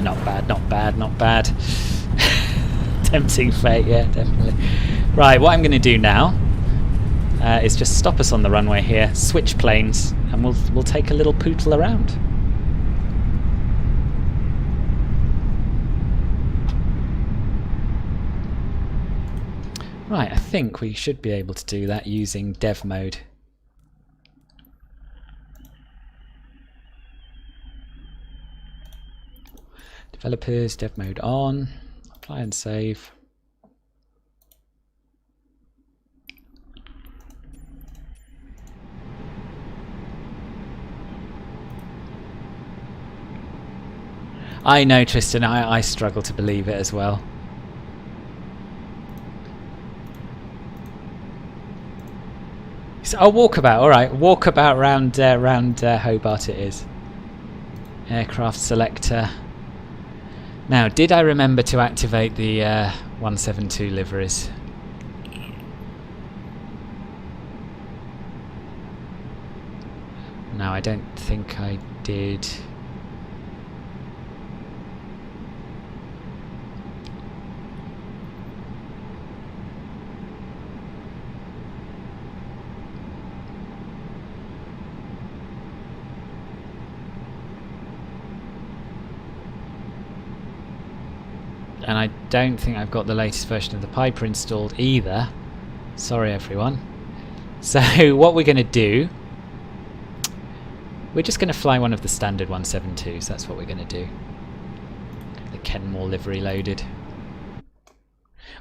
not bad, not bad, not bad. Tempting fate, yeah, definitely. Right, what I'm going to do now is just stop us on the runway here, switch planes, and we'll take a little pootle around. Right, I think we should be able to do that using dev mode. Developers, dev mode on, apply and save. I know, Tristan, I struggle to believe it as well. So, oh, walkabout, alright, walkabout round Hobart it is. Aircraft selector. Now, did I remember to activate the 172 liveries? No, I don't think I did. And I don't think I've got the latest version of the Piper installed either. Sorry everyone. So what we're going to do, we're just going to fly one of the standard 172s. That's what we're going to do. The Kenmore livery loaded.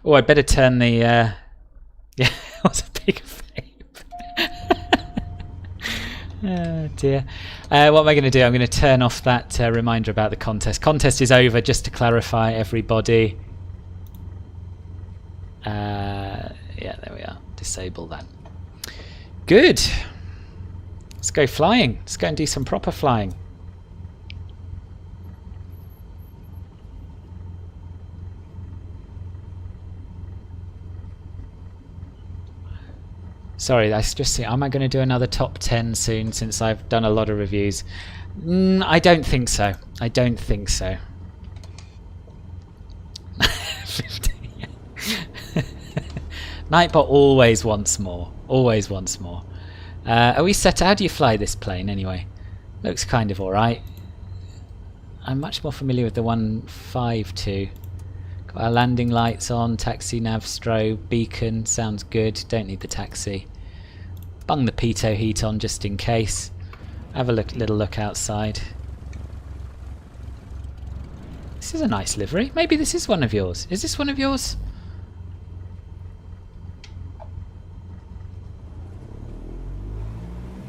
Oh, I'd better turn the... yeah, it was a big vape. Oh dear. What am I going to do? I'm going to turn off that reminder about the contest. Contest is over, just to clarify, everybody. Yeah, there we are. Disable that. Good. Let's go flying. Let's go and do some proper flying. Sorry, I just see. Am I going to do another top 10 soon? Since I've done a lot of reviews, I don't think so. I don't think so. 50. Nightbot always wants more. Always wants more. Are we set? How do you fly this plane anyway? Looks kind of alright. I'm much more familiar with the 152. Got our landing lights on, taxi nav strobe, beacon, sounds good. Don't need the taxi. Bung the pitot heat on just in case. Have a little look outside. This is a nice livery. Maybe this is one of yours. Is this one of yours?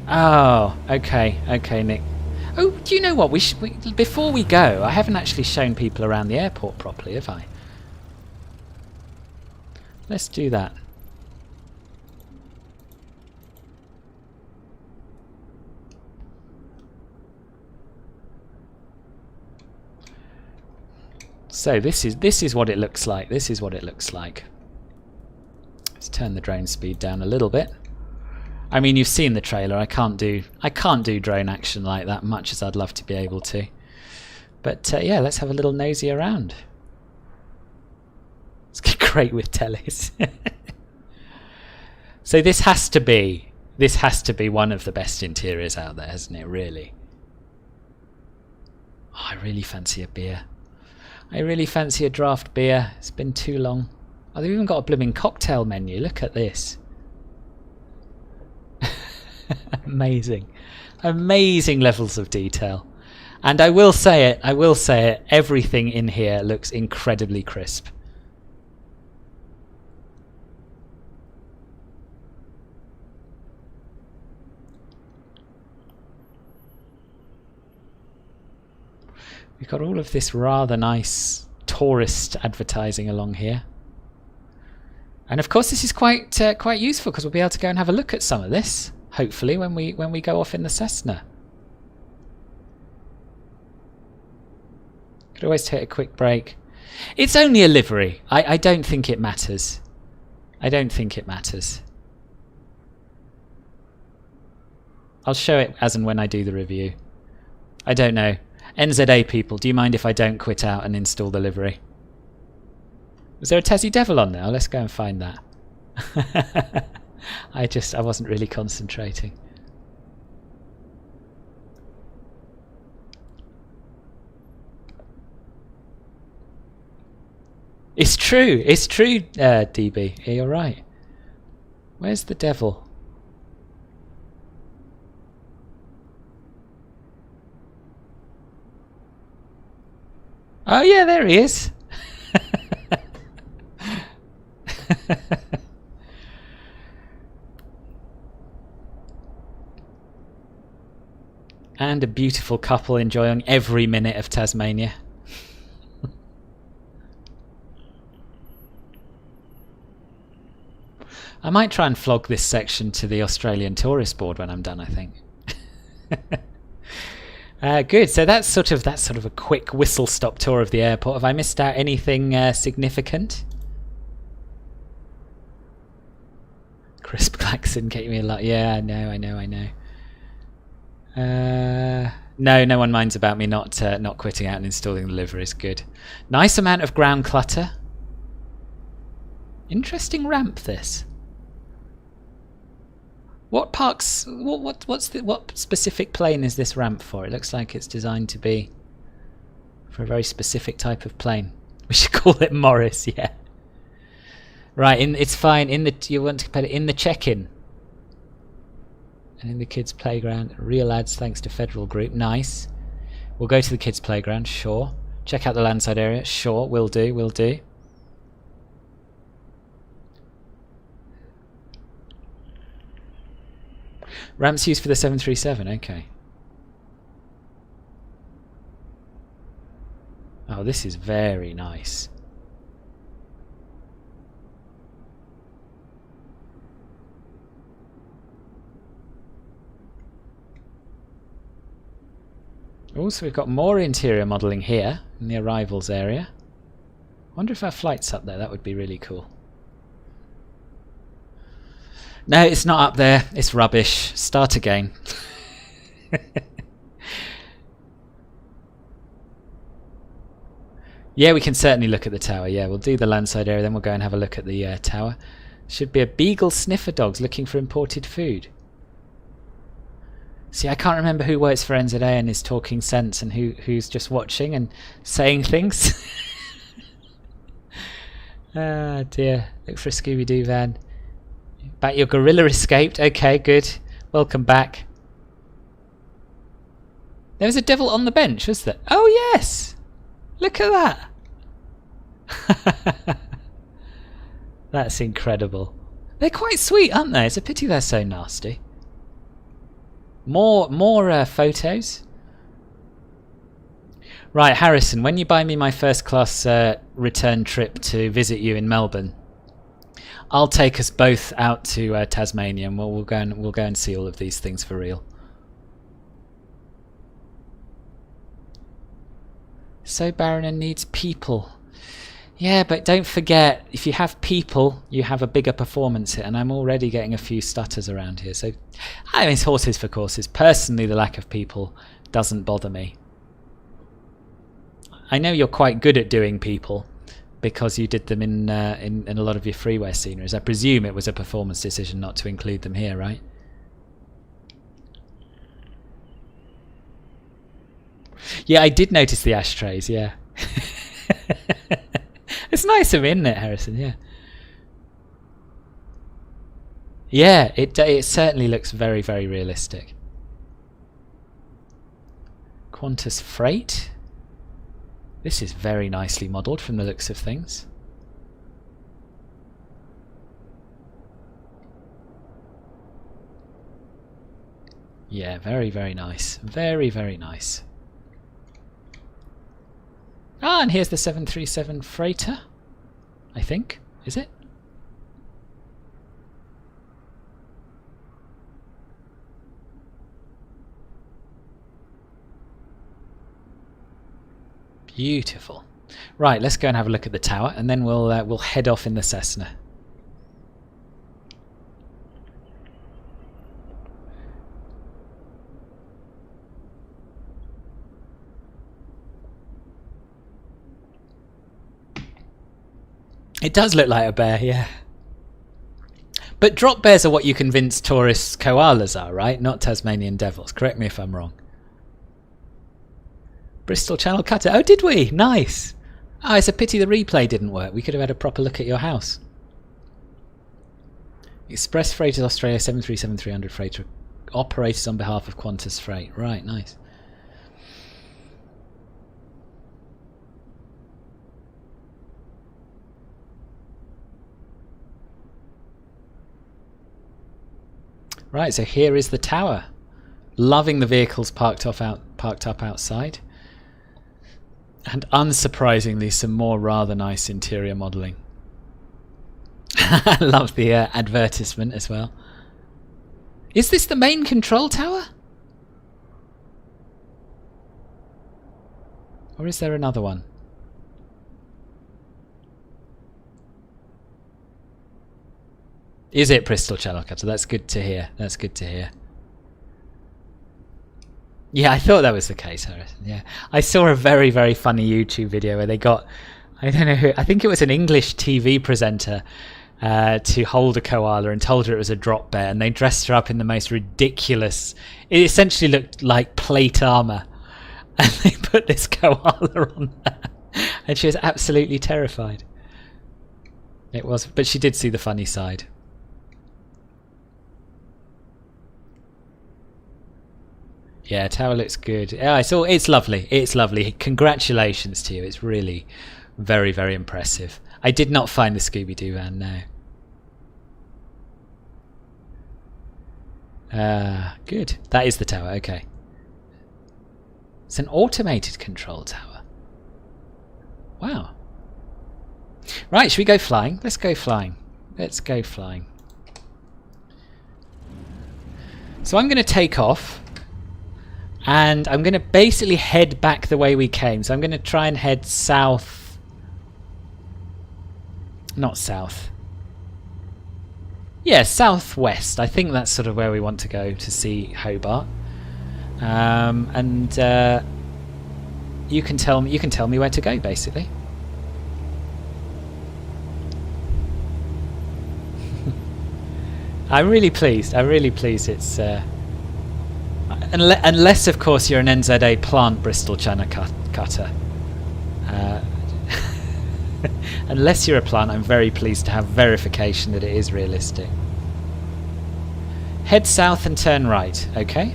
Oh, okay, okay, Nick. Oh, do you know what? Before we go, I haven't actually shown people around the airport properly, have I? Let's do that. So this is what it looks like. This is what it looks like. Let's turn the drone speed down a little bit. I mean, you've seen the trailer. I can't do drone action like that, much as I'd love to be able to. But yeah, let's have a little nosy around. It's great with tellies. So this has to be one of the best interiors out there, hasn't it? Really. Oh, I really fancy a beer. I really fancy a draft beer. It's been too long. Oh, they've even got a blooming cocktail menu. Look at this. Amazing. Amazing levels of detail. And I will say it, everything in here looks incredibly crisp. We've got all of this rather nice tourist advertising along here. And of course this is quite useful because we'll be able to go and have a look at some of this, hopefully, when we go off in the Cessna. Could always take a quick break. It's only a livery. I don't think it matters. I don't think it matters. I'll show it as and when I do the review. I don't know. NZA people, do you mind if I don't quit out and install the livery? Was there a Tassie Devil on there? Let's go and find that. I wasn't really concentrating. It's true, DB. Yeah, you're right. Where's the devil? Oh yeah, there he is. And a beautiful couple enjoying every minute of Tasmania. I might try and flog this section to the Australian Tourist Board when I'm done, I think. Good, so that's sort of a quick whistle-stop tour of the airport. Have I missed out anything significant? Crisp klaxon getting me a lot. Yeah, I know. No one minds about me not quitting out and installing the liveries. Good. Nice amount of ground clutter. Interesting ramp, this. What parks? What specific plane is this ramp for? It looks like it's designed to be for a very specific type of plane. We should call it Morris, yeah. Right, it's fine. You want to put it in the check-in and in the kids' playground. Real ads, thanks to Federal Group. Nice. We'll go to the kids' playground. Sure. Check out the landside area. Sure, will do. Ramps used for the 737, okay. Oh, this is very nice. Also, we've got more interior modelling here in the arrivals area. I wonder if our flight's up there. That would be really cool. No, it's not up there. It's rubbish. Start again. Yeah, we can certainly look at the tower. Yeah, we'll do the landside area, then we'll go and have a look at the tower. Should be a beagle sniffer dogs looking for imported food. See, I can't remember who works for NZA and is talking sense and who's just watching and saying things. Ah, dear. Look for a Scooby-Doo van. Back your gorilla escaped. Okay, good. Welcome back. There was a devil on the bench, was there? Oh, yes! Look at that! That's incredible. They're quite sweet, aren't they? It's a pity they're so nasty. More photos. Right, Harrison, when you buy me my first class return trip to visit you in Melbourne, I'll take us both out to Tasmania, and we'll go and see all of these things for real. So barren and needs people. Yeah, but don't forget, if you have people, you have a bigger performance hit, and I'm already getting a few stutters around here. So, I mean, it's horses for courses. Personally, the lack of people doesn't bother me. I know you're quite good at doing people, because you did them in a lot of your freeware sceneries. I presume it was a performance decision not to include them here, right? Yeah, I did notice the ashtrays, yeah. It's nice of me, isn't it, Harrison? Yeah. Yeah, it certainly looks very, very realistic. Qantas Freight. This is very nicely modelled from the looks of things. Yeah, very, very nice. Very, very nice. Ah, and here's the 737 freighter, I think. Is it? Beautiful. Right, let's go and have a look at the tower, and then we'll head off in the Cessna. It does look like a bear, yeah. But drop bears are what you convince tourists koalas are, right? Not Tasmanian devils. Correct me if I'm wrong. Bristol Channel Cutter. Oh, did we? Nice. Oh, it's a pity the replay didn't work. We could have had a proper look at your house. Express Freighters Australia 737-300 freighter operated on behalf of Qantas Freight. Right, nice. Right, so here is the tower. Loving the vehicles parked up outside. And unsurprisingly, some more rather nice interior modelling. I love the advertisement as well. Is this the main control tower? Or is there another one? Is it Bristol Channel Cutter? That's good to hear. That's good to hear. Yeah, I thought that was the case, Harrison. Yeah, I saw a very, very funny YouTube video where they got, I don't know who, I think it was an English TV presenter to hold a koala and told her it was a drop bear, and they dressed her up in the most ridiculous, it essentially looked like plate armour, and they put this koala on her, and she was absolutely terrified. It was, but she did see the funny side. Yeah, tower looks good. Yeah, it's lovely. It's lovely. Congratulations to you. It's really very, very impressive. I did not find the Scooby-Doo van, no. Good. That is the tower, okay. It's an automated control tower. Wow. Right, should we go flying? Let's go flying. Let's go flying. So I'm going to take off. And I'm going to basically head back the way we came. So I'm going to try and head south. Not south. Yeah, southwest. I think that's sort of where we want to go to see Hobart. And you can tell me where to go, basically. I'm really pleased. I'm really pleased. It's. Unless, of course, you're an NZA plant Bristol Channel Cutter. Unless you're a plant, I'm very pleased to have verification that it is realistic. Head south and turn right, okay?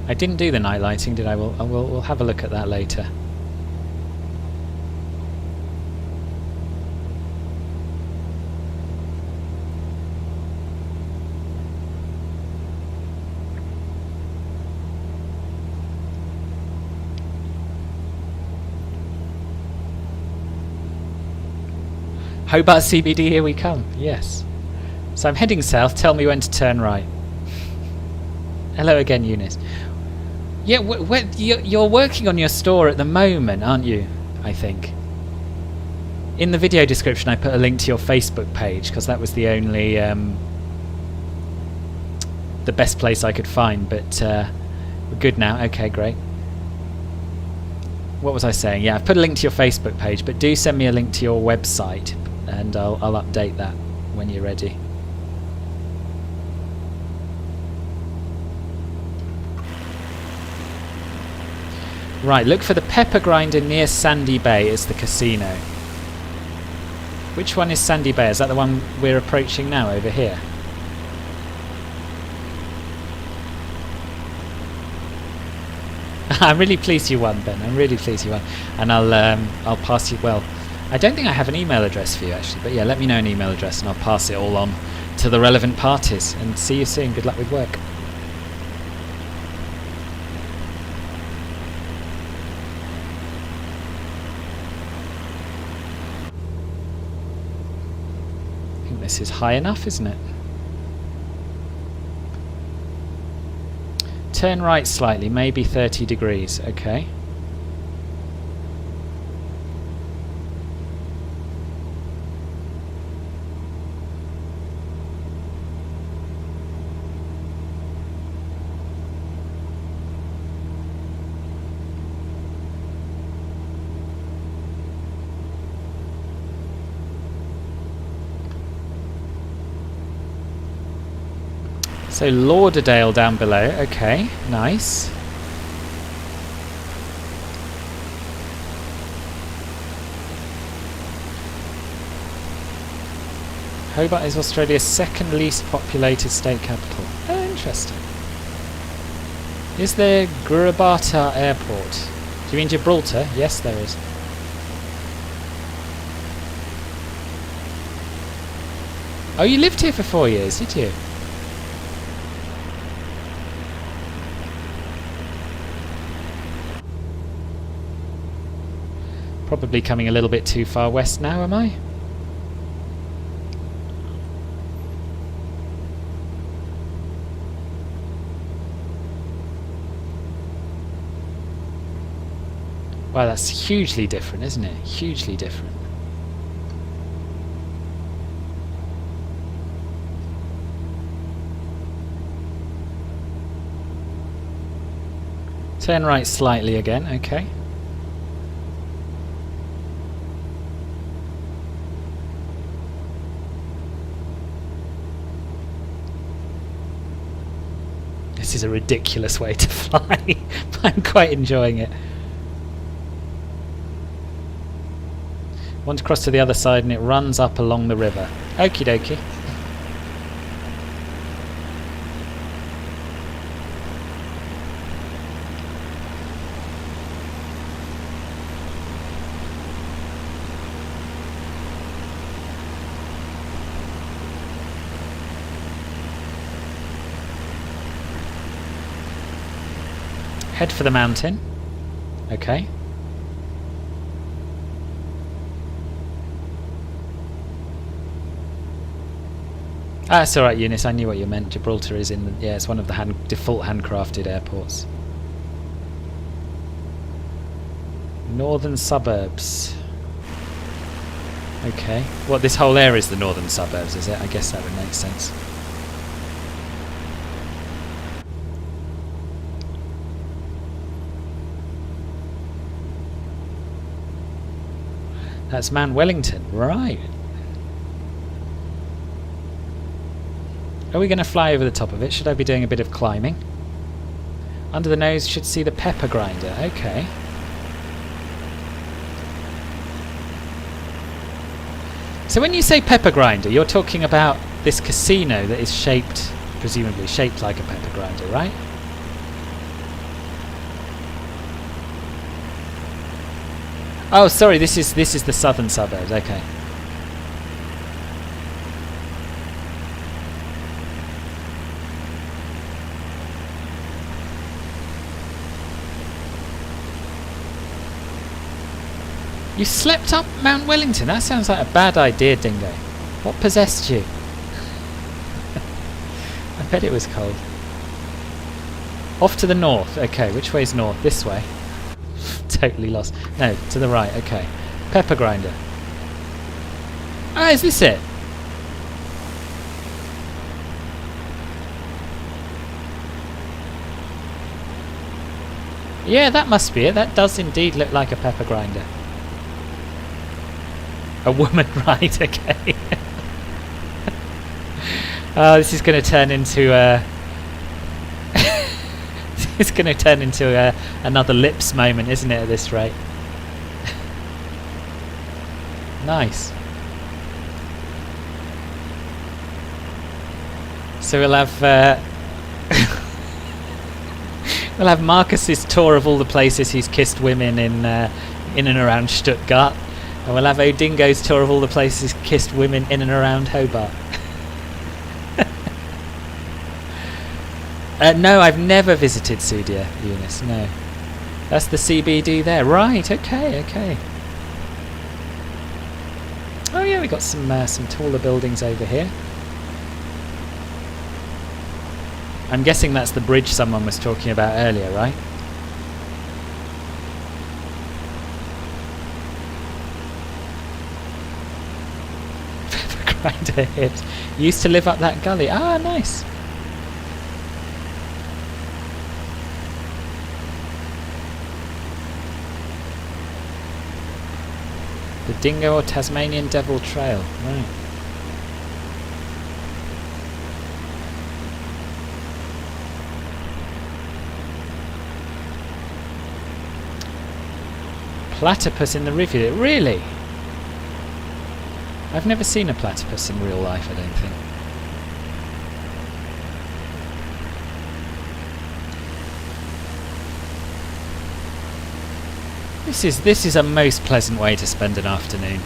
I didn't do the night lighting, did I? We'll have a look at that later. Hobart CBD, here we come. Yes. So I'm heading south. Tell me when to turn right. Hello again, Eunice. Yeah, you're working on your store at the moment, aren't you? I think. In the video description, I put a link to your Facebook page because that was the only, the best place I could find. But we're good now. Okay, great. What was I saying? Yeah, I've put a link to your Facebook page, but do send me a link to your website. And I'll update that when you're ready. Right, look for the pepper grinder near Sandy Bay as the casino. Which one is Sandy Bay? Is that the one we're approaching now over here? I'm really pleased you won, Ben. I'm really pleased you won. And I'll pass you, well, I don't think I have an email address for you actually, but yeah, let me know an email address and I'll pass it all on to the relevant parties. And see you soon. Good luck with work. I think this is high enough, isn't it? Turn right slightly, maybe 30 degrees. Okay. So Lauderdale down below. Okay, nice. Hobart is Australia's second least populated state capital. Oh, interesting. Is there Gurubata Airport? Do you mean Gibraltar? Yes, there is. Oh, you lived here for 4 years, did you? Probably coming a little bit too far west now, am I? Wow, that's hugely different, isn't it? Hugely different. Turn right slightly again, okay. This is a ridiculous way to fly, but I'm quite enjoying it. Want to cross to the other side and it runs up along the river. Okie dokie. Head for the mountain. Okay. Ah, it's alright, Eunice, I knew what you meant. Gibraltar is in the... yeah, it's one of the default handcrafted airports. Northern suburbs. Okay. What, this whole area is the northern suburbs, is it? I guess that would make sense. That's Mount Wellington, right. Are we going to fly over the top of it? Should I be doing a bit of climbing? Under the nose should see the pepper grinder. Okay. So when you say pepper grinder, you're talking about this casino that is shaped, presumably shaped like a pepper grinder, right? Oh, sorry, this is the southern suburbs. Okay. You slept up Mount Wellington? That sounds like a bad idea, Dingo. What possessed you? I bet it was cold. Off to the north. Okay, which way's north? This way. Totally lost. No, to the right. Okay. Pepper grinder. Ah, is this it? Yeah, that must be it. That does indeed look like a pepper grinder. A woman, right, okay. Oh, this is going to turn into it's going to turn into another lips moment, isn't it, at this rate? Nice. So we'll have we'll have Marcus's tour of all the places he's kissed women in and around Stuttgart. And we'll have Odingo's tour of all the places he's kissed women in and around Hobart. No, I've never visited Sudia, Eunice, no. That's the CBD there. Right, okay, okay. Oh yeah, we got some taller buildings over here. I'm guessing that's the bridge someone was talking about earlier, right? Grinder hit. Used to live up that gully. Ah, nice. The Dingo or Tasmanian Devil Trail. Right. Platypus in the rivulet. Really? I've never seen a platypus in real life, I don't think. This is a most pleasant way to spend an afternoon.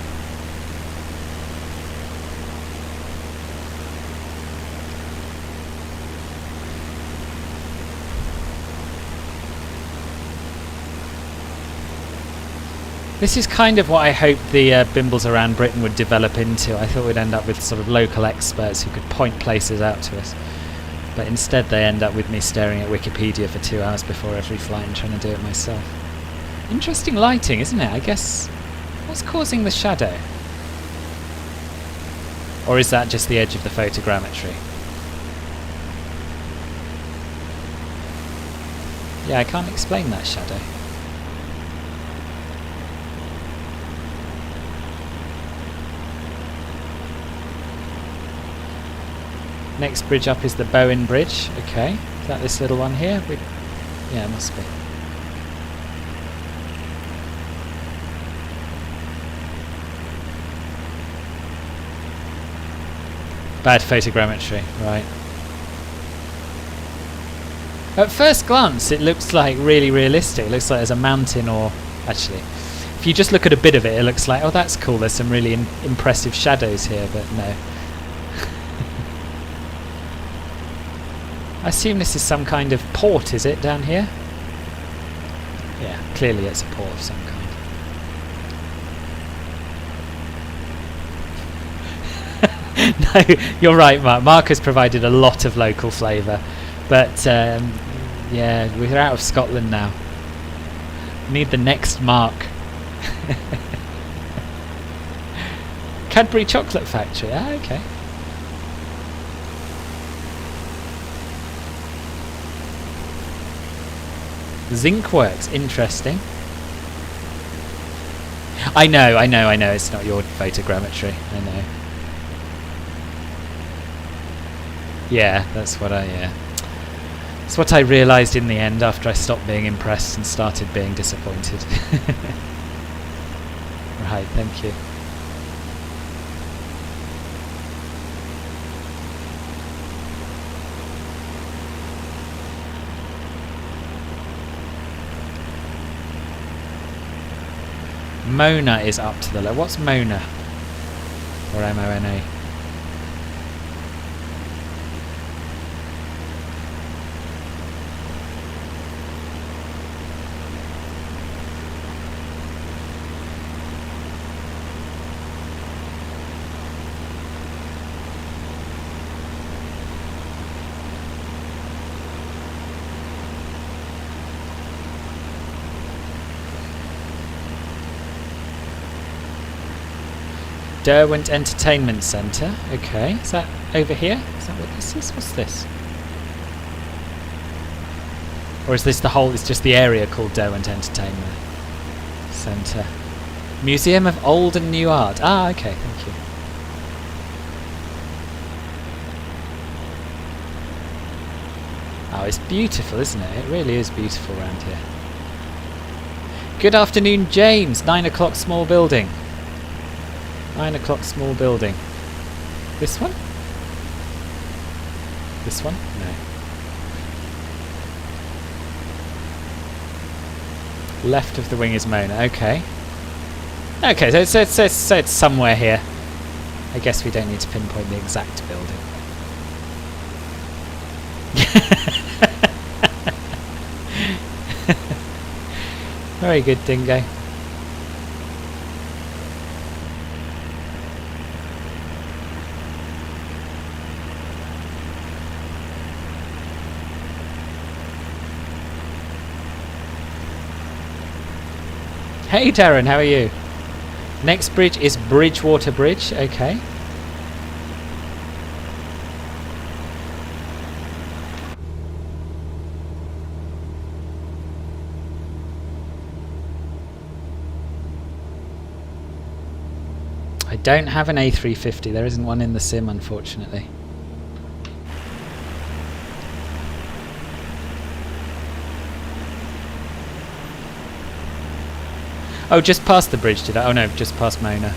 This is kind of what I hoped the Bimbles around Britain would develop into. I thought we'd end up with sort of local experts who could point places out to us. But instead they end up with me staring at Wikipedia for 2 hours before every flight and trying to do it myself. Interesting lighting, isn't it? I guess... what's causing the shadow? Or is that just the edge of the photogrammetry? Yeah, I can't explain that shadow. Next bridge up is the Bowen Bridge. Okay, is that this little one here? Yeah, it must be. Bad photogrammetry, right. At first glance it looks like really realistic. It looks like there's a mountain, or actually if you just look at a bit of it, it looks like, oh that's cool, there's some really impressive shadows here, but no. I assume this is some kind of port, is it, down here? Yeah, clearly it's a port of some kind. No, you're right, Mark. Mark has provided a lot of local flavour, but yeah, we're out of Scotland now. Need the next Mark. Cadbury Chocolate Factory. Ah, okay. Zinc Works. Interesting. I know. It's not your photogrammetry. I know. Yeah, that's what I realised in the end after I stopped being impressed and started being disappointed. Right, thank you. Mona is up to the left. What's Mona? Or M-O-N-A? Derwent Entertainment Centre. Okay, is that over here? Is that what this is? What's this? Or is this the whole? It's just the area called Derwent Entertainment Centre. Museum of Old and New Art. Ah, okay, thank you. Oh, it's beautiful, isn't it? It really is beautiful around here. Good afternoon, James. 9 o'clock, small building. 9 o'clock, small building. This one? This one? No. Left of the wing is Mona. Okay. Okay, so it's somewhere here. I guess we don't need to pinpoint the exact building. Very good, Dingo. Hey Darren, how are you? Next bridge is Bridgewater Bridge, okay. I don't have an A350, there isn't one in the sim unfortunately. Oh, just past the bridge, did I? Oh no, just past Mona.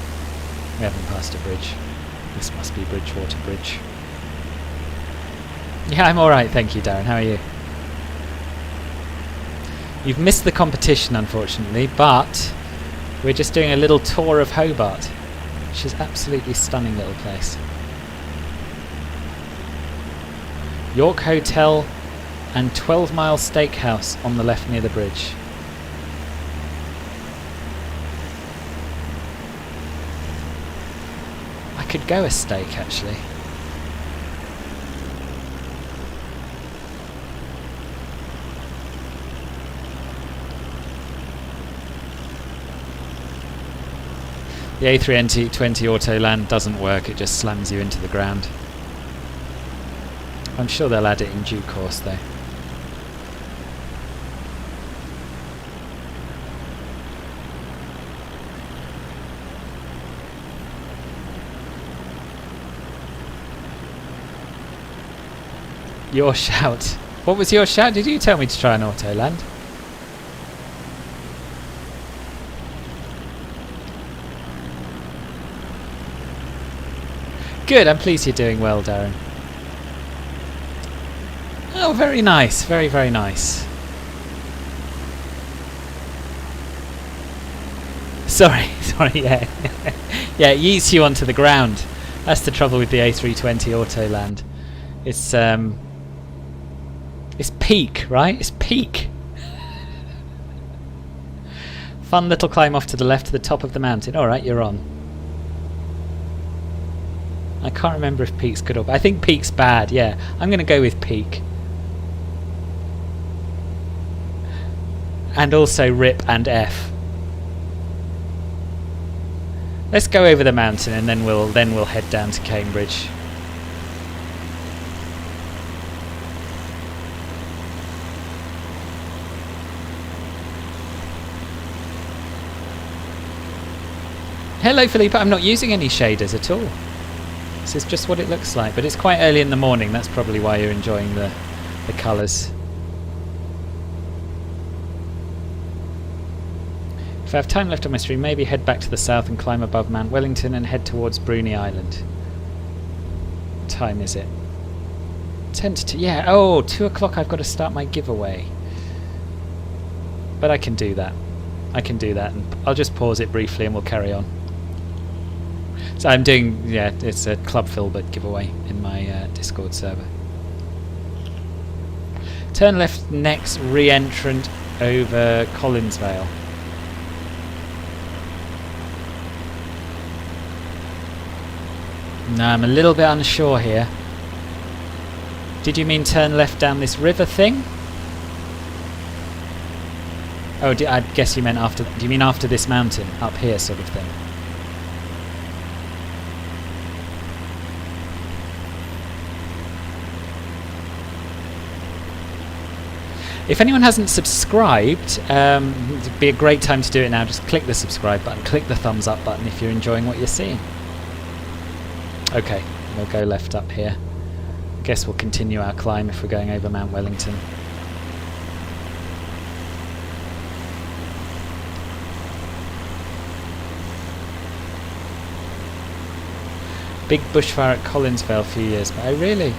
We haven't passed a bridge. This must be Bridgewater Bridge. Yeah, I'm alright, thank you, Darren. How are you? You've missed the competition, unfortunately, but we're just doing a little tour of Hobart, which is absolutely stunning little place. York Hotel and 12 Mile Steakhouse on the left near the bridge. I could go a steak actually. The A320 auto land doesn't work, it just slams you into the ground. I'm sure they'll add it in due course though. Your shout. What was your shout? Did you tell me to try an auto land? Good, I'm pleased you're doing well, Darren. Oh, very nice. Very, very nice. Sorry, yeah. Yeah, it yeets you onto the ground. That's the trouble with the A320 Autoland. It's peak, right? It's peak. Fun little climb off to the left to the top of the mountain. Alright, you're on. I can't remember if peak's good or bad. I think peak's bad, yeah. I'm going to go with peak. And also RIP and F. Let's go over the mountain and then we'll head down to Cambridge. Hello Philippe, I'm not using any shaders at all. This is just what it looks like, but it's quite early in the morning, that's probably why you're enjoying the colours. If I have time left on my stream, maybe head back to the south and climb above Mount Wellington and head towards Bruny Island. What time is it? 10 to 2, yeah, oh, 2 o'clock I've got to start my giveaway. But I can do that. I can do that, and I'll just pause it briefly and we'll carry on. So I'm doing, yeah, it's a Club Filbert giveaway in my Discord server. Turn left next re-entrant over Collinsvale. No, I'm a little bit unsure here. Did you mean turn left down this river thing? Oh, I guess you meant after. Do you mean after this mountain? Up here sort of thing? If anyone hasn't subscribed, it'd be a great time to do it now. Just click the subscribe button, click the thumbs up button if you're enjoying what you're seeing. Okay, we'll go left up here. I guess we'll continue our climb if we're going over Mount Wellington. Big bushfire at Collinsvale a few years back. Oh, really?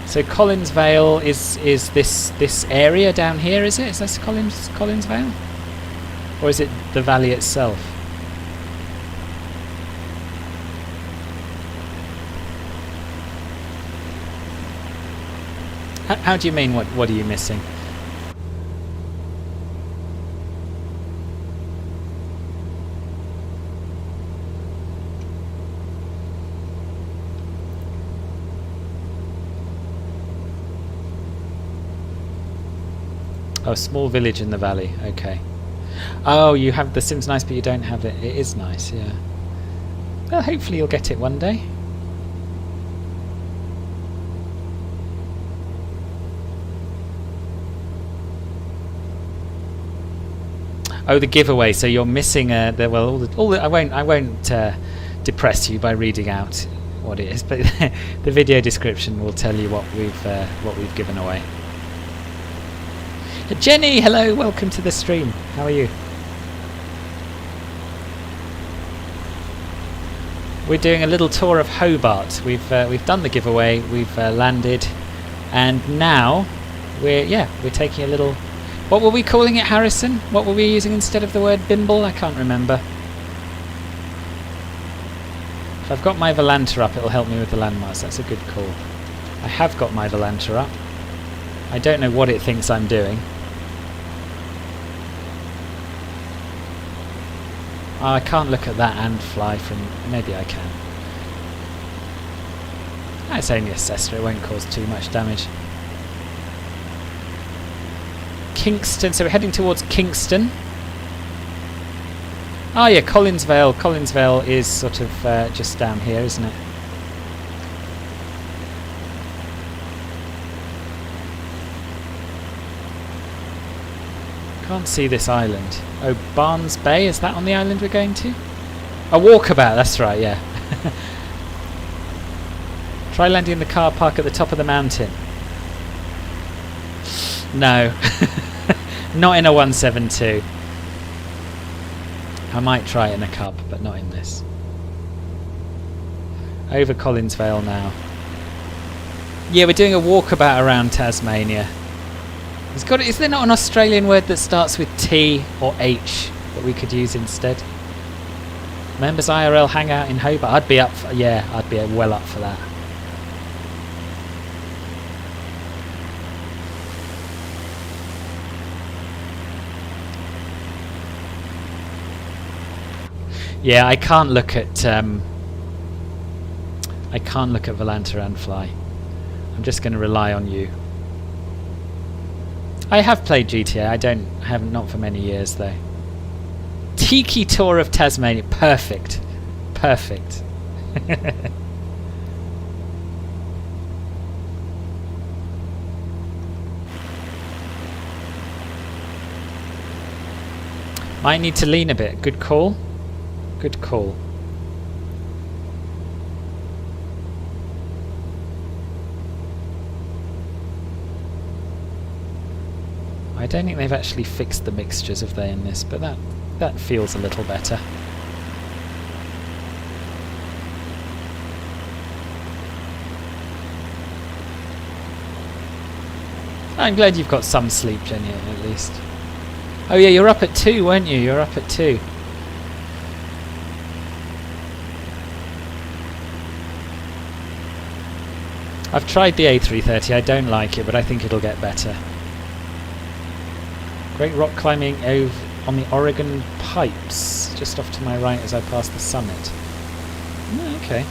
So Collinsvale is this area down here, is it? Is this Collinsvale? Or is it the valley itself? How do you mean, what are you missing? Oh, small village in the valley, okay. Oh, you have The Sims nice but you don't have it. It is nice, yeah. Well, hopefully you'll get it one day. Oh, the giveaway. So you're missing well. I won't depress you by reading out what it is, but the video description will tell you what we've given away. Jenny, hello, welcome to the stream. How are you? We're doing a little tour of Hobart. We've done the giveaway. We've landed, and now we're taking a little. What were we calling it, Harrison? What were we using instead of the word bimble? I can't remember. If I've got my Volanta up, it'll help me with the landmarks. That's a good call. I have got my Volanta up. I don't know what it thinks I'm doing. Oh, I can't look at that and fly from... Maybe I can. It's only a Cessna, it won't cause too much damage. Kingston, so we're heading towards Kingston. Oh yeah, Collinsvale. Collinsvale is sort of just down here, isn't it? Can't see this island. Oh, Barnes Bay, is that on the island we're going to? A walkabout, that's right, yeah. Try landing in the car park at the top of the mountain. No. Not in a 172. I might try it in a Cub, but not in this. Over Collinsvale now. Yeah, we're doing a walkabout around Tasmania. Is there not an Australian word that starts with T or H that we could use instead? Members IRL hangout in Hobart. I'd be up for, yeah, I'd be well up for that. Yeah, I can't look at Volanta and fly. I'm just going to rely on you. I have played GTA. I haven't not for many years though. Tiki tour of Tasmania. Perfect. Perfect. Might need to lean a bit. Good call. Good call. I don't think they've actually fixed the mixtures, have they, in this, but that feels a little better. I'm glad you've got some sleep, Jenny, at least. Oh yeah, you're up at 2, weren't you? You're up at 2. I've tried the A330, I don't like it, but I think it'll get better. Great rock climbing on the Oregon Pipes, just off to my right as I pass the summit. Oh, okay.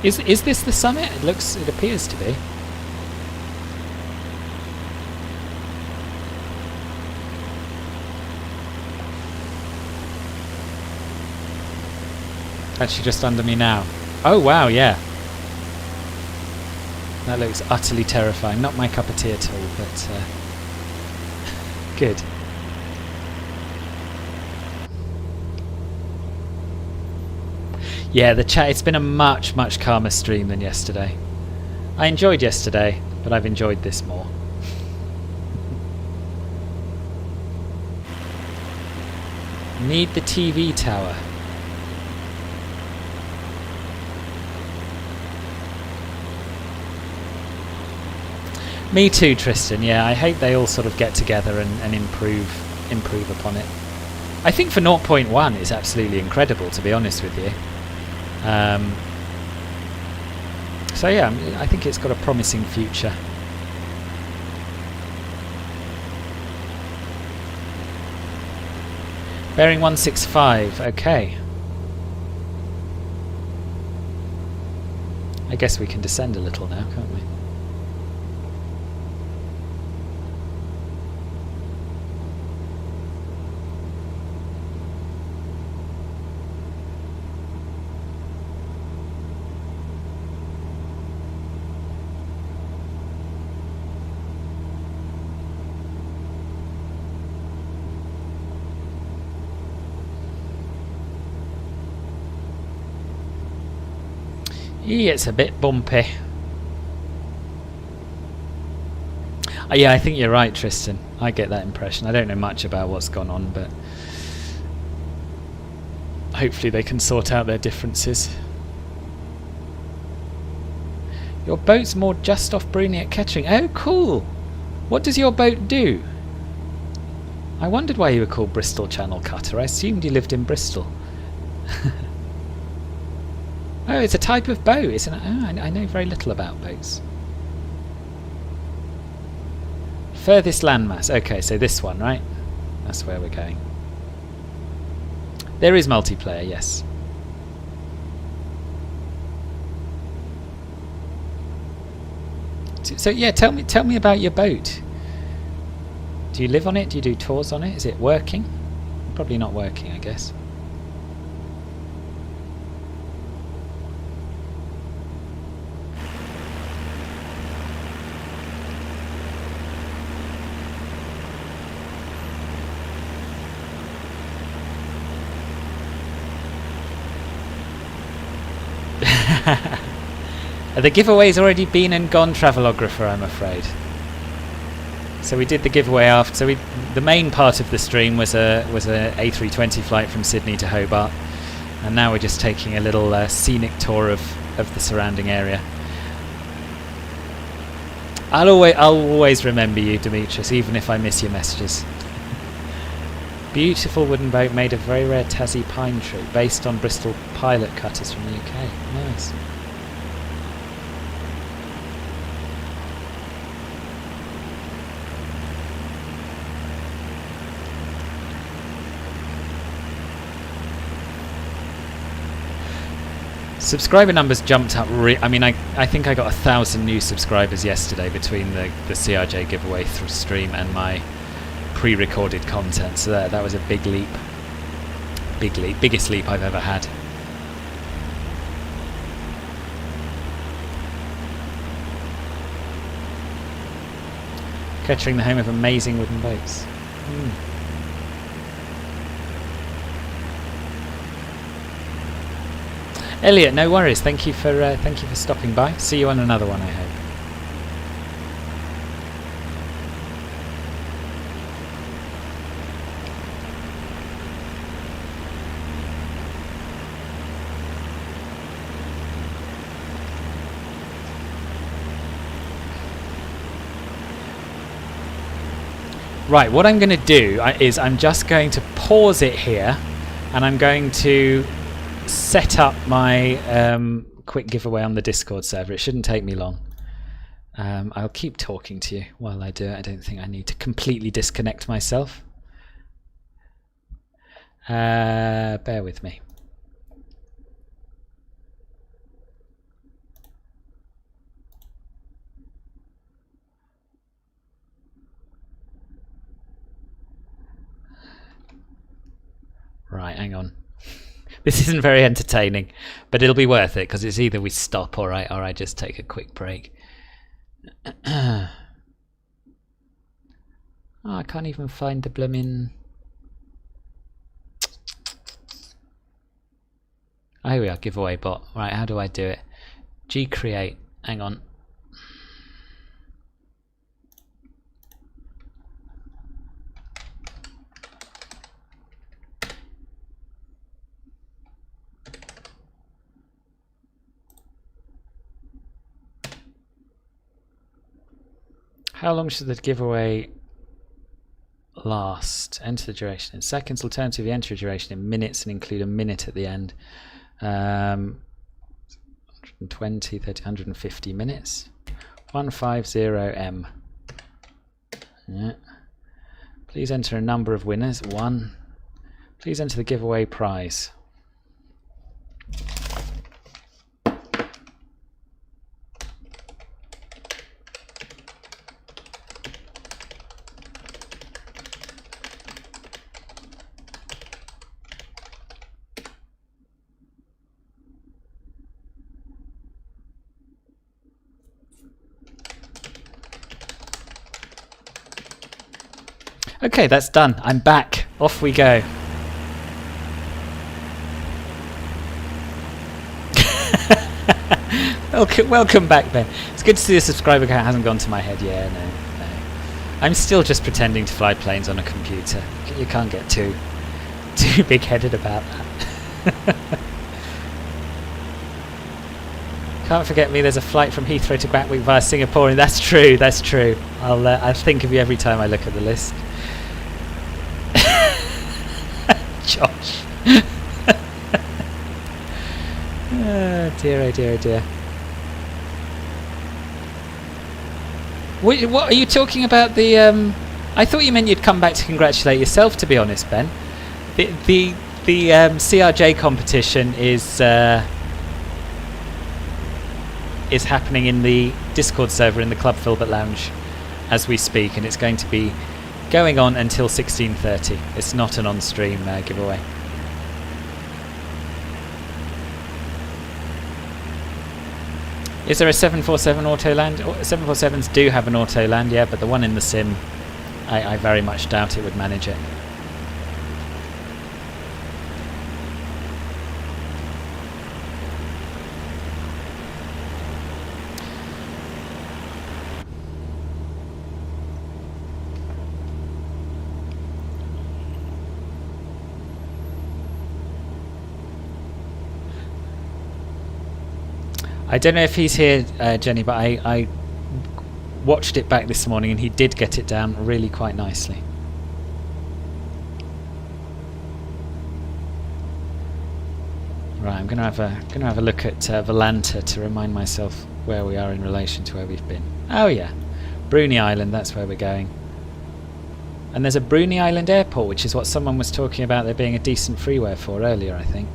Is this the summit? It appears to be. Actually just under me now. Oh wow, yeah. That looks utterly terrifying. Not my cup of tea at all, but good. Yeah, the chat, it's been a much calmer stream than yesterday. I enjoyed yesterday, but I've enjoyed this more. Need the TV tower. Me too, Tristan. Yeah, I hope they all sort of get together and improve upon it. I think for 0.1 it's absolutely incredible, to be honest with you. So yeah, I think it's got a promising future. Bearing 165, okay. I guess we can descend a little now, can't we? It's a bit bumpy. Yeah, I think you're right, Tristan. I get that impression. I don't know much about what's gone on, but hopefully they can sort out their differences. Your boat's moored just off Bruni at Kettering. Oh, cool! What does your boat do? I wondered why you were called Bristol Channel Cutter. I assumed you lived in Bristol. Oh, it's a type of boat, isn't it? Oh, I know very little about boats. Furthest landmass. Okay, so this one, right? That's where we're going. There is multiplayer, yes. So yeah, tell me about your boat. Do you live on it? Do you do tours on it? Is it working? Probably not working, I guess. The giveaway's already been and gone, Travelographer, I'm afraid. So we did the giveaway after. So the main part of the stream was a A320 flight from Sydney to Hobart, and now we're just taking a little scenic tour of the surrounding area. I'll always remember you, Demetrius, even if I miss your messages. Beautiful wooden boat made of very rare Tassie pine tree, based on Bristol pilot cutters from the UK. Nice. Subscriber numbers jumped up. I mean, I think I got 1,000 new subscribers yesterday between the CRJ giveaway stream and my pre-recorded content. So that was a big leap. Big leap. Biggest leap I've ever had. Kettering, the home of amazing wooden boats. Elliot, no worries. Thank you for stopping by. See you on another one, I hope. Right, what I'm going to do is I'm just going to pause it here, and I'm going to set up my quick giveaway on the Discord server. It shouldn't take me long. I'll keep talking to you while I do it. I don't think I need to completely disconnect myself. Bear with me. Right, hang on. This isn't very entertaining, but it'll be worth it because it's either we stop or I just take a quick break. Oh, I can't even find the bloomin'. Oh, here we are, giveaway bot. Right, how do I do it? G-create. Hang on. How long should the giveaway last? Enter the duration in seconds. Alternatively, enter duration in minutes and include a minute at the end. 120, 30, 150 minutes. 150M. Yeah. Please enter a number of winners. 1. Please enter the giveaway prize. Okay, that's done. I'm back. Off we go. Welcome back, Ben. It's good to see the subscriber count hasn't gone to my head. Yeah, no. I'm still just pretending to fly planes on a computer. You can't get too big-headed about that. Can't forget me, there's a flight from Heathrow to Gatwick via Singapore, and that's true, that's true. I'll think of you every time I look at the list. Josh. Oh dear, oh dear, oh dear. What are you talking about? The I thought you meant you'd come back to congratulate yourself, to be honest, Ben. The CRJ competition is happening in the Discord server in the Club Filbert Lounge as we speak, and it's going to be going on until 16:30. It's not an on-stream giveaway. Is there a 747 auto land? 747s do have an auto land, yeah, but the one in the sim, I very much doubt it would manage it. I don't know if he's here, Jenny, but I watched it back this morning and he did get it down really quite nicely. Right, I'm gonna have a look at Volanta to remind myself where we are in relation to where we've been. Oh yeah, Bruny Island, that's where we're going. And there's a Bruny Island airport, which is what someone was talking about there being a decent freeware for earlier, I think.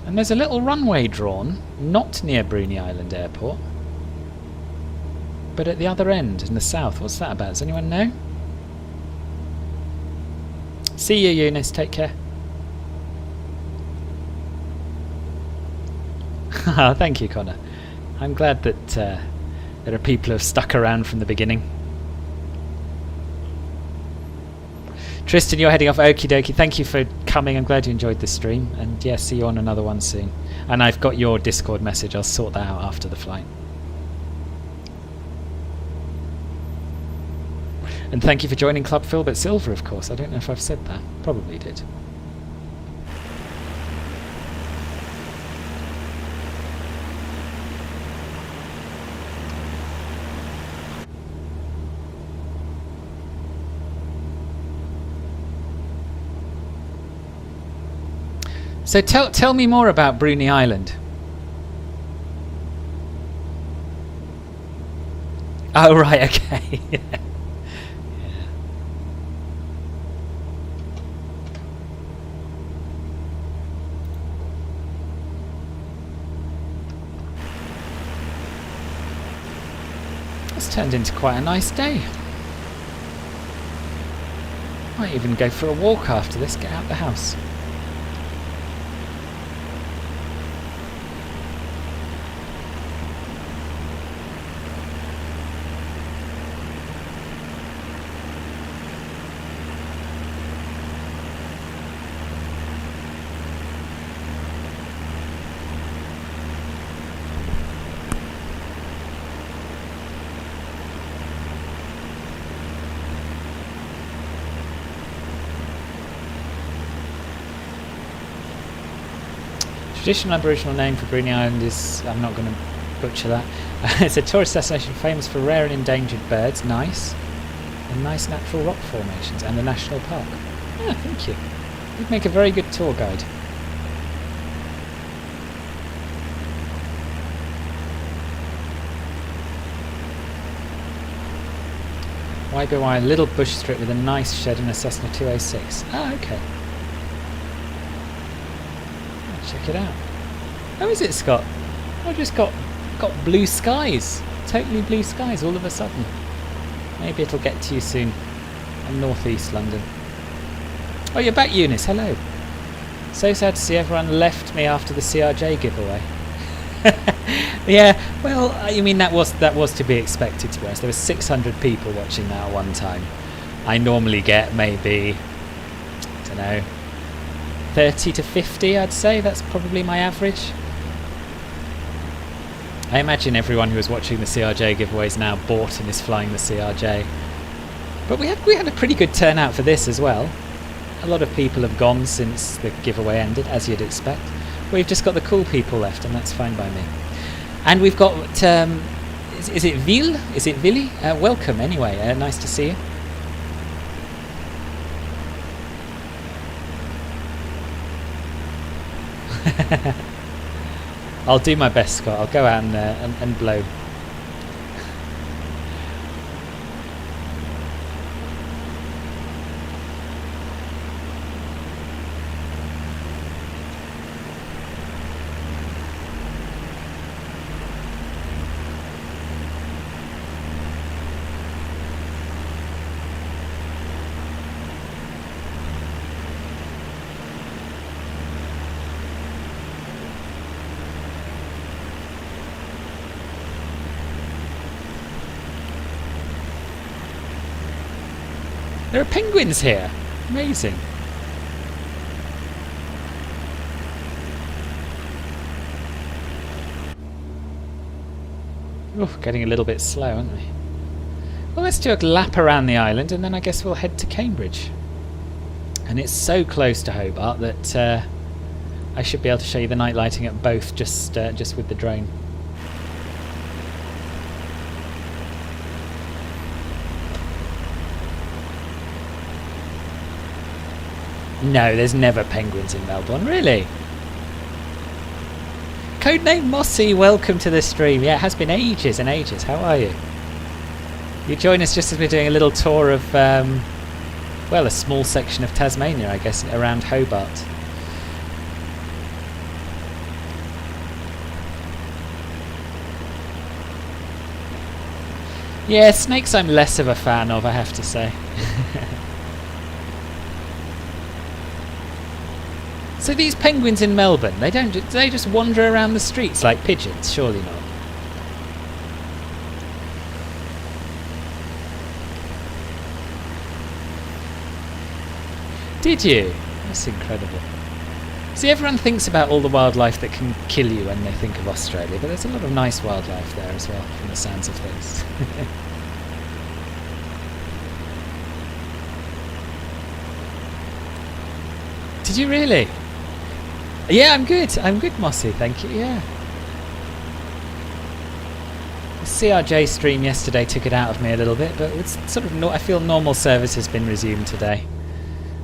And there's a little runway drawn, not near Bruny Island Airport, but at the other end, in the south. What's that about? Does anyone know? See you, Eunice. Take care. Thank you, Connor. I'm glad that there are people who have stuck around from the beginning. Tristan, you're heading off. Okie dokie. Thank you for coming. I'm glad you enjoyed the stream. And yeah, see you on another one soon. And I've got your Discord message. I'll sort that out after the flight. And thank you for joining Club Filbert Silver, of course. I don't know if I've said that. Probably did. So tell me more about Bruny Island. Oh right, okay. Yeah. It's turned into quite a nice day. Might even go for a walk after this, get out the house. Traditional Aboriginal name for Bruny Island is, I'm not going to butcher that. It's a tourist destination famous for rare and endangered birds, nice, and nice natural rock formations, and a national park. Ah, thank you. You'd make a very good tour guide. YBY, a little bush strip with a nice shed and a Cessna 206. Ah, okay. Check it out. How is it, Scott? I just got blue skies. Totally blue skies all of a sudden. Maybe it'll get to you soon. In northeast London. Oh, you're back, Eunice. Hello. So sad to see everyone left me after the CRJ giveaway. Yeah, well, I mean that was to be expected, to be honest. There were 600 people watching that at one time. I normally get maybe, I don't know, 30 to 50, I'd say. That's probably my average. I imagine everyone who was watching the CRJ giveaways now bought and is flying the CRJ. But we had a pretty good turnout for this as well. A lot of people have gone since the giveaway ended, as you'd expect. We've just got the cool people left, and that's fine by me. And we've got, is it Ville? Is it Villy? Welcome anyway, nice to see you. I'll do my best, Scott. I'll go out and blow. There are penguins here. Amazing. Oh, getting a little bit slow, aren't we? Well, let's do a lap around the island and then I guess we'll head to Cambridge. And it's so close to Hobart that I should be able to show you the night lighting at both just with the drone. No, there's never penguins in Melbourne, really? Codename Mossy, welcome to the stream. Yeah, it has been ages and ages. How are you? You join us just as we're doing a little tour of, well, a small section of Tasmania, I guess, around Hobart. Yeah, snakes I'm less of a fan of, I have to say. So these penguins in Melbourne, they just wander around the streets like pigeons? Surely not. Did you? That's incredible. See, everyone thinks about all the wildlife that can kill you when they think of Australia, but there's a lot of nice wildlife there as well, from the sounds of things. Did you really? Yeah, I'm good. I'm good, Mossy. Thank you. Yeah. The CRJ stream yesterday took it out of me a little bit, but it's sort of I feel normal service has been resumed today.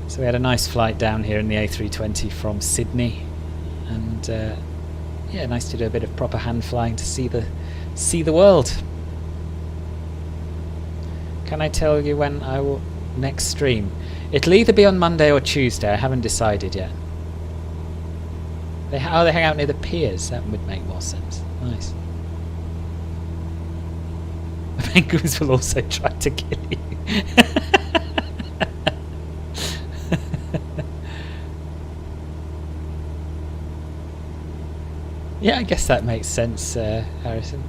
So we had a nice flight down here in the A320 from Sydney, and yeah, nice to do a bit of proper hand flying to see the world. Can I tell you when I will next stream? It'll either be on Monday or Tuesday. I haven't decided yet. They hang out near the piers. That would make more sense. Nice. The penguins will also try to kill you. Yeah, I guess that makes sense, Harrison.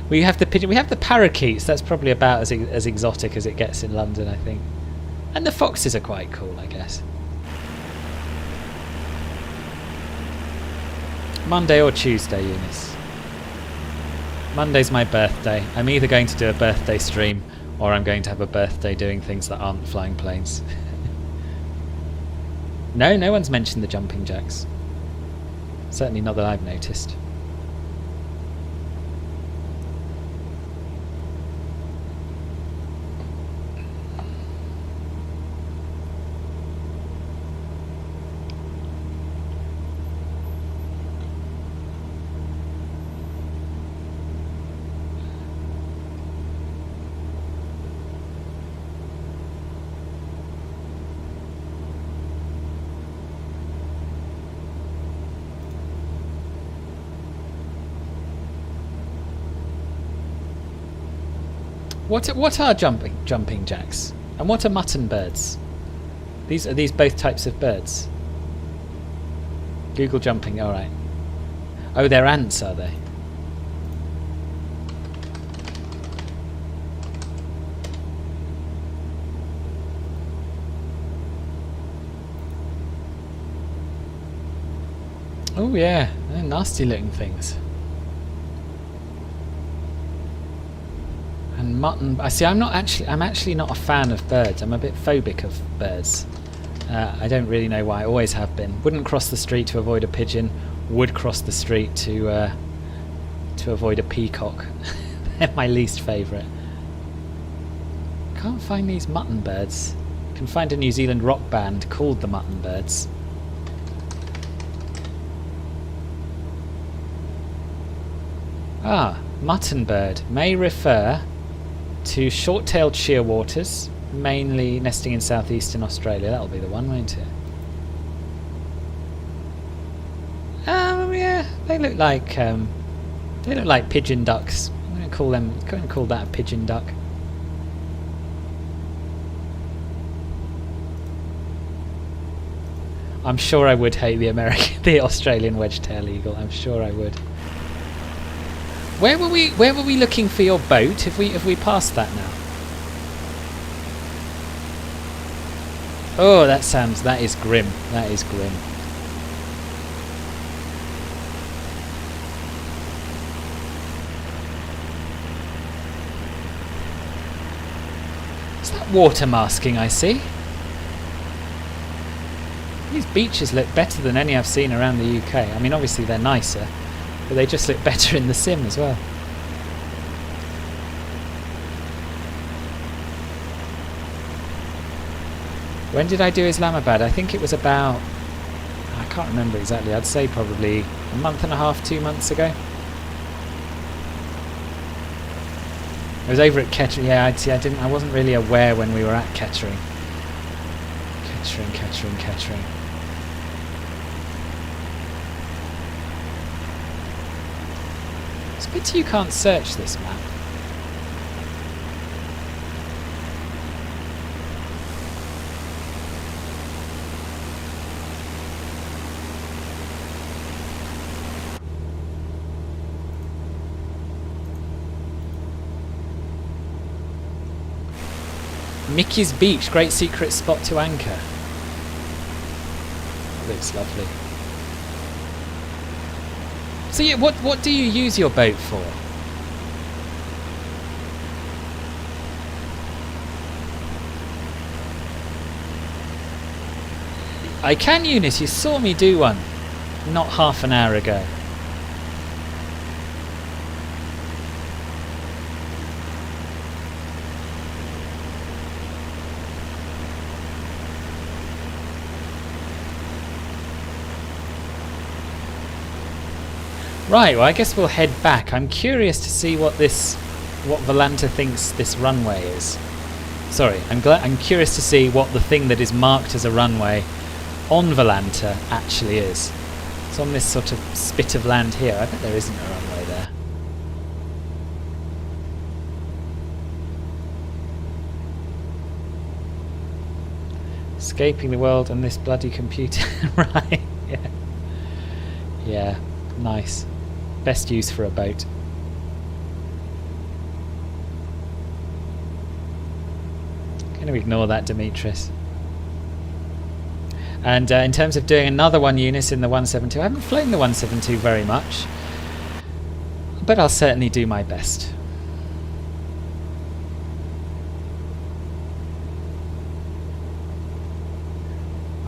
We have the pigeon. We have the parakeets. That's probably about as exotic as it gets in London, I think. And the foxes are quite cool, I guess. Monday or Tuesday, Eunice. Monday's my birthday. I'm either going to do a birthday stream or I'm going to have a birthday doing things that aren't flying planes. No one's mentioned the jumping jacks. Certainly not that I've noticed. What are jumping jacks? And what are mutton birds? Are these both types of birds? Google jumping, alright. Oh, they're ants, are they? Oh yeah, they're nasty looking things. And mutton. I see. I'm actually not a fan of birds. I'm a bit phobic of birds. I don't really know why. I always have been. Wouldn't cross the street to avoid a pigeon. Would cross the street to avoid a peacock. They're my least favourite. Can't find these mutton birds. Can find a New Zealand rock band called the Mutton Birds. Ah, mutton bird may refer to short-tailed shearwaters, mainly nesting in southeastern Australia. That'll be the one, won't it? Yeah, they look like pigeon ducks. I'm going to call that a pigeon duck. I'm sure I would hate the Australian wedge-tail eagle. I'm sure I would. Where were we looking for your boat? Have we passed that now? Oh, that is grim. That is grim. Is that water masking I see? These beaches look better than any I've seen around the UK. I mean, obviously they're nicer, but they just look better in the sim as well. When did I do Islamabad? I think it was about... I can't remember exactly. I'd say probably a month and a half, 2 months ago. I was over at Kettering. Yeah, I wasn't really aware when we were at Kettering. Kettering. It's a pity you can't search this map. Mickey's Beach, great secret spot to anchor. Looks lovely. So yeah, what do you use your boat for? I can, Eunice, you saw me do one not half an hour ago. Right, well I guess we'll head back. I'm curious to see what Volanta thinks this runway is. Sorry, I'm curious to see what the thing that is marked as a runway on Volanta actually is. It's on this sort of spit of land here. I bet there isn't a runway there. Escaping the world and this bloody computer. Right, yeah. Yeah, nice. Best use for a boat. Going to ignore that, Demetrius. And in terms of doing another one, Eunice, in the 172, I haven't flown the 172 very much, but I'll certainly do my best.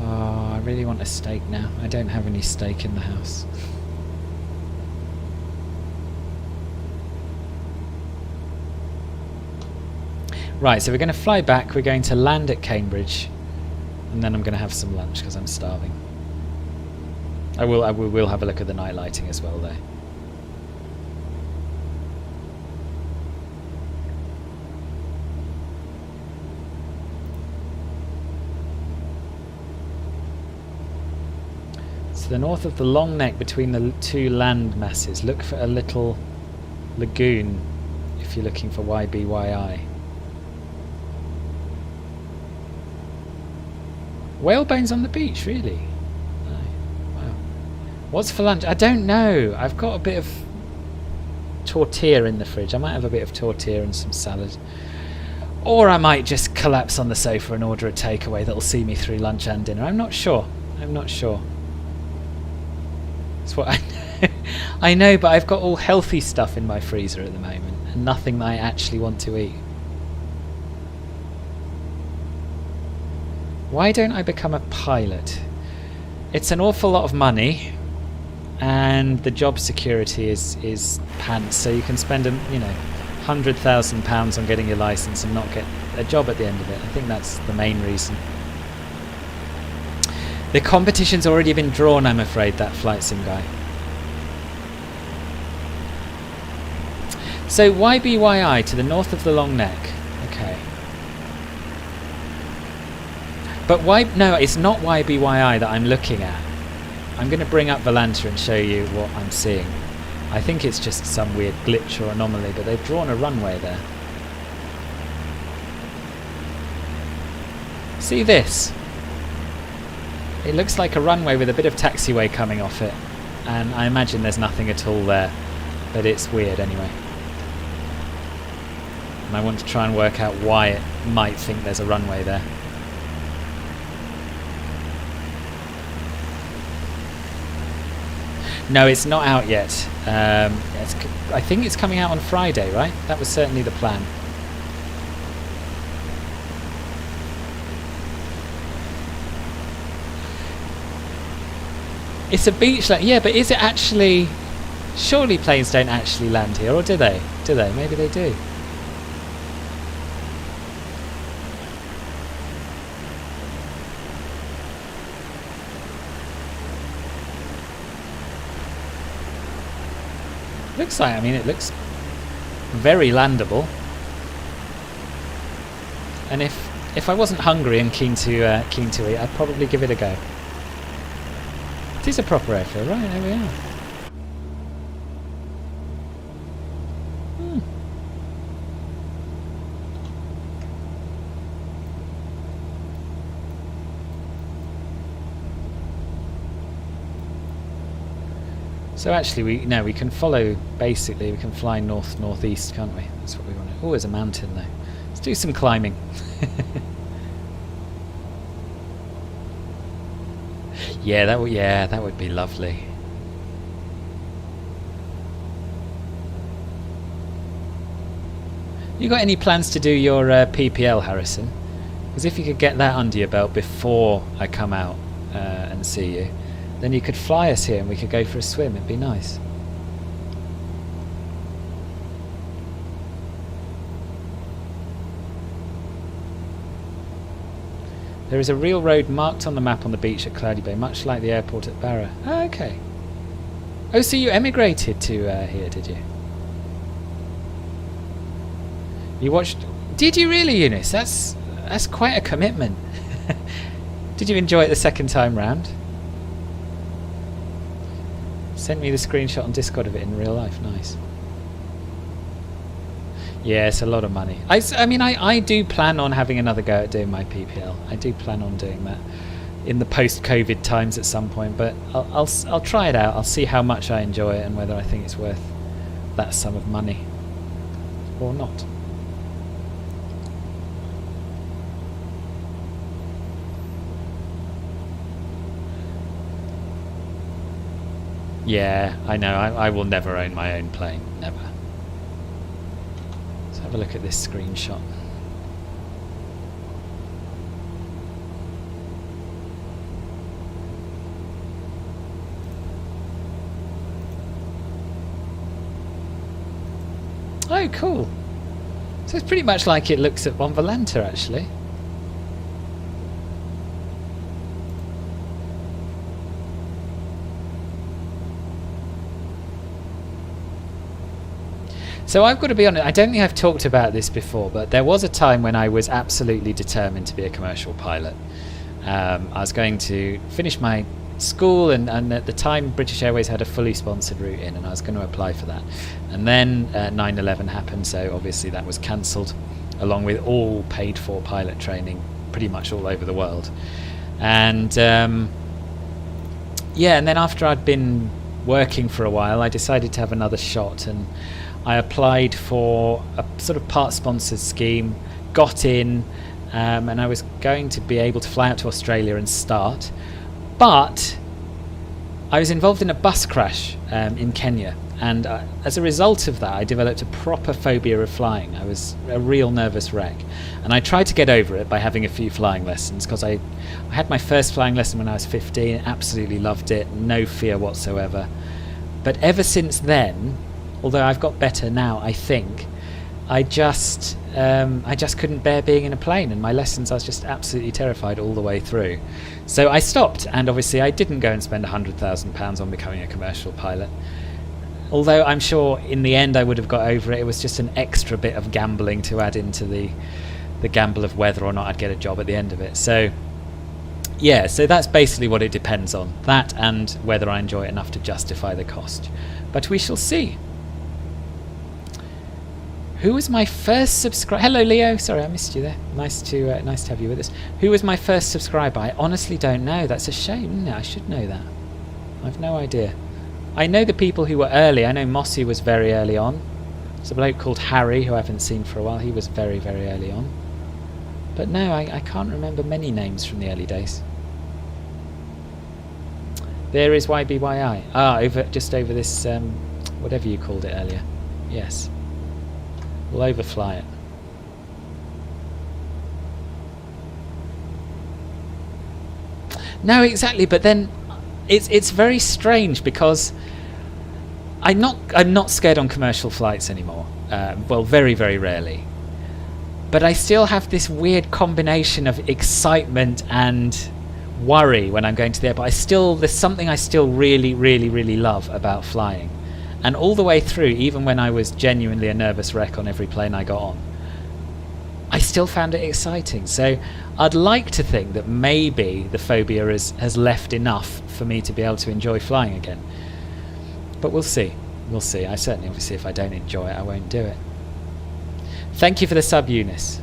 Oh, I really want a steak now. I don't have any steak in the house. Right, so we're going to fly back, we're going to land at Cambridge, and then I'm going to have some lunch because I'm starving. I will have a look at the night lighting as well though. To the north of the long neck between the two land masses, look for a little lagoon if you're looking for YBYI. Whale bones on the beach, really? Oh, wow. What's for lunch? I don't know. I've got a bit of tortilla in the fridge. I might have a bit of tortilla and some salad. Or I might just collapse on the sofa and order a takeaway that'll see me through lunch and dinner. I'm not sure. what I know. I know, but I've got all healthy stuff in my freezer at the moment and nothing that I actually want to eat. Why don't I become a pilot? It's an awful lot of money, and the job security is pants. So you can spend £100,000 on getting your license and not get a job at the end of it. I think that's the main reason. The competition's already been drawn, I'm afraid, that flight sim guy. So YBYI to the north of the long neck. Okay. But no, it's not YBYI that I'm looking at. I'm going to bring up Volanta and show you what I'm seeing. I think it's just some weird glitch or anomaly, but they've drawn a runway there. See this? It looks like a runway with a bit of taxiway coming off it, and I imagine there's nothing at all there, but it's weird anyway. And I want to try and work out why it might think there's a runway there. No, it's not out yet. I think it's coming out on Friday, right? That was certainly the plan. It's a beach land. Yeah, but is it actually... Surely planes don't actually land here, or do they? Do they? Maybe they do. Looks like, I mean, it looks very landable. And if I wasn't hungry and keen to eat, I'd probably give it a go. It is a proper airfield, right? There we are. So actually, we can follow. Basically, we can fly northeast, can't we? That's what we want to. Oh, there's a mountain though. Let's do some climbing. Yeah, that would be lovely. You got any plans to do your PPL, Harrison? Because if you could get that under your belt before I come out and see you, then you could fly us here and we could go for a swim. It'd be nice. There is a real road marked on the map on the beach at Cloudy Bay, much like the airport at Barra. Oh, okay. Oh, so you emigrated to here, did you? You watched... Did you really, Eunice? That's quite a commitment. Did you enjoy it the second time round? Sent me the screenshot on Discord of it in real life. Nice. Yeah, it's a lot of money. I mean, I do plan on having another go at doing my PPL. I do plan on doing that in the post-COVID times at some point, but I'll try it out. I'll see how much I enjoy it and whether I think it's worth that sum of money or not. Yeah, I know. I will never own my own plane. Never. Let's have a look at this screenshot. Oh, cool. So it's pretty much like it looks at One Volanta, actually. So I've got to be honest, I don't think I've talked about this before, but there was a time when I was absolutely determined to be a commercial pilot. I was going to finish my school, and at the time British Airways had a fully sponsored route in, and I was going to apply for that. And then 9/11 happened, so obviously that was cancelled, along with all paid for pilot training pretty much all over the world. And yeah, and then after I'd been working for a while, I decided to have another shot, and I applied for a sort of part sponsored scheme, got in, and I was going to be able to fly out to Australia and start. But I was involved in a bus crash in Kenya, and as a result of that I developed a proper phobia of flying. I was a real nervous wreck, and I tried to get over it by having a few flying lessons, because I had my first flying lesson when I was 15, absolutely loved it, no fear whatsoever. But ever since then, although I've got better now, I think, I just couldn't bear being in a plane, and my lessons I was just absolutely terrified all the way through. So I stopped, and obviously I didn't go and spend £100,000 on becoming a commercial pilot. Although I'm sure in the end I would have got over it. It was just an extra bit of gambling to add into the gamble of whether or not I'd get a job at the end of it. So yeah, so that's basically what it depends on. That and whether I enjoy it enough to justify the cost. But we shall see. Who was my first subscriber? Hello, Leo. Sorry, I missed you there. Nice to have you with us. Who was my first subscriber? I honestly don't know. That's a shame, isn't it? I should know that. I've no idea. I know the people who were early. I know Mossy was very early on. There's a bloke called Harry who I haven't seen for a while. He was very, very early on. But no, I can't remember many names from the early days. There is YBYI. Ah, just over this, whatever you called it earlier. Yes. We'll overfly it. No, exactly. But then it's very strange, because I'm not scared on commercial flights anymore. Well, very, very rarely. But I still have this weird combination of excitement and worry when I'm going to the airport. There's something I still really, really, really love about flying. And all the way through, even when I was genuinely a nervous wreck on every plane I got on, I still found it exciting. So I'd like to think that maybe the phobia has left enough for me to be able to enjoy flying again. But we'll see. We'll see. I certainly, obviously, if I don't enjoy it, I won't do it. Thank you for the sub, Eunice.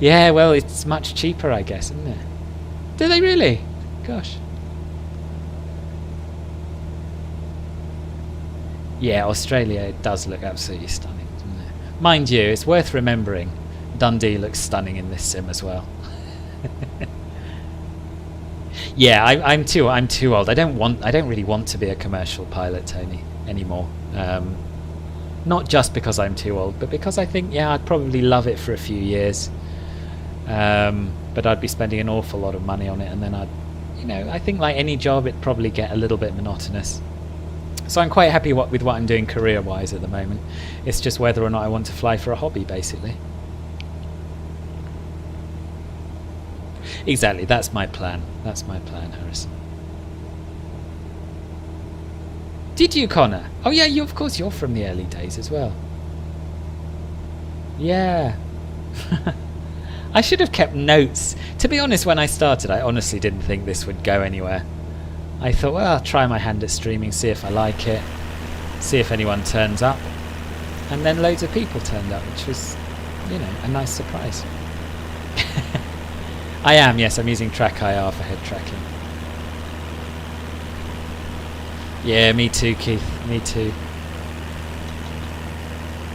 Yeah, well, it's much cheaper, I guess, isn't it? Do they really? Gosh. Yeah, Australia, it does look absolutely stunning, doesn't it? Mind you, it's worth remembering, Dundee looks stunning in this sim as well. Yeah, I'm too old. I don't really want to be a commercial pilot, Tony, anymore. Not just because I'm too old, but because I think, yeah, I'd probably love it for a few years. But I'd be spending an awful lot of money on it, and then I think like any job, it'd probably get a little bit monotonous. So I'm quite happy with what I'm doing career-wise at the moment. It's just whether or not I want to fly for a hobby, basically. Exactly, that's my plan. That's my plan, Harrison. Did you, Connor? Oh yeah, of course you're from the early days as well. Yeah. I should have kept notes. To be honest, when I started, I honestly didn't think this would go anywhere. I thought, well, I'll try my hand at streaming, see if I like it, see if anyone turns up. And then loads of people turned up, which was, a nice surprise. I am, yes, I'm using Track IR for head tracking. Yeah, me too, Keith, me too.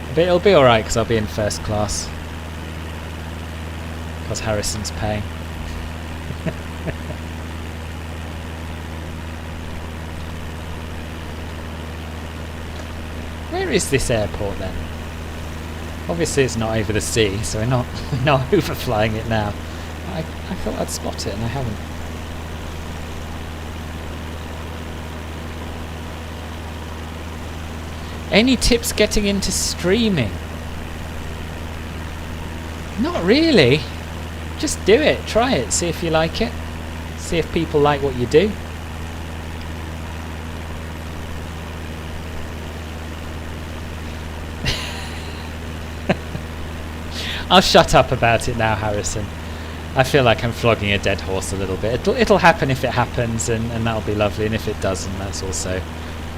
But it'll be alright, because I'll be in first class. Because Harrison's paying. Where is this airport then? Obviously it's not over the sea, so we're not overflying it now. I thought I'd spot it and I haven't. Any tips getting into streaming? Not really. Just do it, try it, see if you like it. See if people like what you do. I'll shut up about it now, Harrison. I feel like I'm flogging a dead horse a little bit. It'll happen if it happens, and that'll be lovely, and if it doesn't, that's also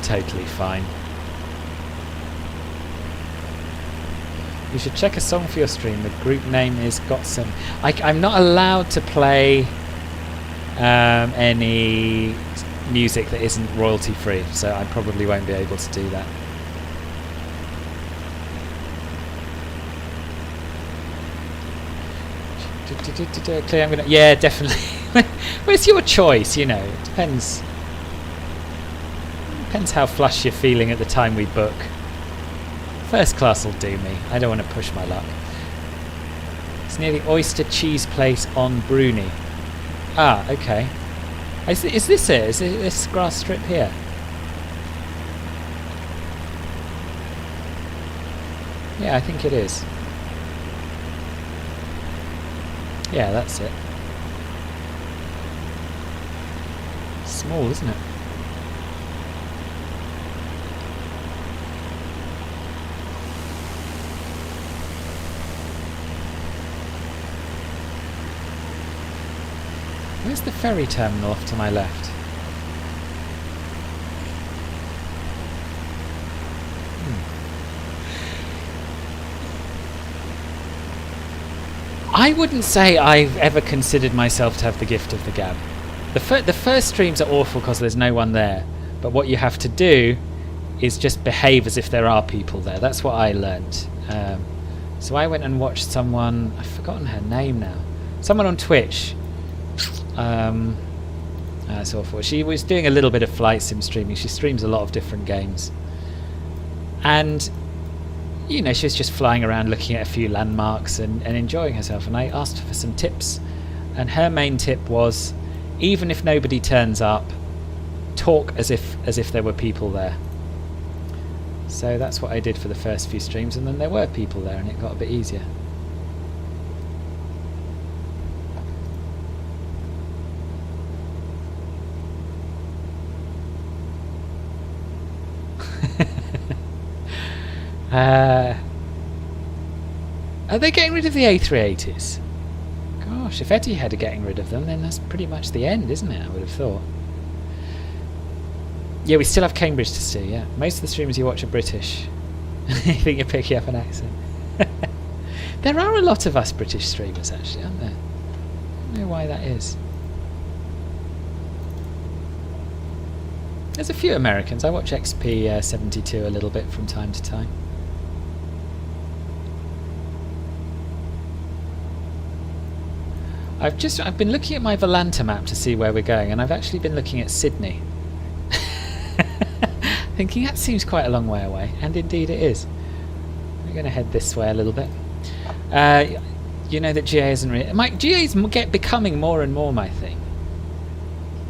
totally fine. You should check a song for your stream. The group name is Got Some. I'm not allowed to play any music that isn't royalty free, so I probably won't be able to do that. Clear, I'm gonna. Yeah, definitely. Well, it's your choice, you know. It depends. Depends how flush you're feeling at the time we book. First class will do me. I don't want to push my luck. It's near the oyster cheese place on Bruni. Ah, okay. Is this it? Is it this grass strip here? Yeah, I think it is. Yeah, that's it. Small, isn't it? Where's the ferry terminal off to my left? I wouldn't say I've ever considered myself to have the gift of the gab. The first streams are awful because there's no one there, but what you have to do is just behave as if there are people there. That's what I learnt. So I went and watched someone, I've forgotten her name now, someone on Twitch. That's awful. She was doing a little bit of flight sim streaming. She streams a lot of different games. And you know, she was just flying around looking at a few landmarks and enjoying herself, and I asked her for some tips, and her main tip was, even if nobody turns up, talk as if there were people there. So that's what I did for the first few streams, and then there were people there and it got a bit easier. Are they getting rid of the A380s? Gosh, if Etihad are getting rid of them, then that's pretty much the end, isn't it? I would have thought. Yeah, we still have Cambridge to see, yeah. Most of the streamers you watch are British. I think you're picking up an accent. There are a lot of us British streamers, actually, aren't there? I don't know why that is. There's a few Americans. I watch XP72 a little bit from time to time. I've been looking at my Volanta map to see where we're going, and I've actually been looking at Sydney. Thinking that seems quite a long way away, and indeed it is. We're going to head this way a little bit. You know that GA isn't really... GA is becoming more and more my thing.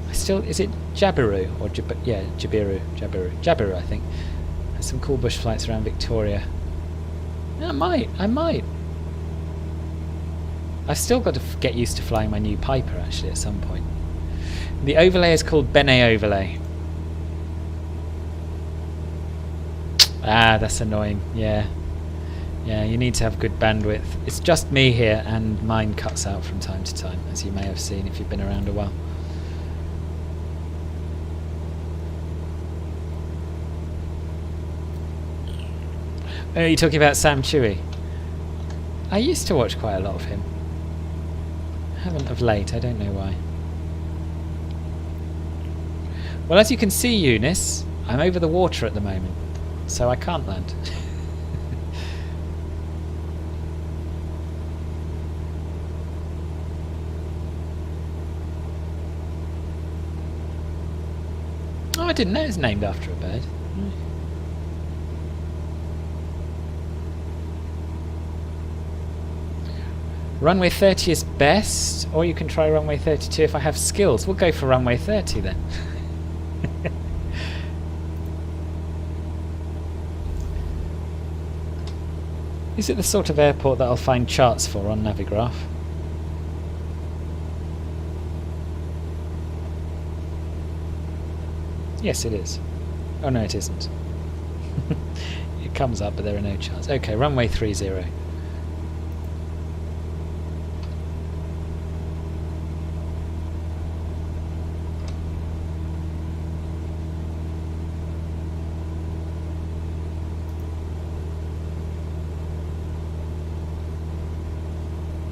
Is it Jabiru? Or Jabiru, I think. There's some cool bush flights around Victoria. I might. I've still got to get used to flying my new Piper, actually, at some point. The overlay is called Bene Overlay. Ah, that's annoying. Yeah, you need to have good bandwidth. It's just me here, and mine cuts out from time to time, as you may have seen if you've been around a while. Are you talking about Sam Chewy? I used to watch quite a lot of him. Haven't of late, I don't know why. Well, as you can see, Eunice, I'm over the water at the moment, so I can't land. Oh, I didn't know it was named after a bird. Runway 30 is best, or you can try runway 32 if I have skills. We'll go for runway 30 then. Is it the sort of airport that I'll find charts for on Navigraph? Yes, it is. Oh no, it isn't. It comes up, but there are no charts. Okay, runway 30.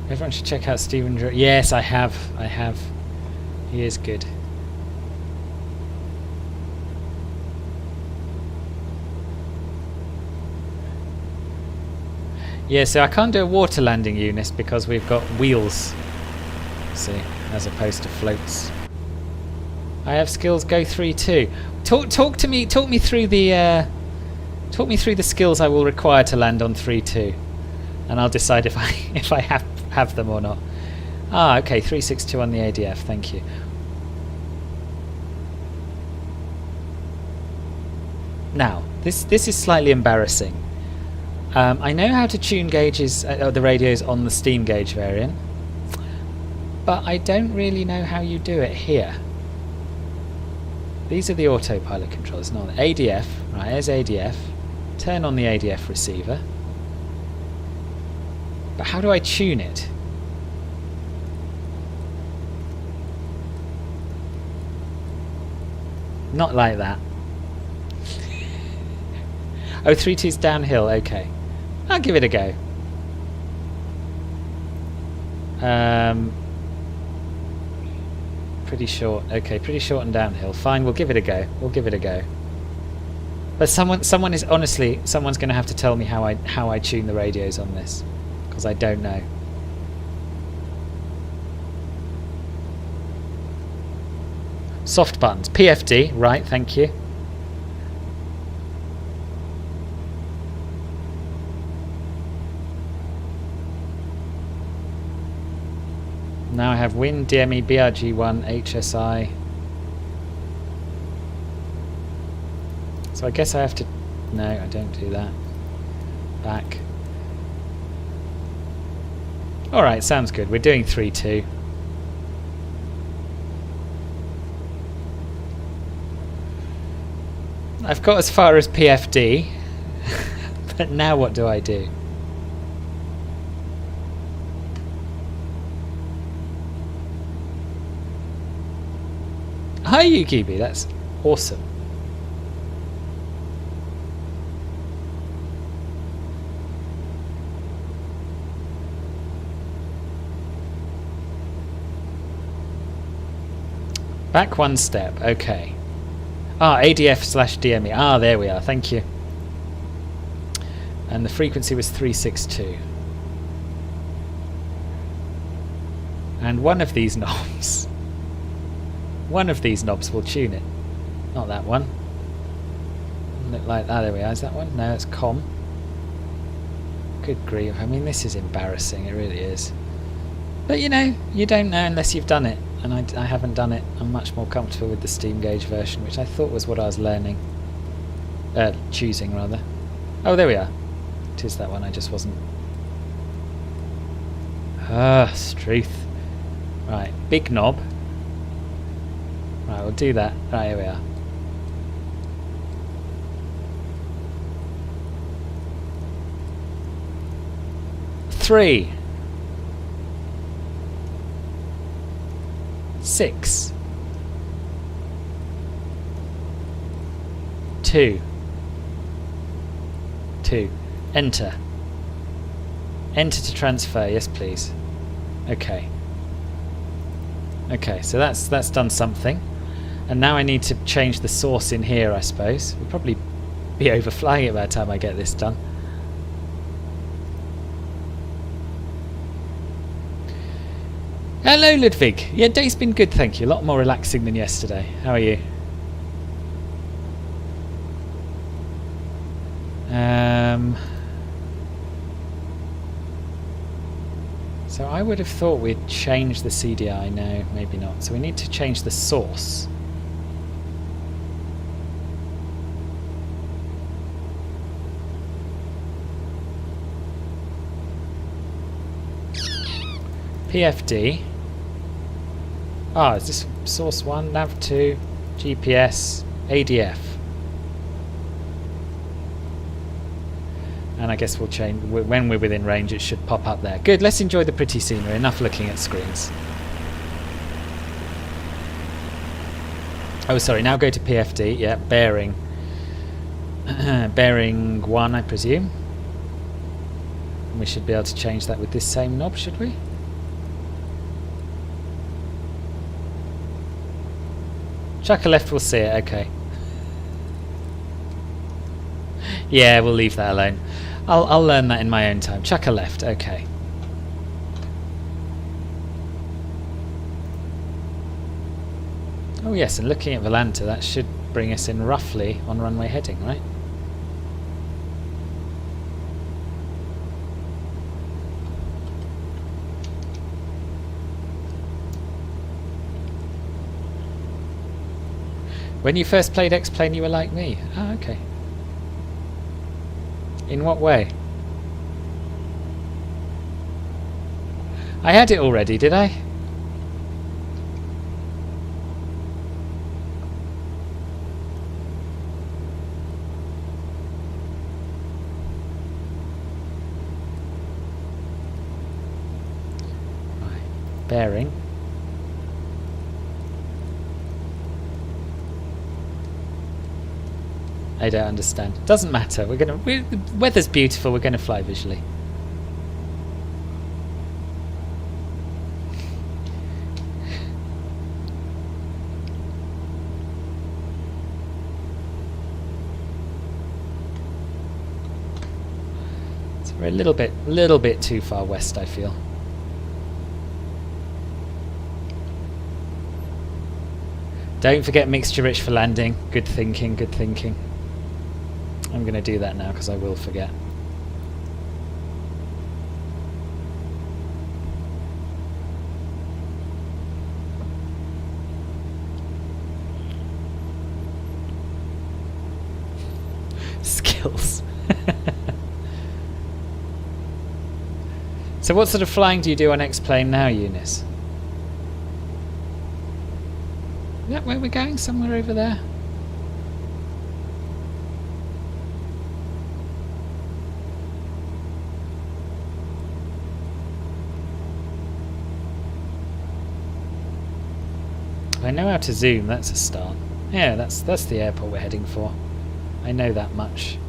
Everyone should check out Stephen Drew. Yes, I have. He is good. Yeah, so I can't do a water landing, Eunice, because we've got wheels see, as opposed to floats. I have skills go 3-2. Talk me through the skills I will require to land on 3-2, and I'll decide if I have them or not. Ah, okay, 362 on the ADF. Thank you. Now, this is slightly embarrassing. I know how to tune gauges, the radios on the steam gauge variant, but I don't really know how you do it here. These are the autopilot controls, not the ADF. Right, there's ADF. Turn on the ADF receiver. But how do I tune it? Not like that. Oh, 3-2's downhill, okay. I'll give it a go. Pretty short. Okay, pretty short and downhill. Fine, we'll give it a go. We'll give it a go. But someone is honestly, someone's going to have to tell me how I tune the radios on this, because I don't know. Soft buttons. PFD, right, thank you. Now I have Wind, DME, BRG1, HSI. So I guess I have to... No, I don't do that. Back. Alright, sounds good. We're doing 3-2. I've got as far as PFD. But now what do I do? Hi UKB, that's awesome. Back one step, okay. Ah, ADF/DME. Ah, there we are, thank you. And the frequency was 362. And one of these knobs will tune it. Not that one. Look like that. There we are. Is that one? No, it's COM. Good grief. I mean, this is embarrassing. It really is. But you know, you don't know unless you've done it. And I haven't done it. I'm much more comfortable with the steam gauge version, which I thought was what I was learning. Choosing, rather. Oh, there we are. It is that one. I just wasn't. Ah, Struth. Right. Big knob. Right, we'll do that. Right, here we are. Three. 6. 2. 2. Enter. Enter to transfer. Yes, please. Okay. Okay, so that's done something. And now I need to change the source in here, I suppose. We'll probably be overflying it by the time I get this done. Hello, Ludwig. Yeah, day's been good, thank you. A lot more relaxing than yesterday. How are you? So I would have thought we'd change the CDI. No, maybe not. So we need to change the source. PFD. Ah, is this source 1, nav 2, GPS, ADF? And I guess we'll change, when we're within range it should pop up there. Good, let's enjoy the pretty scenery, enough looking at screens. Oh sorry, now go to PFD, yeah, bearing. Bearing 1 I presume. And we should be able to change that with this same knob, should we? Chuck a left, we'll see it, okay. Yeah, we'll leave that alone. I'll learn that in my own time. Chuck a left, okay. yes, and looking at Volanta, that should bring us in roughly on runway heading, right? When you first played X-Plane, you were like me. Ah, okay. In what way? I had it already, did I? Right. Bearing. I don't understand. Doesn't matter. The weather's beautiful. We're gonna fly visually. So we're a little bit too far west, I feel. Don't forget mixture rich for landing. Good thinking. Good thinking. I'm going to do that now because I will forget. Skills. So what sort of flying do you do on X-Plane now, Eunice? Is that where we're going? Somewhere over there? I know how to zoom, that's a start. Yeah, that's the airport we're heading for. I know that much.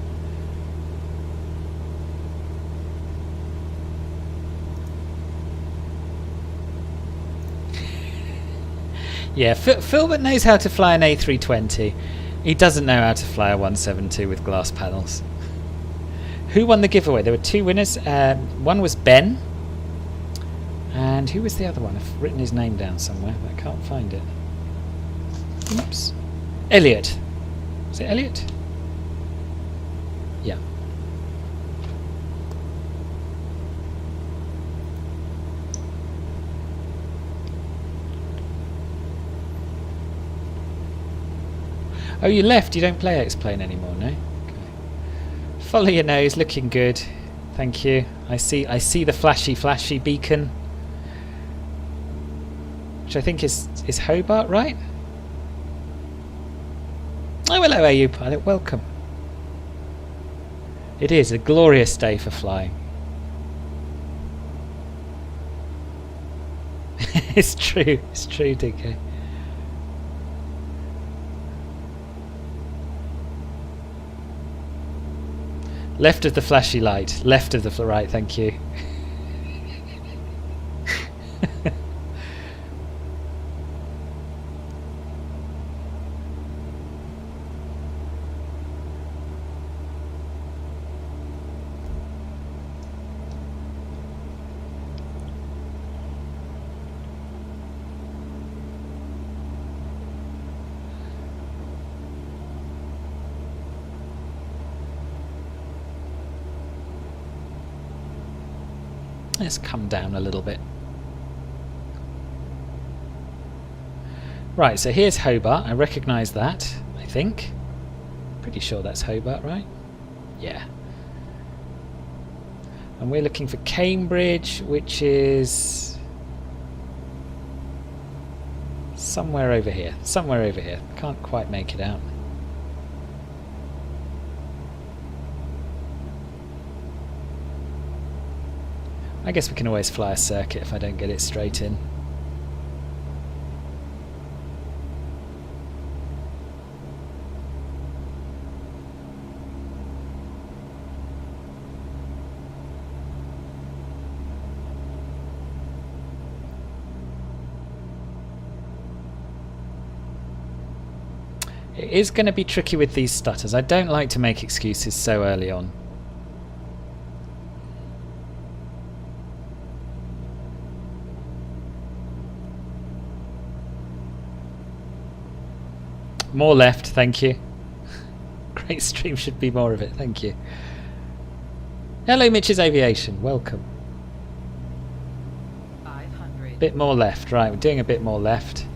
Yeah, Filbert knows how to fly an A320. He doesn't know how to fly a 172 with glass panels. Who won the giveaway? There were two winners. One was Ben. And who was the other one? I've written his name down somewhere, but I can't find it. Oops. Elliot. Is it Elliot? Yeah. Oh, you left. You don't play X-Plane anymore, no? Okay. Follow your nose. Looking good. Thank you. I see the flashy beacon, which I think is Hobart, right? Oh, hello, AU pilot. Welcome. It is a glorious day for flying. It's true, DK. Left of the flashy light. Left of the right, thank you. Let's come down a little bit. Right, so here's Hobart. I recognise that, I think. Pretty sure that's Hobart, right? Yeah. And we're looking for Cambridge, which is somewhere over here. Somewhere over here. Can't quite make it out. I guess we can always fly a circuit if I don't get it straight in. It is going to be tricky with these stutters. I don't like to make excuses so early on. More left, thank you. Great stream, should be more of it, thank you. Hello Mitch's Aviation, welcome. 500. Bit more left, right, we're doing a bit more left.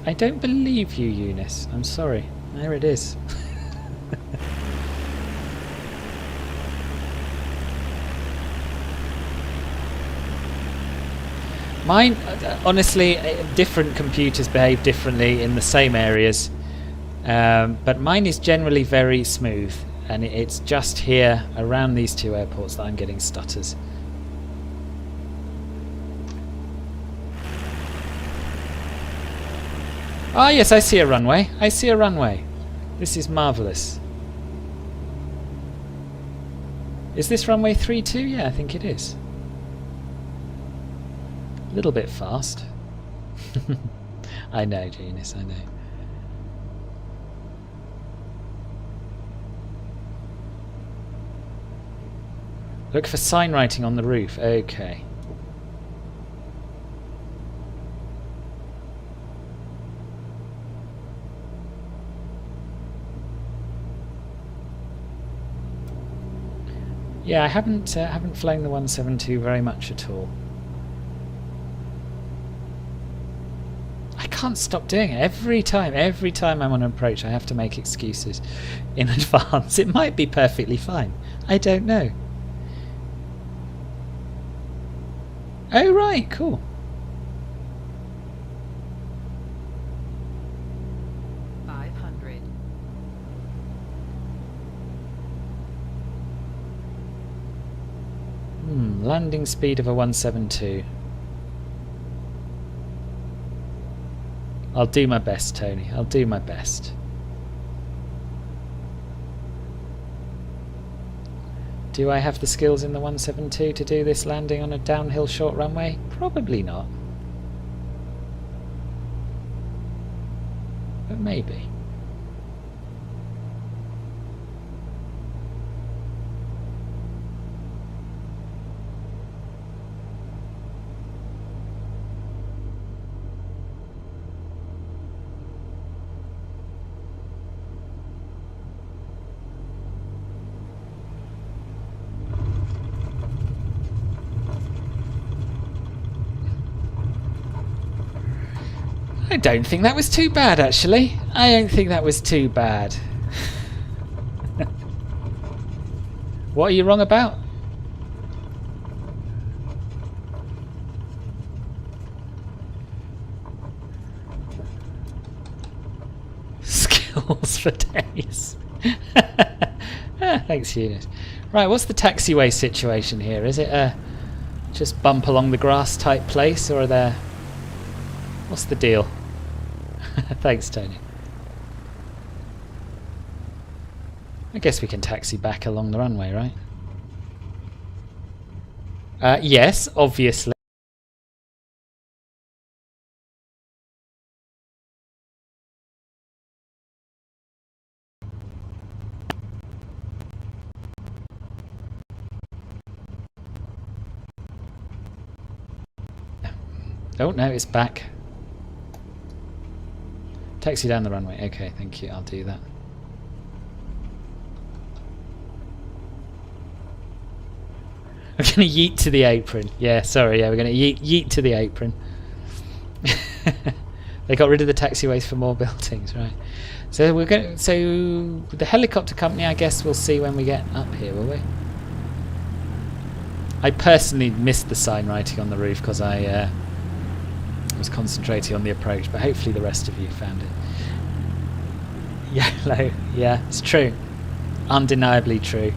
I don't believe you, Eunice. I'm sorry. There it is. Mine, honestly, different computers behave differently in the same areas, but mine is generally very smooth, and it's just here around these two airports that I'm getting stutters. Ah, yes, I see a runway. I see a runway. This is marvellous. Is this runway 32? Yeah, I think it is. A little bit fast. I know, Genius, I know. Look for sign writing on the roof. Okay. Yeah, I haven't flown the 172 very much at all. I can't stop doing it. Every time I'm on an approach, I have to make excuses in advance. It might be perfectly fine. I don't know. Oh, right, cool. Landing speed of a 172. I'll do my best, Tony. I'll do my best. Do I have the skills in the 172 to do this landing on a downhill short runway? Probably not. But maybe. I don't think that was too bad, actually. I don't think that was too bad. What are you wrong about? Skills for days. Thanks, Eunice. Right, what's the taxiway situation here? Is it a just bump along the grass type place, or are there... What's the deal? Thanks, Tony. I guess we can taxi back along the runway, right? Yes, obviously. Oh, no, it's back. Taxi down the runway. Okay, thank you. I'll do that. We're going to yeet to the apron. Yeah, sorry. Yeah, we're going to yeet to the apron. They got rid of the taxiways for more buildings, right? So we're going. So the helicopter company, I guess, we'll see when we get up here, will we? I personally missed the sign writing on the roof because I was concentrating on the approach, but hopefully the rest of you found it. Yellow, yeah, it's true. Undeniably true.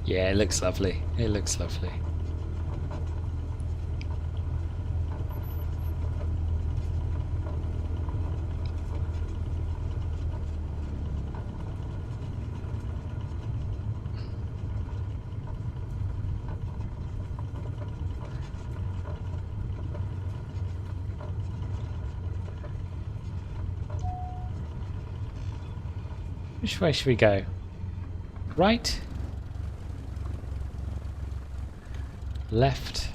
Yeah, it looks lovely. It looks lovely. Which way should we go? Right? Left?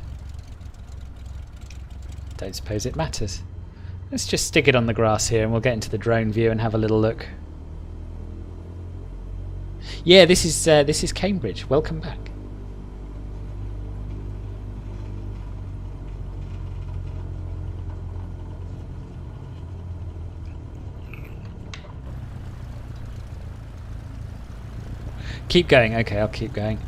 Don't suppose it matters. Let's just stick it on the grass here and we'll get into the drone view and have a little look. Yeah, this is Cambridge. Welcome back. Keep going. Okay, I'll keep going.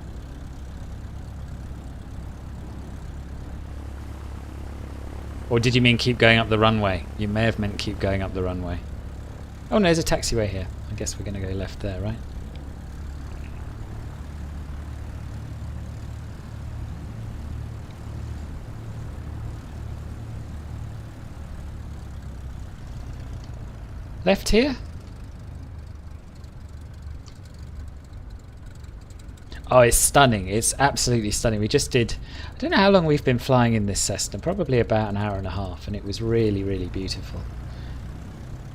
Or did you mean keep going up the runway? You may have meant keep going up the runway. Oh no, there's a taxiway here. I guess we're going to go left there, right? Left here? Oh, it's stunning. It's absolutely stunning. We just did... I don't know how long we've been flying in this Cessna. Probably about an hour and a half. And it was really, really beautiful.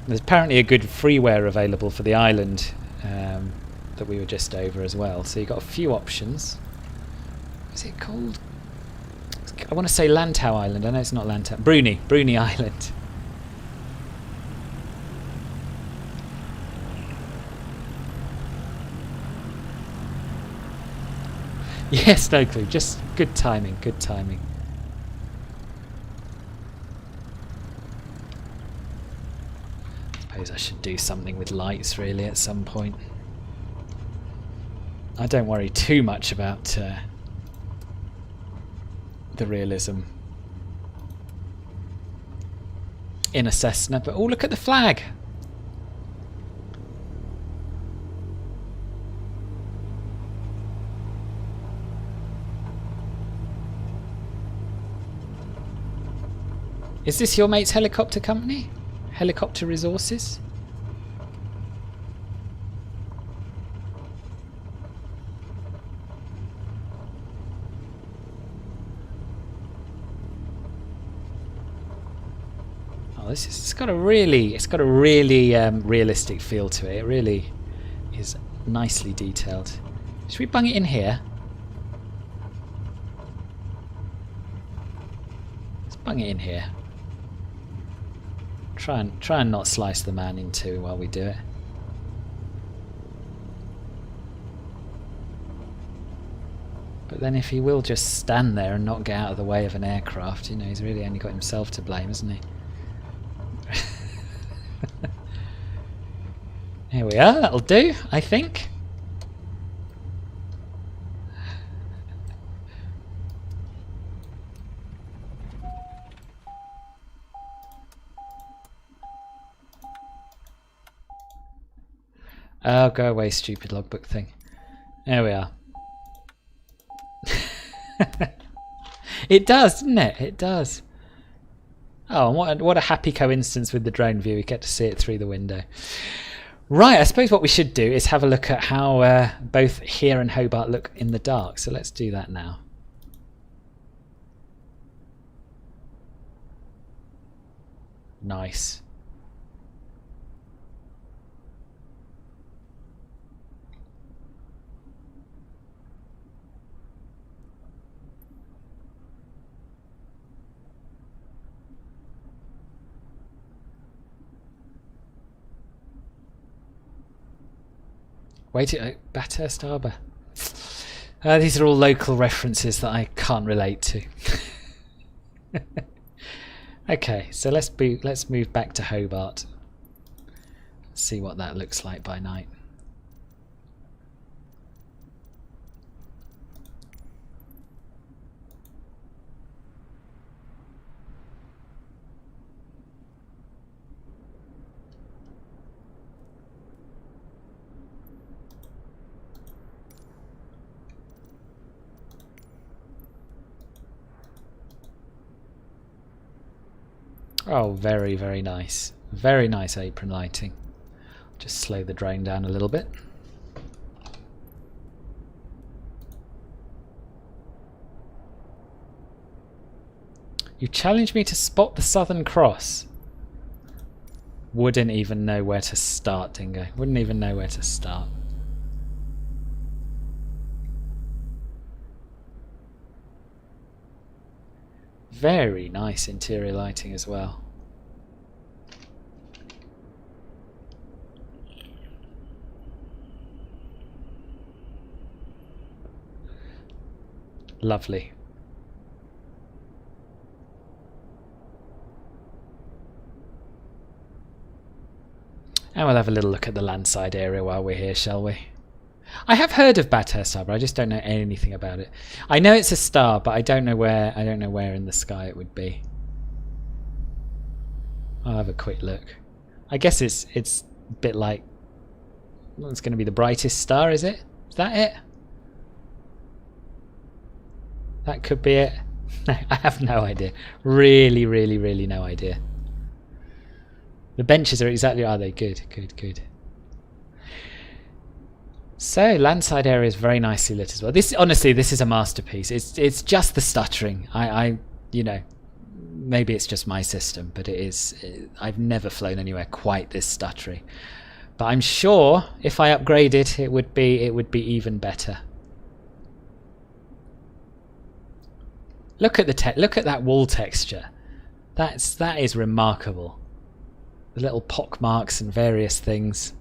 There's apparently a good freeware available for the island that we were just over as well. So you've got a few options. What's it called? I want to say Lantau Island. I know it's not Lantau. Bruni Island. Yes, no clue. Just good timing, good timing. I suppose I should do something with lights really at some point. I don't worry too much about the realism in a Cessna, but oh, look at the flag! Is this your mate's helicopter company? Helicopter Resources? Oh, it's got a really realistic feel to it. It really is nicely detailed. Should we bung it in here? Let's bung it in here. Try and not slice the man in two while we do it. But then if he will just stand there and not get out of the way of an aircraft, you know, he's really only got himself to blame, hasn't he? Here we are, that'll do, I think. Oh, go away, stupid logbook thing. There we are. It does, doesn't it? It does. Oh, and what a happy coincidence with the drone view. We get to see it through the window. Right, I suppose what we should do is have a look at how both here and Hobart look in the dark. So let's do that now. Nice. Wait, Bathurst Harbour. These are all local references that I can't relate to. Okay, so let's move back to Hobart. See what that looks like by night. Oh, very, very nice. Very nice apron lighting. Just slow the drone down a little bit. You challenged me to spot the Southern Cross. Wouldn't even know where to start, Dingo. Wouldn't even know where to start. Very nice interior lighting as well. Lovely. And we'll have a little look at the landside area while we're here, shall we? I have heard of Bathurst Harbour, I just don't know anything about it. I know it's a star, but I don't know where in the sky it would be. I'll have a quick look. I guess it's a bit like, well, it's going to be the brightest star, is it? Is that it? That could be it. No, I have no idea. Really, really, really no idea. The benches are exactly, are they? Good, good, good. So, landside area is very nicely lit as well. This, honestly, this is a masterpiece. It's just the stuttering. You know, maybe it's just my system, but it is. I've never flown anywhere quite this stuttery. But I'm sure if I upgrade it, it would be even better. Look at the look at that wall texture. That is remarkable. The little pock marks and various things.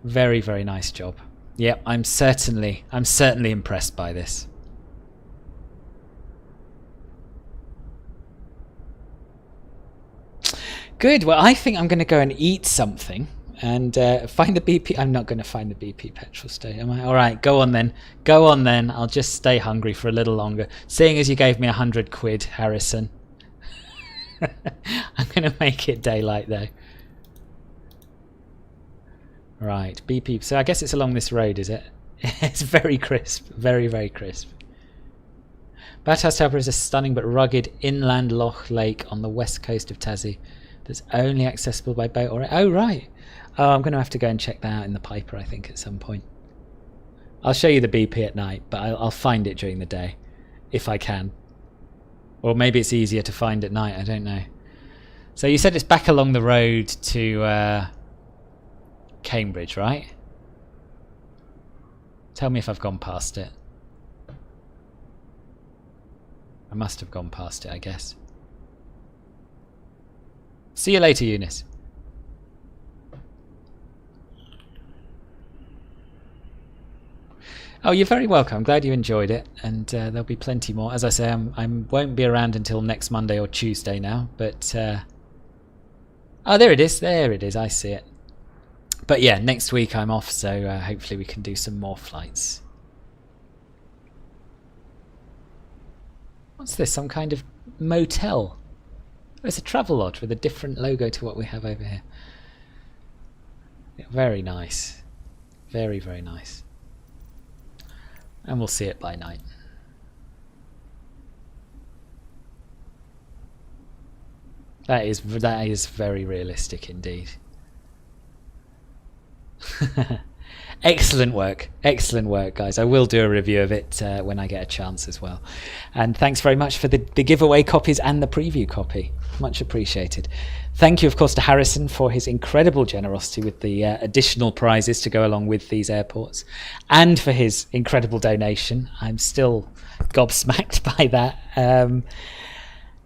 Very, very nice job. Yep, I'm certainly impressed by this. Good. Well, I think I'm going to go and eat something and find the BP. I'm not going to find the BP petrol station, am I? All right, go on then. Go on then. I'll just stay hungry for a little longer. Seeing as you gave me £100, Harrison. I'm going to make it daylight though. Right, BP. So I guess it's along this road, is it? It's very crisp. Very, very crisp. Bathurst Harbour is a stunning but rugged inland loch lake on the west coast of Tassie that's only accessible by boat or... Oh, right. Oh, I'm going to have to go and check that out in the Piper, I think, at some point. I'll show you the BP at night, but I'll find it during the day, if I can. Or maybe it's easier to find at night, I don't know. So you said it's back along the road to... Cambridge, right? Tell me if I've gone past it. I must have gone past it, I guess. See you later, Eunice. Oh, you're very welcome. I'm glad you enjoyed it, and there'll be plenty more. As I say, I won't be around until next Monday or Tuesday now, but... Oh, there it is. There it is. I see it. But yeah, next week I'm off, so hopefully we can do some more flights. What's this? Some kind of motel? Oh, it's a travel lodge with a different logo to what we have over here. Yeah, very nice. Very, very nice. And we'll see it by night. That is very realistic indeed. Excellent work, guys. I will do a review of it when I get a chance as well. And thanks very much for the giveaway copies and the preview copy. Much appreciated. Thank you, of course, to Harrison for his incredible generosity with the additional prizes to go along with these airports, and for his incredible donation. I'm still gobsmacked by that.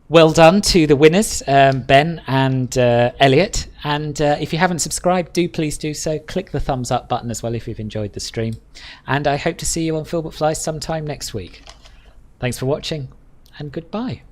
Well done to the winners, Ben and Elliot. And if you haven't subscribed, please do so. Click the thumbs up button as well if you've enjoyed the stream. And I hope to see you on Filbert Flies sometime next week. Thanks for watching, and goodbye.